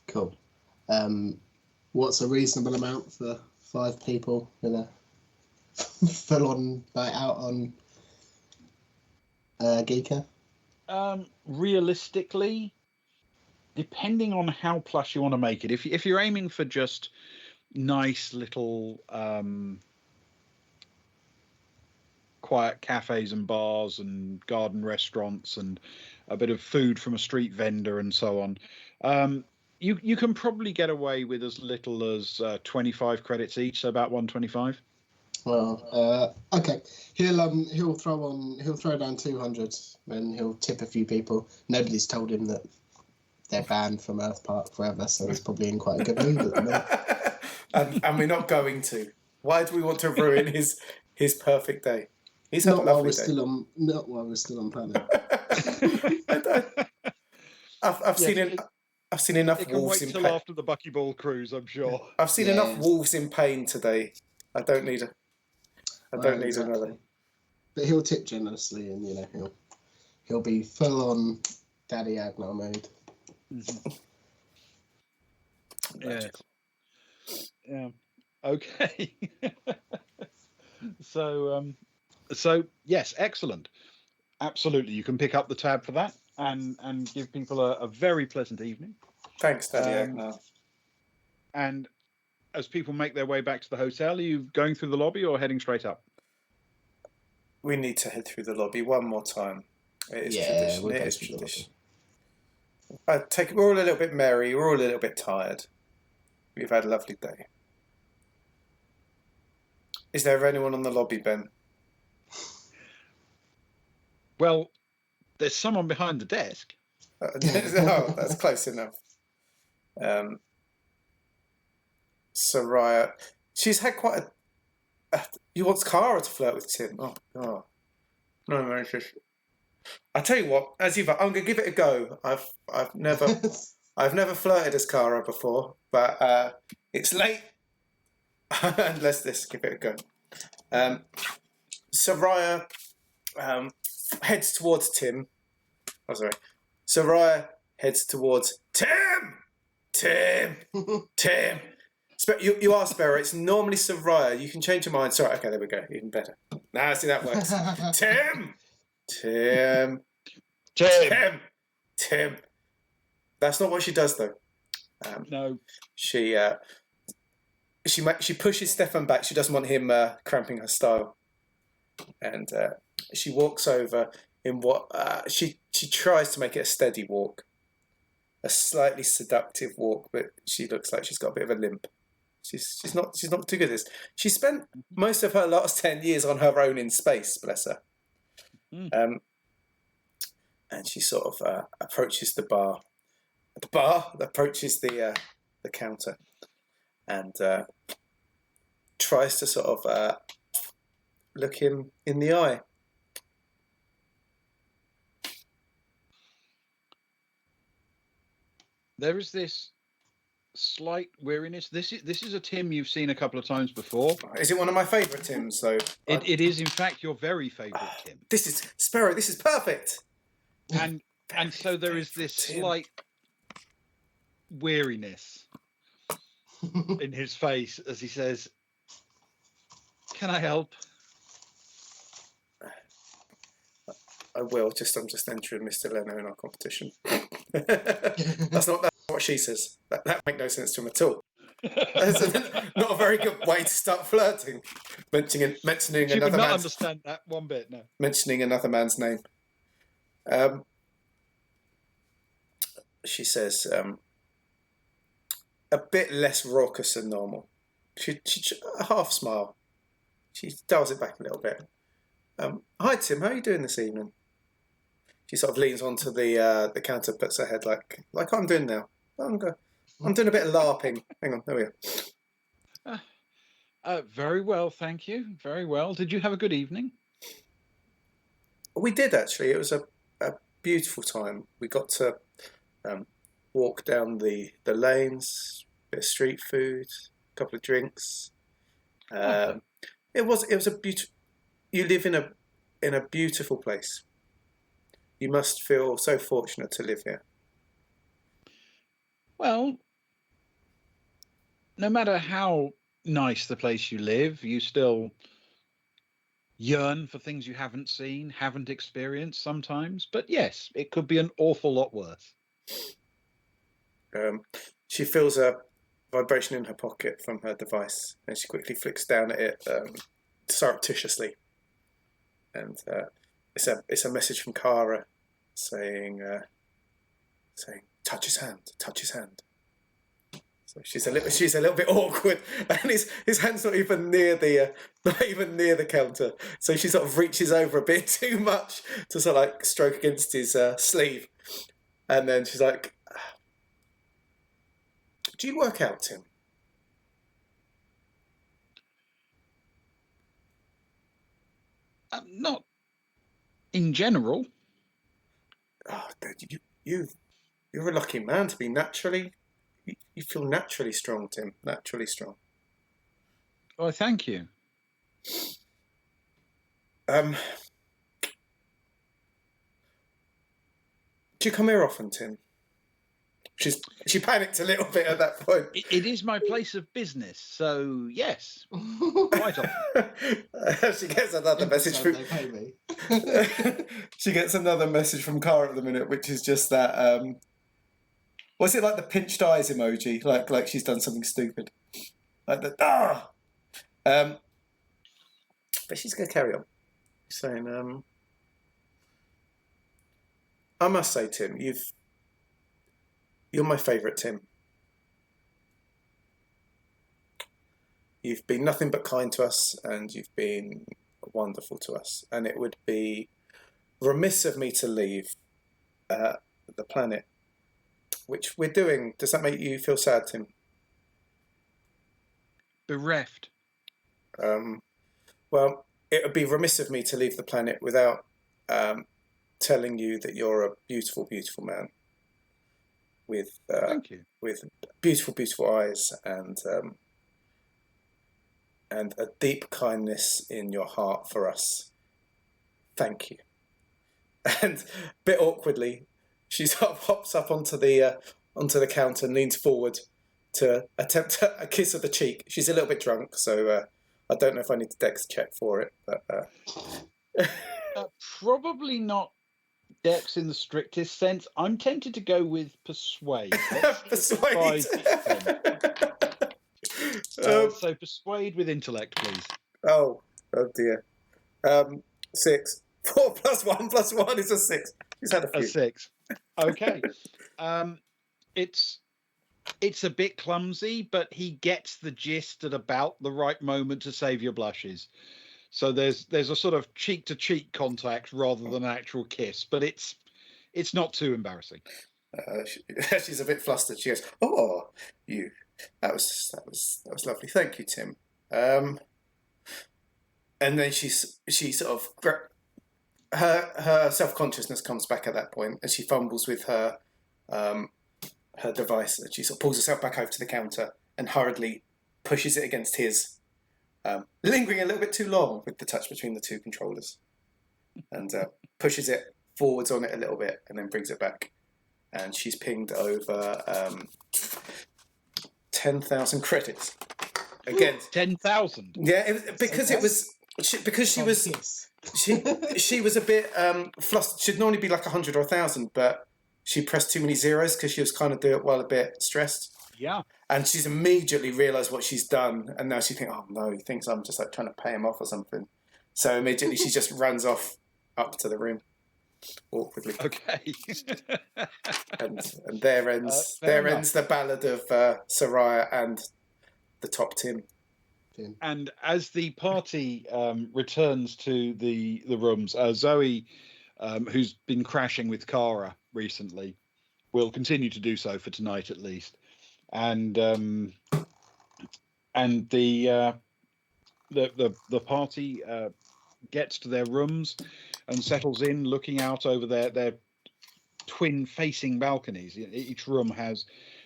Cool. What's a reasonable amount for 5 people in a full-on night out on Giikur? Realistically, depending on how plush you want to make it, if you're aiming for just nice little quiet cafes and bars and garden restaurants and a bit of food from a street vendor and so on, you can probably get away with as little as 25 credits each, so about 125. Well, okay. He'll throw down 200, and he'll tip a few people. Nobody's told him that they're banned from Earthpark forever, so he's probably in quite a good mood at the minute. and we're not going to. Why do we want to ruin his perfect day? He's had not a lovely while we're day. Not while we're still on planet. I've seen enough It can wolves wait in till pain. after the Buckyball cruise, I'm sure. I've seen enough wolves in pain today. I don't need another. But he'll tip generously, and he'll be full on Daddy Agnar mode. Mm-hmm. magical. Yeah. Okay. So yes, excellent. Absolutely, you can pick up the tab for that and give people a very pleasant evening. Thanks, Daddy Um, Agnar. And as people make their way back to the hotel, are you going through the lobby or heading straight up? We need to head through the lobby one more time. It is Yeah, tradition. we'll It go is through the tradition. We're all a little bit merry. We're all a little bit tired. We've had a lovely day. Is there anyone on the lobby, Ben? Well, there's someone behind the desk. No, that's close enough. Soraya, she's had quite a. You want Kara to flirt with Tim? Oh God! No, it's just. I tell you what, I'm gonna give it a go. I've never flirted as Kara before, but it's late. And let's give it a go. Soraya heads towards Tim. Oh, sorry. Soraya heads towards Tim. You are Sparrow. It's normally Soraya. You can change your mind. Sorry. Okay, there we go. Even better. Now see that works. Tim. That's not what she does though. No. She pushes Stefan back. She doesn't want him cramping her style, and she walks over in what she tries to make it a steady walk, a slightly seductive walk, but she looks like she's got a bit of a limp. She's not too good at this. She spent most of her last 10 years on her own in space, bless her. And she sort of approaches the bar. The bar approaches the counter, and tries to sort of look him in the eye. There is this slight weariness. This is a Tim you've seen a couple of times before. Is it one of my favourite Tims, though? It is, in fact, your very favourite Tim. This is Sparrow. This is perfect. And so there is this slight weariness in his face as he says, "Can I help?" I will. I'm just entering Mr. Leno in our competition. That's not what she says. That makes no sense to him at all. That's not a very good way to start flirting. Mentioning She would another not man's understand that one bit. No. mentioning another man's name. She says, a bit less raucous than normal. She a half smile. She dials it back a little bit. Hi Tim, how are you doing this evening? She sort of leans onto the counter, puts her head like I'm doing now. I'm doing a bit of LARPing. Hang on, there we go. Very well, thank you. Very well. Did you have a good evening? We did actually. It was a beautiful time. We got to walk down the lanes, bit of street food, a couple of drinks. It was a beautiful. You live in a beautiful place. You must feel so fortunate to live here. Well, no matter how nice the place you live, you still yearn for things you haven't seen, haven't experienced sometimes. But yes, it could be an awful lot worse. She feels a vibration in her pocket from her device, and she quickly flicks down at it surreptitiously. And it's a message from Kara saying, touch his hand. So she's a little bit awkward, and his hand's not even near the counter. So she sort of reaches over a bit too much to sort of like stroke against his sleeve, and then she's like, "Do you work out, Tim?" Not in general. Oh, you're a lucky man to be naturally. You feel naturally strong, Tim. Naturally strong. Oh, thank you. Do you come here often, Tim? She panicked a little bit at that point. It is my place of business, so yes, quite often. She gets another message from. They pay me. She gets another message from Cara at the minute, which is just that. Was it like the pinched eyes emoji? Like she's done something stupid, like the but she's going to carry on, saying, I must say, Tim, you're my favourite Tim. You've been nothing but kind to us, and you've been wonderful to us. And it would be remiss of me to leave the planet, which we're doing. Does that make you feel sad, Tim? Bereft. Well, it would be remiss of me to leave the planet without telling you that you're a beautiful, beautiful man with Thank you. with beautiful, beautiful eyes and a deep kindness in your heart for us. Thank you. And a bit awkwardly, she sort of hops up onto the counter and leans forward to attempt a kiss of the cheek. She's a little bit drunk, so I don't know if I need to dex check for it, but Probably not Dex in the strictest sense. I'm tempted to go with persuade. persuade. So persuade with intellect, please. Oh dear. 6. 4 + 1 + 1 is a 6. She's had a few. A 6. Okay. It's a bit clumsy, but he gets the gist at about the right moment to save your blushes. So there's a sort of cheek to cheek contact rather than an actual kiss, but it's not too embarrassing. She's a bit flustered. She goes, "Oh, you. That was lovely. Thank you, Tim." And then she sort of her self-consciousness comes back at that point, and she fumbles with her device, and she sort of pulls herself back over to the counter and hurriedly pushes it against his, lingering a little bit too long with the touch between the two controllers, and pushes it forwards on it a little bit, and then brings it back, and she's pinged over 10,000 credits. Again, 10,000. Yeah, because she was a bit flustered. She'd normally be like 100 or 1,000, but she pressed too many zeros because she was kind of a bit stressed. Yeah. And she's immediately realised what she's done, and now she thinks, oh no, he thinks I'm just like trying to pay him off or something. So immediately she just runs off up to the room awkwardly. Okay. and there ends the ballad of Soraya and the top Tim. And as the party returns to the rooms, Zoe, who's been crashing with Cara recently, will continue to do so for tonight at least. And the party gets to their rooms and settles in, looking out over their twin facing balconies. Each room has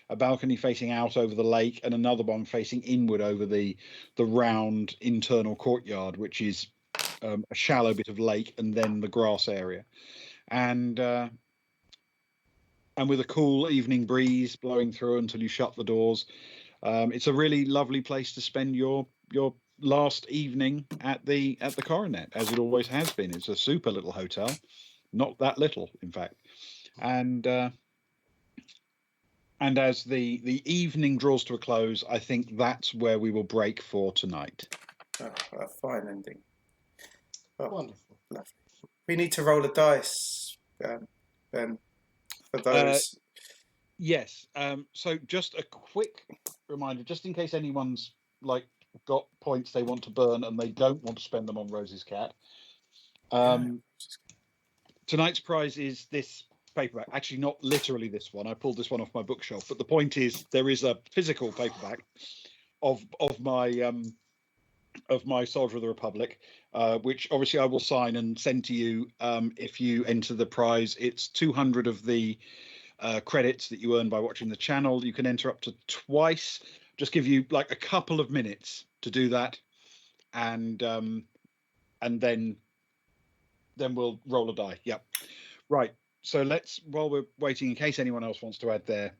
a balcony facing out over the lake and another one facing inward over the round internal courtyard, which is a shallow bit of lake and then the grass area. And with a cool evening breeze blowing through until you shut the doors, it's a really lovely place to spend your last evening at the Coronet, as it always has been. It's a super little hotel, not that little, in fact. And as the evening draws to a close, I think that's where we will break for tonight. Oh, a fine ending. Oh, wonderful. Lovely. We need to roll a dice, Ben, for those. Yes. So just a quick reminder, just in case anyone's got points they want to burn and they don't want to spend them on Rose's cat. Tonight's prize is this paperback. Actually, not literally this one. I pulled this one off my bookshelf, but the point is there is a physical paperback of my Soldier of the Republic, which obviously I will sign and send to you if you enter the prize. It's 200 of the credits that you earn by watching the channel. You can enter up to twice. Just give you a couple of minutes to do that, and then we'll roll a die. Yep. Right. So while we're waiting, in case anyone else wants to add their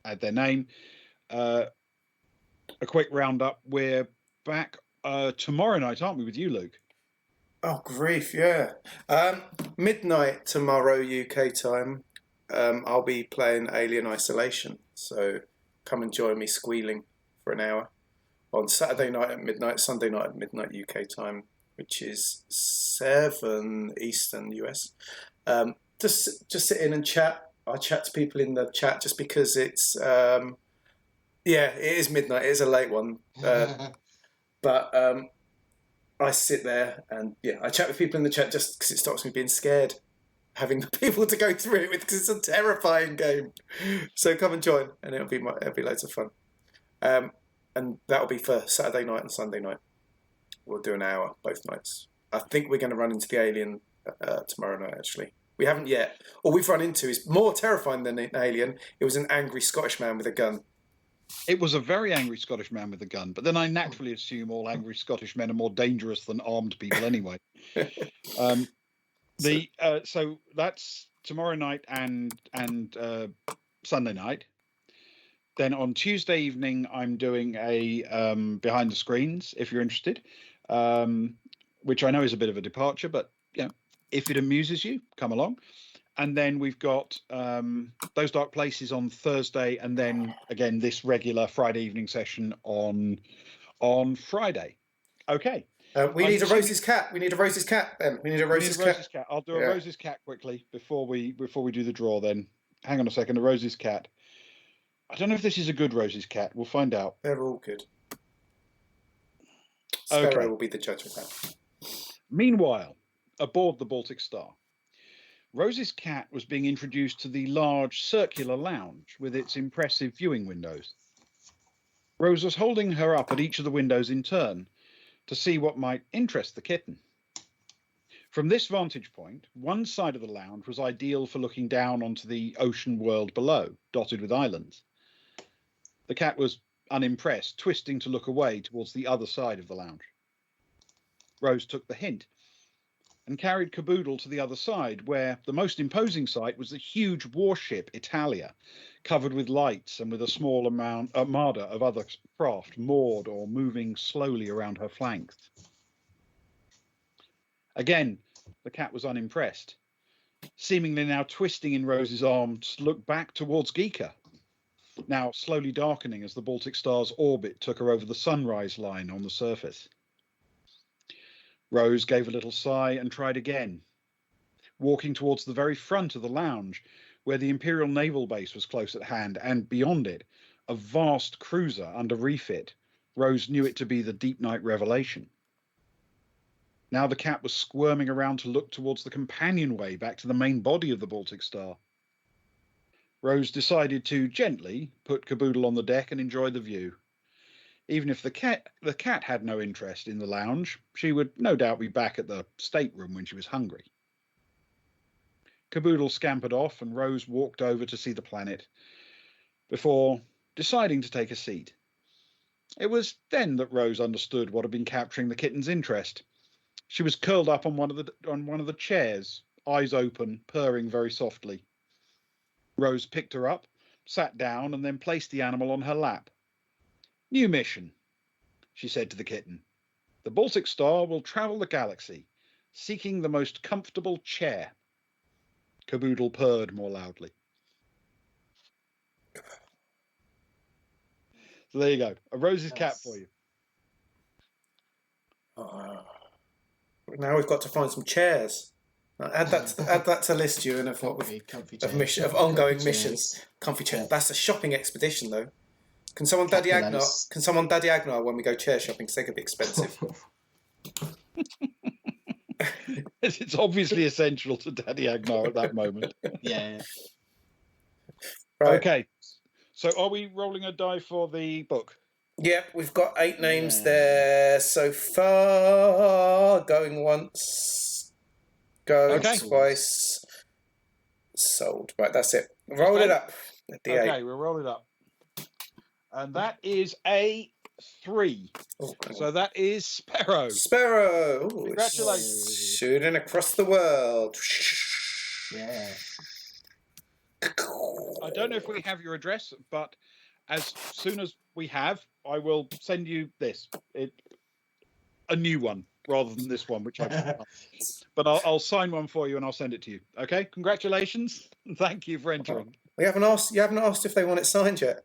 add their name. A quick roundup. We're back tomorrow night, aren't we, with you, Luke? Oh, grief, yeah. Midnight tomorrow UK time. I'll be playing Alien Isolation, so come and join me squealing for an hour on Saturday night at midnight, Sunday night at midnight UK time, which is 7 Eastern US. Just sit in and chat. I chat to people in the chat just because it's it is midnight. It is a late one, but I sit there and I chat with people in the chat just because it stops me being scared, having the people to go through it with, because it's a terrifying game. So come and join, and it'll be loads of fun. And that'll be for Saturday night and Sunday night. We'll do an hour both nights. I think we're going to run into the Alien tomorrow night. Actually, we haven't yet. All we've run into is more terrifying than an Alien. It was an angry Scottish man with a gun. It was a very angry Scottish man with a gun, but then I naturally assume all angry Scottish men are more dangerous than armed people anyway. So that's tomorrow night and Sunday night. Then on Tuesday evening, I'm doing a behind the screens, if you're interested, which I know is a bit of a departure, but if it amuses you, come along. And then we've got Those Dark Places on Thursday, and then again this regular Friday evening session on Friday. Okay. We need a Rose's cat. We need a Rose's cat. Ben. We need a Rose's cat. I'll do a Rose's cat quickly before we do the draw. Then hang on a second. A Rose's cat. I don't know if this is a good Rose's cat. We'll find out. They're all good. Sparrow will be the judge of that. Meanwhile, aboard the Baltic Star, Rose's cat was being introduced to the large circular lounge with its impressive viewing windows. Rose was holding her up at each of the windows in turn to see what might interest the kitten. From this vantage point, one side of the lounge was ideal for looking down onto the ocean world below, dotted with islands. The cat was unimpressed, twisting to look away towards the other side of the lounge. Rose took the hint and carried Caboodle to the other side, where the most imposing sight was the huge warship Italia, covered with lights and with a small armada of other craft moored or moving slowly around her flanks. Again, the cat was unimpressed, seemingly now twisting in Rose's arms to look back towards Giikur, now slowly darkening as the Baltic Star's orbit took her over the sunrise line on the surface. Rose gave a little sigh and tried again, walking towards the very front of the lounge, where the Imperial Naval Base was close at hand, and beyond it, a vast cruiser under refit. Rose knew it to be the Deep Night Revelation. Now the cat was squirming around to look towards the companionway back to the main body of the Baltic Star. Rose decided to gently put Caboodle on the deck and enjoy the view. Even if the cat had no interest in the lounge, she would no doubt be back at the stateroom when she was hungry. Caboodle scampered off, and Rose walked over to see the planet before deciding to take a seat. It was then that Rose understood what had been capturing the kitten's interest. She was curled up on one of the chairs, eyes open, purring very softly. Rose picked her up, sat down, and then placed the animal on her lap. "New mission," she said to the kitten. "The Baltic Star will travel the galaxy, seeking the most comfortable chair." Caboodle purred more loudly. So there you go. A Rose's cat for you. Now we've got to find some chairs. Add that to list, Ewan, of what of ongoing missions. Comfy chair. That's a shopping expedition, though. Can someone daddy Agnar when we go chair shopping? Because they could be expensive. It's obviously essential to Daddy Agnar at that moment. Yeah. Right. Okay. So are we rolling a die for the book? Yep, we've got 8 names there so far. Going once, going twice, sold. Right, that's it. Roll it up. Okay, we'll roll it up. And that is a 3. Oh, so that is Sparrow. Sparrow. Ooh, Congratulations. Shooting across the world. Yeah. I don't know if we have your address, but as soon as we have, I will send you this. A new one rather than this one, which but I'll sign one for you and I'll send it to you. Okay, congratulations. Thank you for entering. You haven't asked if they want it signed yet.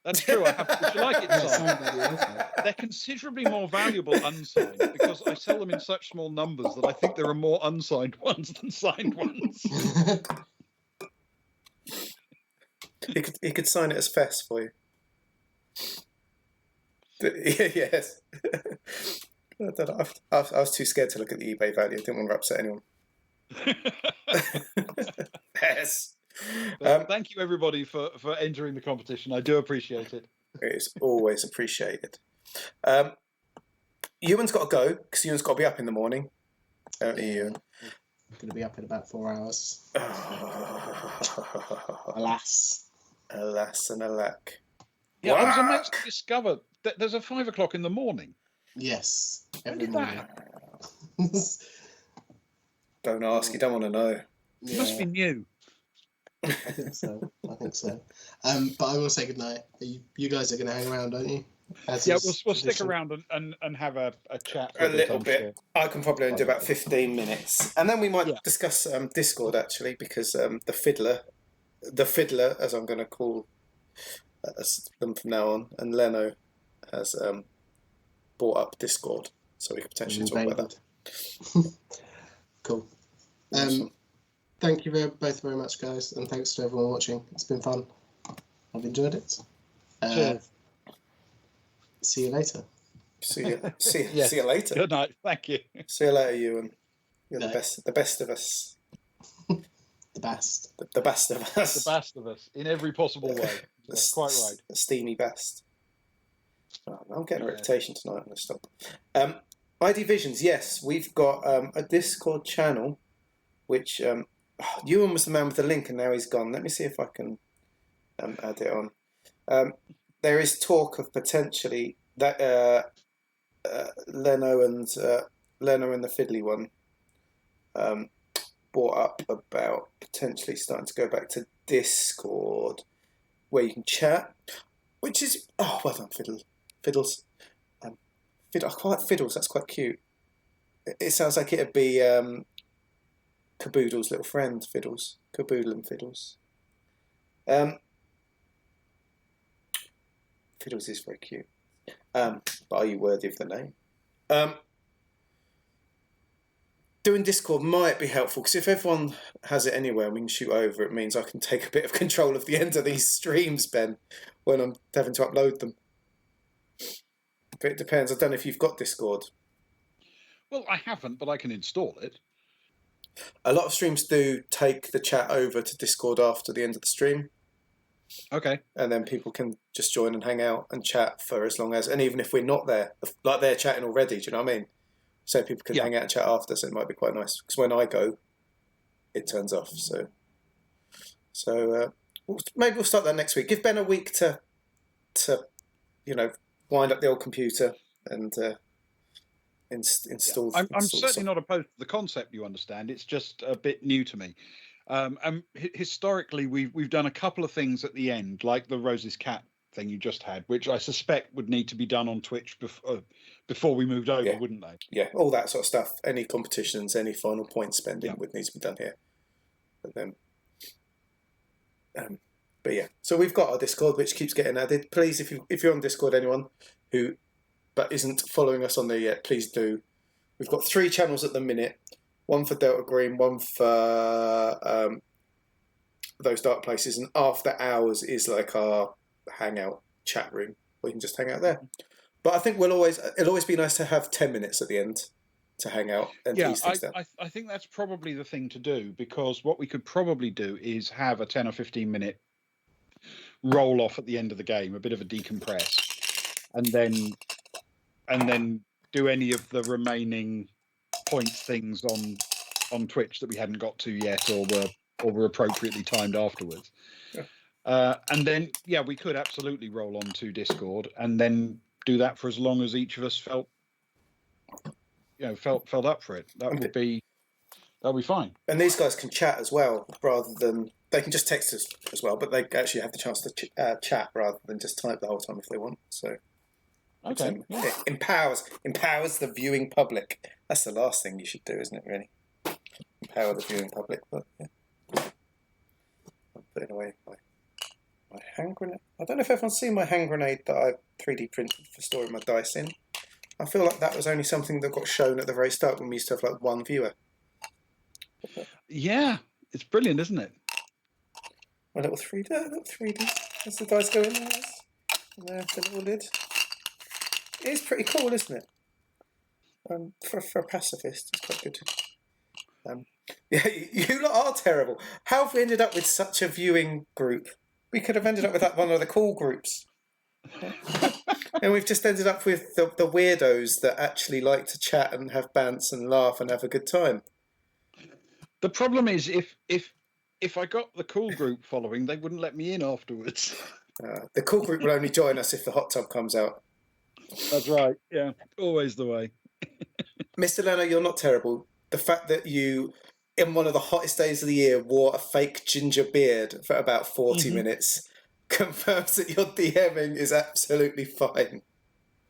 That's true. I have. Would you like it Yeah, signed? signed by the author. They're considerably more valuable unsigned because I sell them in such small numbers that I think there are more unsigned ones than signed ones. He could sign it as Fess for you. Yes. I don't know. I was too scared to look at the eBay value. I didn't want to upset anyone. Yes. Thank you, everybody, for entering the competition. I do appreciate it. It is always appreciated. Ewan's got to go because Ewan's got to be up in the morning. Ewan. I'm going to be up in about 4 hours. Alas. Alas and alack. Yeah, I was amazed to discover that there's a 5 o'clock in the morning. Yes. When Every did morning. that? Don't ask. You don't want to know. It must be new. I think so. But I will say goodnight. You guys are going to hang around, don't you? Yeah, we'll stick around and have a chat. A little bit. I can probably only do about 15 minutes. And then we might discuss Discord, actually, because the fiddler, as I'm going to call them from now on, and Leno has brought up Discord, so we could potentially talk about that. Cool. Awesome. Thank you both very much, guys, and thanks to everyone watching. It's been fun. I've enjoyed it. Cheers. See you later. See you later. Good night. Thank you. See you later, Ewan. You're No. the best of us. The best. The best of us. The best of us in every possible way. That's quite right. The steamy best. Oh, I'm getting a reputation tonight. I'm going to stop. ID Visions, yes, we've got a Discord channel, which Ewan was the man with the link, and now he's gone. Let me see if I can add it on. There is talk of potentially that Leno and the Fiddly one brought up about potentially starting to go back to Discord, where you can chat, which is well done, Fiddles. I quite like Fiddles. That's quite cute. It sounds like it'd be Caboodle's little friend, Fiddles. Caboodle and Fiddles. Fiddles is very cute. But are you worthy of the name? Doing Discord might be helpful, because if everyone has it anywhere and we can shoot over, it means I can take a bit of control of the end of these streams, Ben, when I'm having to upload them. But it depends. I don't know if you've got Discord. Well, I haven't, but I can install it. A lot of streams do take the chat over to Discord after the end of the stream. Okay. And then people can just join and hang out and chat for as long as, and even if we're not there, like they're chatting already, do you know what I mean? So people can hang out and chat after, so it might be quite nice. Because when I go, it turns off. So maybe we'll start that next week. Give Ben a week to wind up the old computer and install. I'm certainly not opposed to the concept. You understand? It's just a bit new to me. Historically, we've done a couple of things at the end, like the Rose's Cat thing you just had, which I suspect would need to be done on Twitch before we moved over, wouldn't they? Yeah, all that sort of stuff. Any competitions, any final point spending would need to be done here. But then, but yeah. So we've got our Discord, which keeps getting added. Please, if you're on Discord, anyone who but isn't following us on there yet, please do. We've got 3 channels at the minute. One for Delta Green, one for those dark places, and After Hours is like our hangout chat room. We can just hang out there. But I think it'll always be nice to have 10 minutes at the end to hang out and tease things down. I think that's probably the thing to do, because what we could probably do is have a 10 or 15 minute roll off at the end of the game, a bit of a decompress, and then do any of the remaining points things on Twitch that we hadn't got to yet, or were appropriately timed afterwards. And then we could absolutely roll on to Discord and then do that for as long as each of us felt up for it. That'll be fine. And these guys can chat as well, rather than they can just text us as well, but they actually have the chance to chat rather than just type the whole time if they want. So Okay. it empowers the viewing public. That's the last thing you should do, isn't it? Really, empower the viewing public. But yeah, I'm putting away my hand grenade. I don't know if everyone's seen my hand grenade that I 3D printed for storing my dice in. I feel like that was only something that got shown at the very start when we used to have like one viewer. Yeah, it's brilliant, isn't it? My little 3D. Little 3D. As the dice go in there. And there's the little lid. It is pretty cool, isn't it? For a pacifist, it's quite good. Yeah, you lot are terrible. How have we ended up with such a viewing group? We could have ended up with that one of the cool groups. And we've just ended up with the weirdos that actually like to chat and have bants and laugh and have a good time. The problem is, if I got the cool group following, they wouldn't let me in afterwards. The cool group will only join us if the hot tub comes out. That's right. Yeah, always the way. Mr. Leno, you're not terrible. The fact that you, in one of the hottest days of the year, wore a fake ginger beard for about 40 minutes confirms that your DMing is absolutely fine.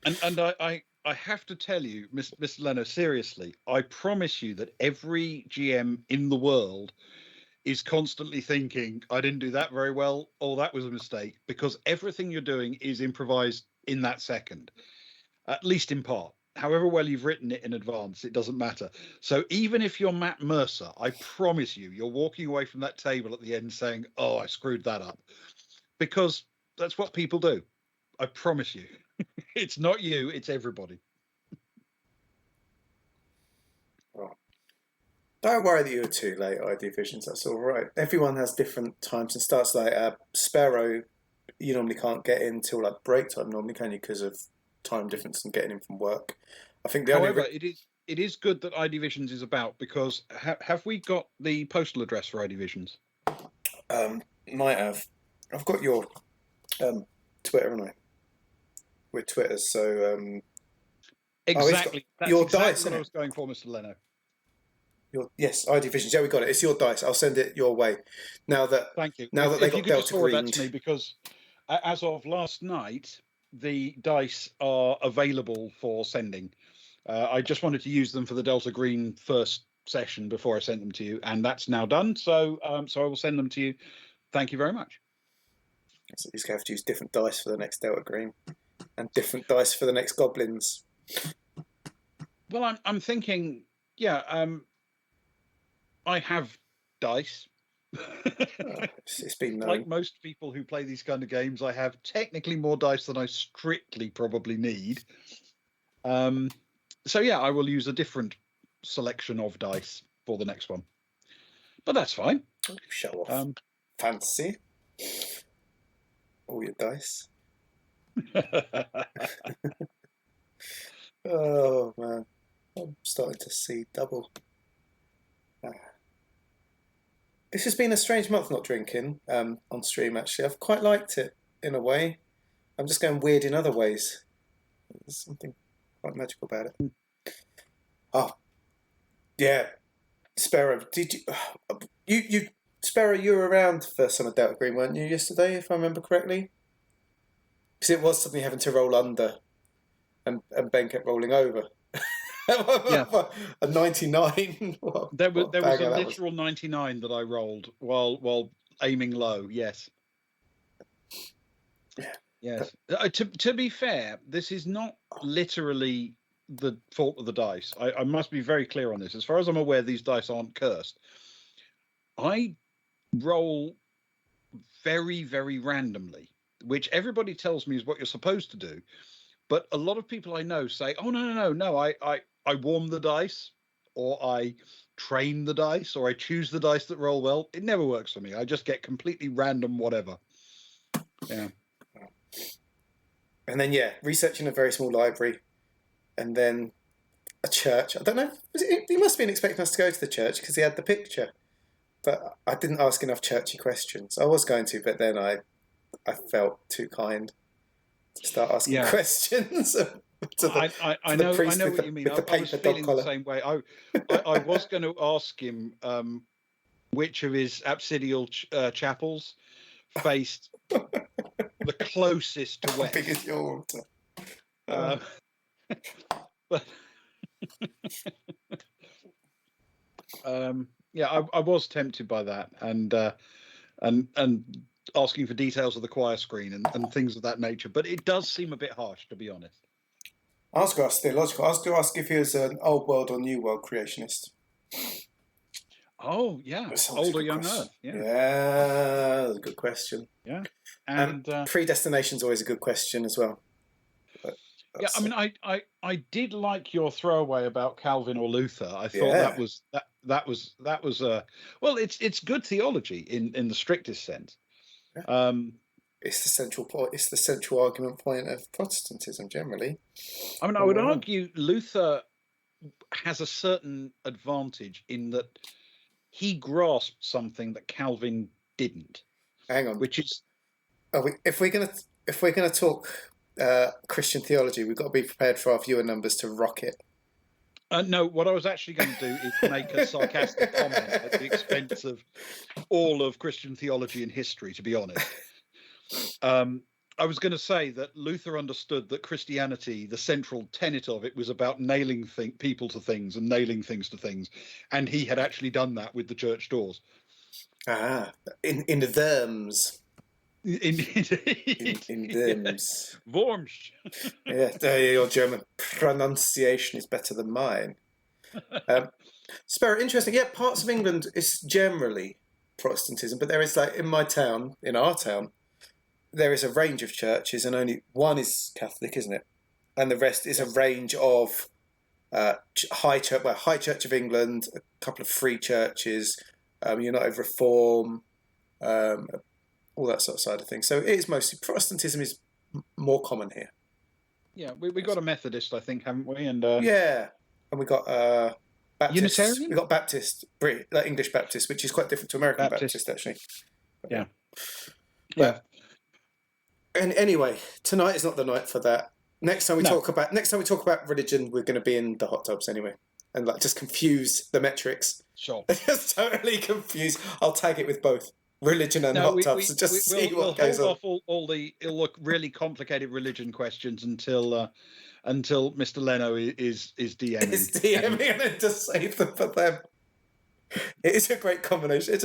And I have to tell you, Mr. Leno, seriously, I promise you that every GM in the world is constantly thinking, I didn't do that very well, or that was a mistake, because everything you're doing is improvised in that second, at least in part. However well you've written it in advance, it doesn't matter. So even if you're Matt Mercer, I promise you, you're walking away from that table at the end saying, oh, I screwed that up. Because that's what people do. I promise you. It's not you, it's everybody. Don't worry that you were too late, ID Visions. That's all right. Everyone has different times and starts. Like Sparrow, you normally can't get in till like break time. Normally, can you? Because of time difference and getting in from work. I think the However, only it is good that ID Visions is about, because have we got the postal address for ID Visions? Might have. I've got your Twitter, haven't I? With Twitter, so Exactly. That's your exactly dice, what I innit? was going for, Mr. Leno. Yes, ID Visions. Yeah, we got it. It's your dice. I'll send it your way. Now that Thank you. Now that they if you got could just Delta forward that greened. to me, because as of last night, the dice are available for sending. I just wanted to use them for the Delta Green first session before I sent them to you, and that's now done. So, so I will send them to you. Thank you very much. So he's going to have to use different dice for the next Delta Green, and different dice for the next Goblins. Well, I'm thinking, yeah. I have dice. It's been known. Like most people who play these kind of games, I have technically more dice than I strictly probably need. So yeah, I will use a different selection of dice for the next one. But that's fine. Show off. Fancy. All your dice. Oh man, I'm starting to see double. This has been a strange month not drinking on stream, actually. I've quite liked it in a way. I'm just going weird in other ways. There's something quite magical about it. Oh, yeah. Sparrow, did you Sparrow, you were around for some of Delta Green, weren't you, yesterday, if I remember correctly? Because it was suddenly having to roll under and Ben kept rolling over. Yeah. A 99. There was a that literal 99 that I rolled while aiming low. Yes. Yes. To be fair, this is not literally the fault of the dice. I must be very clear on this. As far as I'm aware, these dice aren't cursed. I roll very, very randomly, which everybody tells me is what you're supposed to do. But a lot of people I know say, oh, no, I warm the dice, or I train the dice, or I choose the dice that roll well. It never works for me. I just get completely random whatever. Yeah. And then, researching a very small library, and then a church. I don't know. He must have been expecting us to go to the church because he had the picture. But I didn't ask enough churchy questions. I was going to, but then I felt too kind to start asking questions. I know what you mean. I was feeling the same way. I was going to ask him which of his apsidial chapels faced the closest to How west. big is your altar? But yeah, I was tempted by that, and asking for details of the choir screen and things of that nature. But it does seem a bit harsh, to be honest. I was going to ask theological. I was going to ask if he was an old world or new world creationist. Oh yeah, That's always a older good young question. Earth. Yeah, that's a good question. yeah, And and predestination's always a good question as well. yeah, I mean, I did like your throwaway about Calvin or Luther. I thought Yeah. that was well, it's good theology in the strictest sense. Yeah. It's the central point. It's the central argument point of Protestantism generally. I mean, I would argue Luther has a certain advantage in that he grasped something that Calvin didn't. Hang on. Which is, if we're gonna talk Christian theology, we've got to be prepared for our viewer numbers to rocket. no, what I was actually going to do is make a sarcastic comment at the expense of all of Christian theology and history, to be honest. I was going to say that Luther understood that Christianity, the central tenet of it, was about nailing people to things and nailing things to things. And he had actually done that with the church doors. Ah, in the terms. In terms. Worms. Yeah, your German pronunciation is better than mine. Very interesting. Yeah, parts of England is generally Protestantism, but there is, like, in our town, there is a range of churches, and only one is Catholic, isn't it? And the rest is a range of High Church of England, a couple of free churches, United Reform, all that sort of side of things. So it is mostly Protestantism is more common here. Yeah, we got a Methodist, I think, haven't we? And yeah, and we got Baptist. Unitarian? We got Baptist, like English Baptist, which is quite different to American Baptist actually. Yeah. But, and anyway, tonight is not the night for that. Next time we talk about religion, we're going to be in the hot tubs anyway, and like just confuse the metrics. Sure. Just totally confuse. I'll tag it with both religion and hot tubs, and just see what goes on. We'll hold off all the really complicated religion questions until Mr. Leno is DMing. Is DMing and then just save them for them. It is a great combination.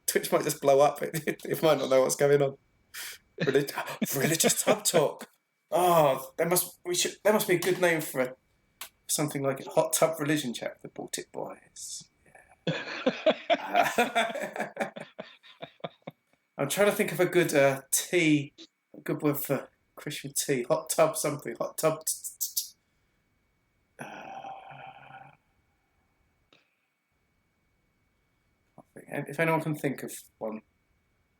Twitch might just blow up. It might not know what's going on. Religious tub talk. Oh, there must be a good name for something like a hot tub religion chat. The Baltic Boys. Yeah. I'm trying to think of a good tea, a good word for Christian tea. Hot tub something. Hot tub. If anyone can think of one,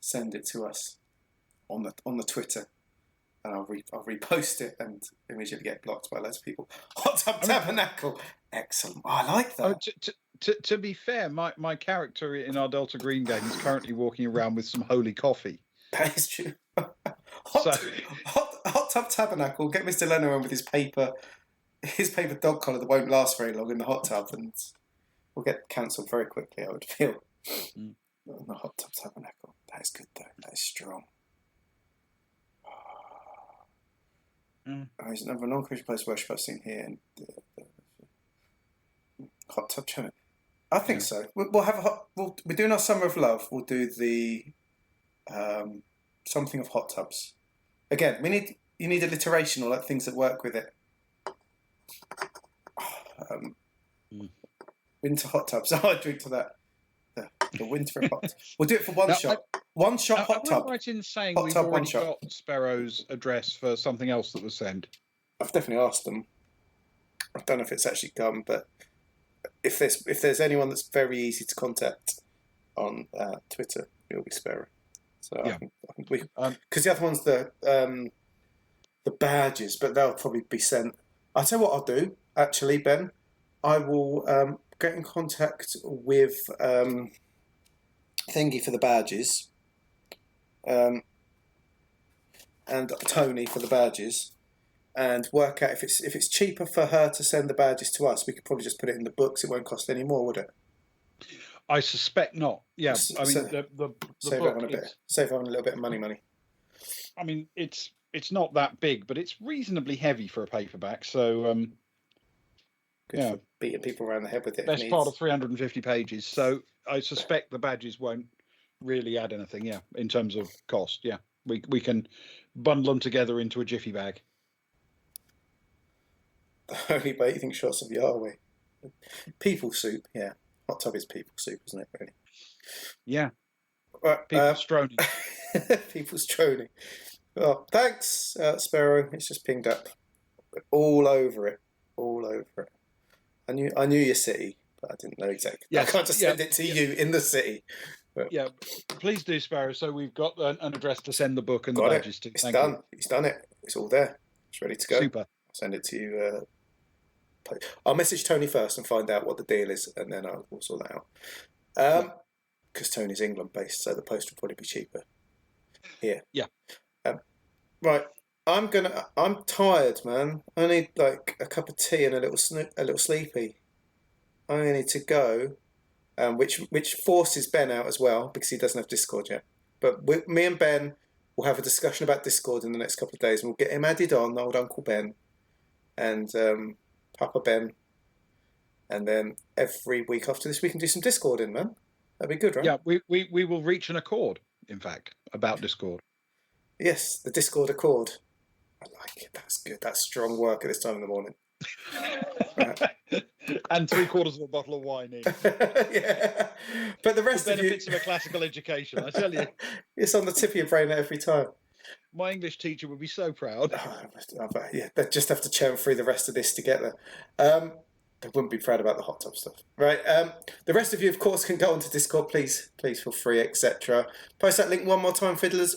send it to us on the Twitter, and I'll repost it and immediately get blocked by loads of people. Hot Tub Tabernacle, excellent. Oh, I like that. To be fair, my character in our Delta Green game is currently walking around with some holy coffee. That is true. Hot Tub Tabernacle. Get Mr. Leno on with his paper dog collar that won't last very long in the hot tub, and we'll get cancelled very quickly, I would feel. The Hot Tub Tabernacle. That is good, though. That is strong. There's another non-Christian place of worship I've seen here. And Hot Tub Channel. I think so. We'll have we're doing our Summer of Love. We'll do the something of hot tubs. Again, you need alliteration or like things that work with it. Winter hot tubs. Oh, I drink to that. The winter of hot. We'll do it for one shot. One shot hot tub. I'm right in saying hot we've tub, already got Sparrow's address for something else that was sent. I've definitely asked them. I don't know if it's actually come, but if there's anyone that's very easy to contact on Twitter, it'll be Sparrow. So yeah. I think we, because the other one's the badges, but they'll probably be sent. I'll tell you what I'll do. Actually, Ben, I will get in contact with Thingy for the badges, and Tony for the badges, and work out if it's cheaper for her to send the badges to us. We could probably just put it in the books. It won't cost any more, would it? I suspect not. Yeah, I mean So- the Save book. everyone a bit. Save everyone a little bit of money. I mean, it's not that big, but it's reasonably heavy for a paperback. So Good yeah, for beating people around the head with it. best part of 350 pages. So I suspect the badges won't really add anything. Yeah, in terms of cost. Yeah, we can bundle them together into a jiffy bag. Only bathing shots of Yahweh. People soup, yeah. Hot tub is people soup, isn't it, really? Yeah, Right, people stroning. people's droning. Oh, thanks, Sparrow. It's just pinged up. All over it. I knew your city, but I didn't know exactly. Yes, I can't just send it to you in the city. But Yeah, please do, Sparrow. So we've got an address to send the book and the got badges it. to. It's Thank done. you. He's done it. It's all there. It's ready to go. Super. I'll send it to you. I'll message Tony first and find out what the deal is, and then we'll sort that out. Because Tony's England based, so the post will probably be cheaper here. Yeah. Right. I'm tired, man. I need like a cup of tea and a little sleepy. I need to go, which forces Ben out as well because he doesn't have Discord yet. But me and Ben will have a discussion about Discord in the next couple of days, and we'll get him added on, old Uncle Ben, and Papa Ben, and then every week after this we can do some Discording, man. That'd be good, right? Yeah, we will reach an accord, in fact, about Discord. Yes, the Discord Accord. I like it. That's good. That's strong work at this time in the morning. And 3/4 of a bottle of wine in. Yeah. But the rest The of you... benefits of a classical education, I tell you. It's on the tip of your brain every time. My English teacher would be so proud. Yeah, they just have to churn through the rest of this to get there. They wouldn't be proud about the hot tub stuff. Right. The rest of you, of course, can go onto Discord. Please feel free, etc. Post that link one more time, Fiddles.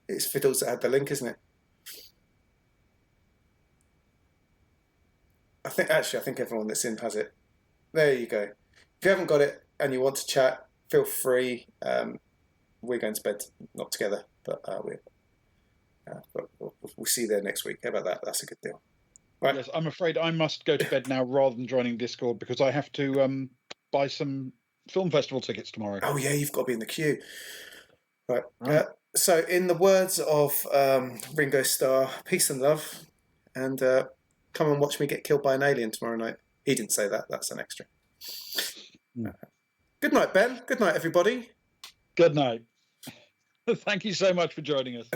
It's Fiddles that had the link, isn't it? I think everyone that's in has it. There you go. If you haven't got it and you want to chat, feel free. We're going to bed, not together, but we'll see you there next week. How about that? That's a good deal. Right. Yes, I'm afraid I must go to bed now rather than joining Discord because I have to buy some film festival tickets tomorrow. Oh yeah, you've got to be in the queue. Right. So in the words of Ringo Starr, peace and love, and come and watch me get killed by an alien tomorrow night. He didn't say that. That's an extra. Good night, Ben. Good night, everybody. Good night. Thank you so much for joining us.